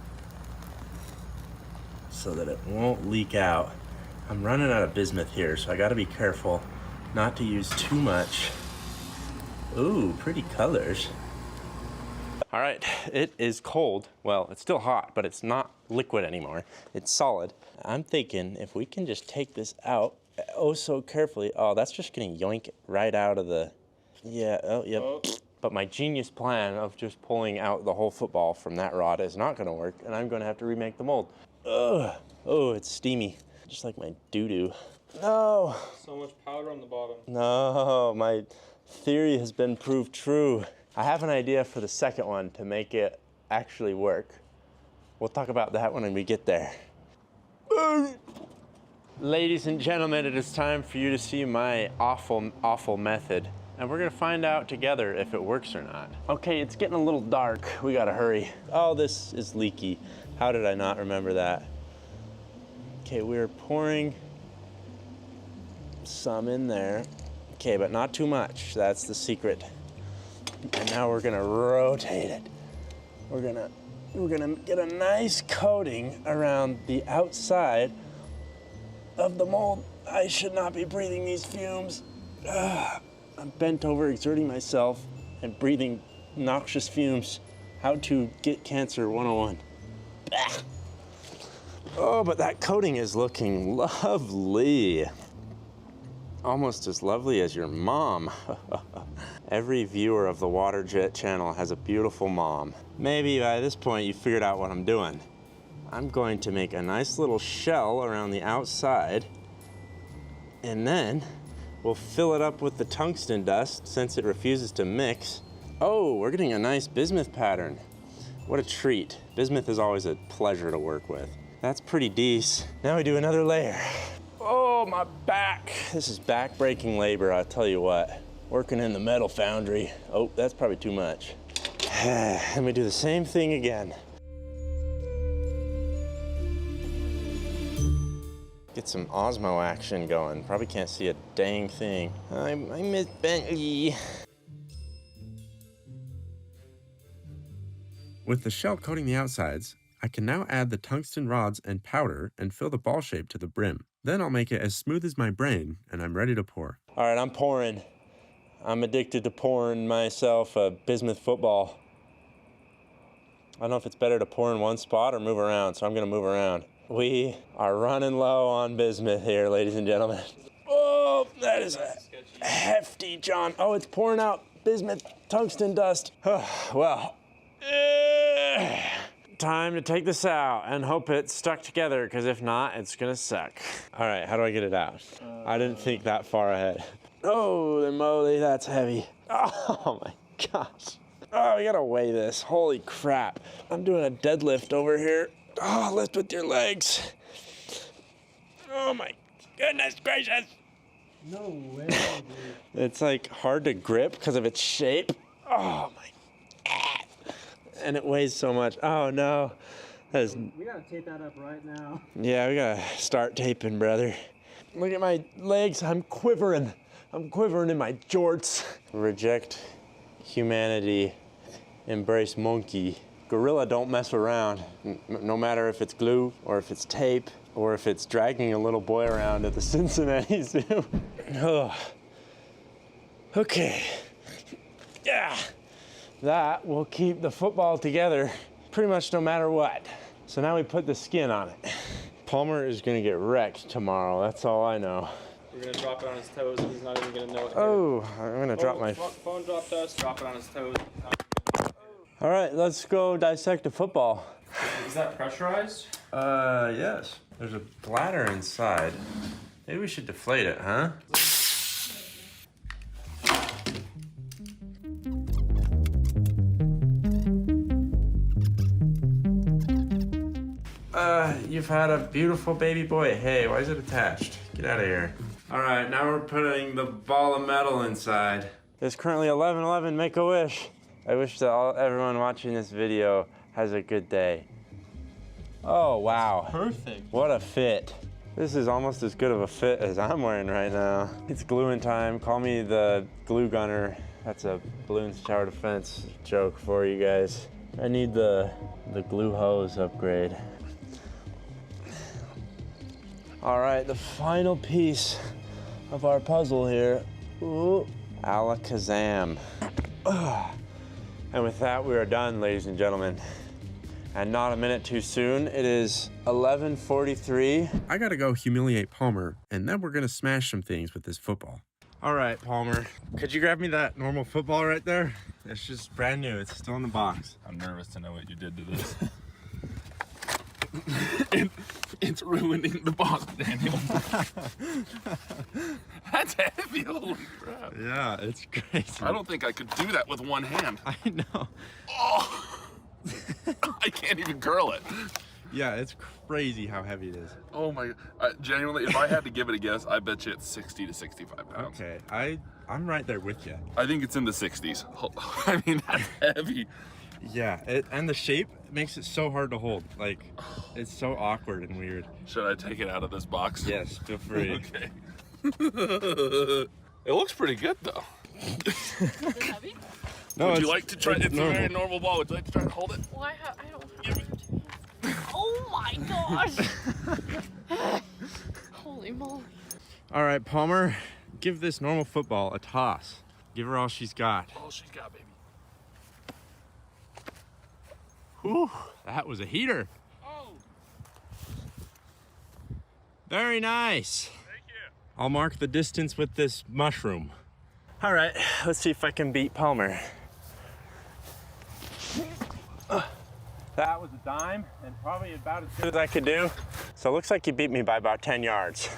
so that it won't leak out. I'm running out of bismuth here, so I gotta be careful not to use too much. Ooh, pretty colors. All right, it is cold. Well, it's still hot, but it's not liquid anymore. It's solid. I'm thinking if we can just take this out oh so carefully. Oh, that's just gonna yoink it right out of the, yeah, oh, yep. Oh. But my genius plan of just pulling out the whole football from that rod is not gonna work, and I'm gonna have to remake the mold. Ugh, oh, it's steamy. Just like my doo-doo. No. So much powder on the bottom. No, my theory has been proved true. I have an idea for the second one to make it actually work. We'll talk about that when we get there. Ladies and gentlemen, it is time for you to see my awful method. And we're gonna find out together if it works or not. Okay, it's getting a little dark. We gotta hurry. Oh, this is leaky. How did I not remember that? Okay, we're pouring some in there. Okay, but not too much. That's the secret. And now we're gonna rotate it. We're gonna get a nice coating around the outside of the mold. I should not be breathing these fumes. I'm bent over exerting myself and breathing noxious fumes. How to get cancer 101. Oh, but that coating is looking lovely. Almost as lovely as your mom. Every viewer of the Waterjet channel has a beautiful mom. Maybe by this point you figured out what I'm doing. I'm going to make a nice little shell around the outside, and then we'll fill it up with the tungsten dust since it refuses to mix. Oh, we're getting a nice bismuth pattern. What a treat. Bismuth is always a pleasure to work with. That's pretty decent. Now we do another layer. Oh, my back. This is back-breaking labor, I'll tell you what. Working in the metal foundry. Oh, that's probably too much. Let me do the same thing again. Get some Osmo action going. Probably can't see a dang thing. I'm Miss Bentley. With the shell coating the outsides, I can now add the tungsten rods and powder and fill the ball shape to the brim. Then I'll make it as smooth as my brain, and I'm ready to pour. All right, I'm pouring. I'm addicted to pouring myself a bismuth football. I don't know if it's better to pour in one spot or move around, so I'm gonna move around. We are running low on bismuth here, ladies and gentlemen. Oh, that is a hefty John. Oh, it's pouring out bismuth tungsten dust. Well, time to take this out and hope it's stuck together, because if not, it's gonna suck. All right, how do I get it out? I didn't think that far ahead. Holy moly, that's heavy. Oh my gosh. Oh, we gotta weigh this. Holy crap. I'm doing a deadlift over here. Oh, lift with your legs. Oh my goodness gracious. No way, dude. It's like hard to grip because of its shape. Oh my God. And it weighs so much. Oh no. That is... We gotta tape that up right now. Yeah, we gotta start taping, brother. Look at my legs. I'm quivering. I'm quivering in my jorts. Reject humanity. Embrace monkey. Gorilla don't mess around. No matter if it's glue or if it's tape or if it's dragging a little boy around at the Cincinnati Zoo. Oh. Okay. Yeah. That will keep the football together pretty much no matter what. So now we put the skin on it. Palmer is gonna get wrecked tomorrow. That's all I know. We're gonna drop it on his toes and he's not even gonna know it. Oh, I'm gonna drop my... Phone dropped us, drop it on his toes. All right, let's go dissect a football. Is that pressurized? Yes. There's a bladder inside. Maybe we should deflate it, huh? You've had a beautiful baby boy. Hey, why is it attached? Get out of here. All right, now we're putting the ball of metal inside. It's currently 11:11, make a wish. I wish that everyone watching this video has a good day. Oh, wow. Perfect. What a fit. This is almost as good of a fit as I'm wearing right now. It's gluing time. Call me the glue gunner. That's a balloons tower defense joke for you guys. I need the glue hose upgrade. All right, the final piece of our puzzle here. Ooh, alakazam. And with that, we are done, ladies and gentlemen. And not a minute too soon. It is 11:43. I gotta go humiliate Palmer, and then we're gonna smash some things with this football. All right, Palmer, could you grab me that normal football right there? It's just brand new, it's still in the box. I'm nervous to know what you did to this. It's ruining the box, Daniel. That's heavy, holy crap. Yeah, it's crazy. I don't think I could do that with one hand. I know. Oh! I can't even curl it. Yeah, it's crazy how heavy it is. Oh my, genuinely, if I had to give it a guess, I bet you it's 60 to 65 pounds. Okay, I'm right there with you. I think it's in the 60s. I mean, that's heavy. Yeah, and the shape makes it so hard to hold. Like, it's so awkward and weird. Should I take it out of this box? Yes, feel free. Okay. It looks pretty good, though. Is it heavy? No, would you like to try? It's normal. a very normal ball. Would you like to try to hold it? Well, I don't have Oh my gosh! Holy moly. All right, Palmer, give this normal football a toss. Give her all she's got. All she's got, baby. Whew, that was a heater. Oh. Very nice. Thank you. I'll mark the distance with this mushroom. All right, let's see if I can beat Palmer. That was a dime and probably about as good as I could do. So it looks like you beat me by about 10 yards.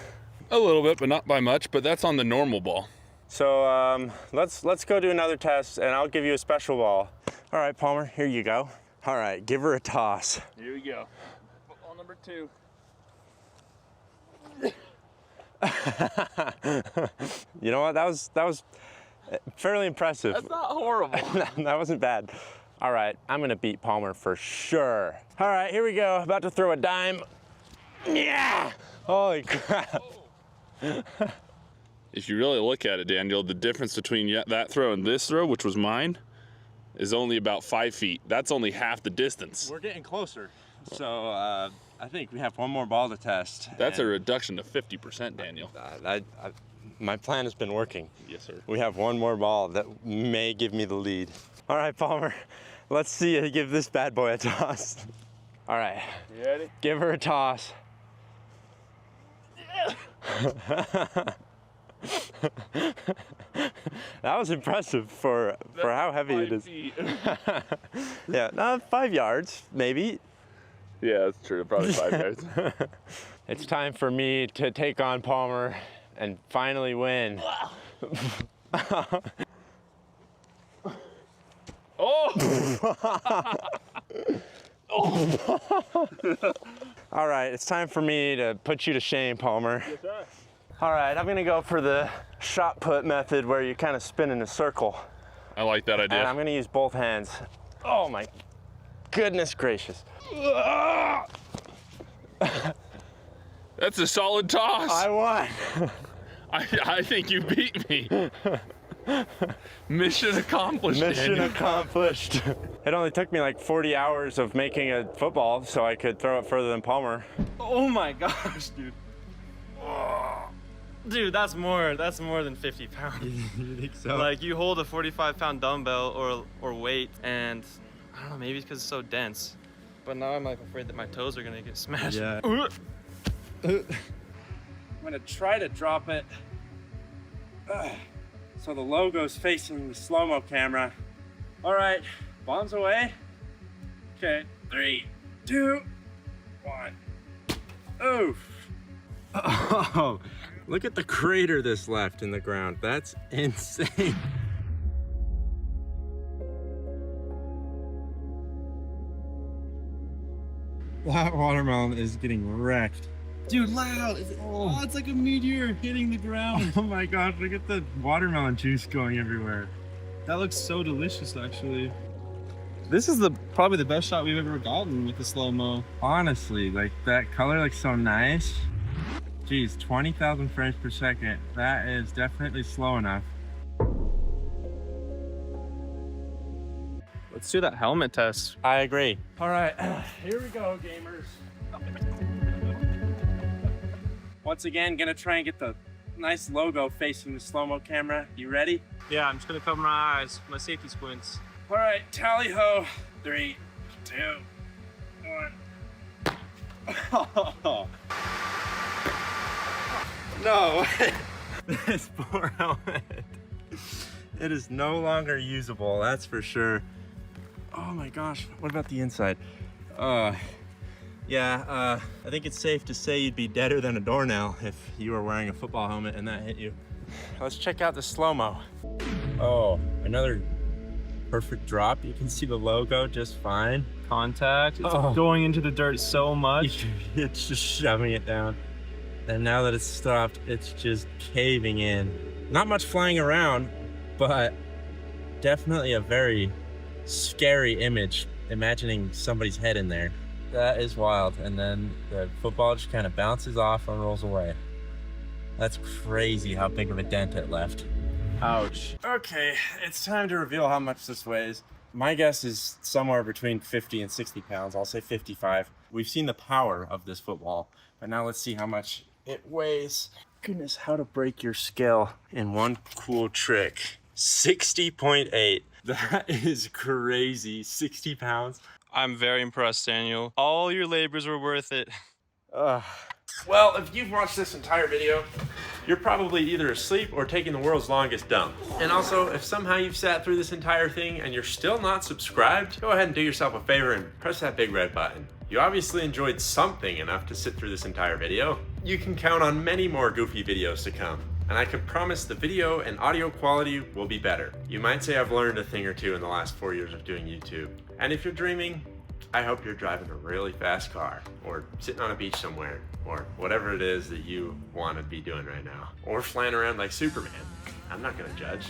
A little bit, but not by much, but that's on the normal ball. So let's go do another test and I'll give you a special ball. All right, Palmer, here you go. All right, give her a toss. Here we go. Football number 2. You know what, that was fairly impressive. That's not horrible. That wasn't bad. All right, I'm gonna beat Palmer for sure. All right, here we go, about to throw a dime. Yeah! Holy crap. If you really look at it, Daniel, the difference between that throw and this throw, which was mine, is only about 5 feet. That's only half the distance. We're getting closer. So I think we have one more ball to test. That's a reduction to 50%, Daniel. My plan has been working. Yes, sir. We have one more ball that may give me the lead. All right, Palmer, let's see you give this bad boy a toss. All right. You ready? Give her a toss. That was impressive for how heavy it is. Yeah, 5 yards, maybe. Yeah, that's true. Probably 5 yards. It's time for me to take on Palmer and finally win. Oh! All right, it's time for me to put you to shame, Palmer. Yes, sir. All right, I'm gonna go for the shot put method where you kind of spin in a circle. I like that idea. And I'm gonna use both hands. Oh my goodness gracious. That's a solid toss. I won. I think you beat me. Mission accomplished. Mission accomplished. It only took me like 40 hours of making a football so I could throw it further than Palmer. Oh my gosh, dude. Dude, that's more than 50 pounds. You think so? Like, you hold a 45-pound dumbbell or weight, and I don't know, maybe it's because it's so dense. But now I'm like afraid that my toes are gonna get smashed. Yeah. I'm gonna try to drop it. So the logo's facing the slow-mo camera. All right, bombs away. Okay, 3, 2, 1. Oof. Oh, look at the crater this left in the ground. That's insane. That watermelon is getting wrecked. Dude, loud. It's like a meteor hitting the ground. Oh my gosh, look at the watermelon juice going everywhere. That looks so delicious, actually. This is probably the best shot we've ever gotten with the slow-mo. Honestly, like that color looks so nice. Geez, 20,000 frames per second. That is definitely slow enough. Let's do that helmet test. I agree. All right, here we go, gamers. Once again, gonna try and get the nice logo facing the slow-mo camera. You ready? Yeah, I'm just gonna cover my eyes, my safety squints. All right, tally ho. 3, 2, 1. No way. This poor helmet. It is no longer usable, that's for sure. Oh my gosh, what about the inside? Yeah, I think it's safe to say you'd be deader than a doornail if you were wearing a football helmet and that hit you. Let's check out the slow-mo. Oh, another perfect drop. You can see the logo just fine. Contact. It's going into the dirt so much. It's just shoving it down. And now that it's stopped, it's just caving in. Not much flying around, but definitely a very scary image, imagining somebody's head in there. That is wild. And then the football just kind of bounces off and rolls away. That's crazy how big of a dent it left. Ouch. Okay, it's time to reveal how much this weighs. My guess is somewhere between 50 and 60 pounds. I'll say 55. We've seen the power of this football, but now let's see how much it weighs. Goodness, how to break your scale in one cool trick. 60.8. That is crazy. 60 pounds. I'm very impressed, Daniel. All your labors were worth it. Well, if you've watched this entire video, you're probably either asleep or taking the world's longest dump. And also, if somehow you've sat through this entire thing and you're still not subscribed, go ahead and do yourself a favor and press that big red button. You obviously enjoyed something enough to sit through this entire video. You can count on many more goofy videos to come. And I can promise the video and audio quality will be better. You might say I've learned a thing or two in the last 4 years of doing YouTube. And if you're dreaming, I hope you're driving a really fast car, or sitting on a beach somewhere, or whatever it is that you want to be doing right now. Or flying around like Superman. I'm not gonna judge.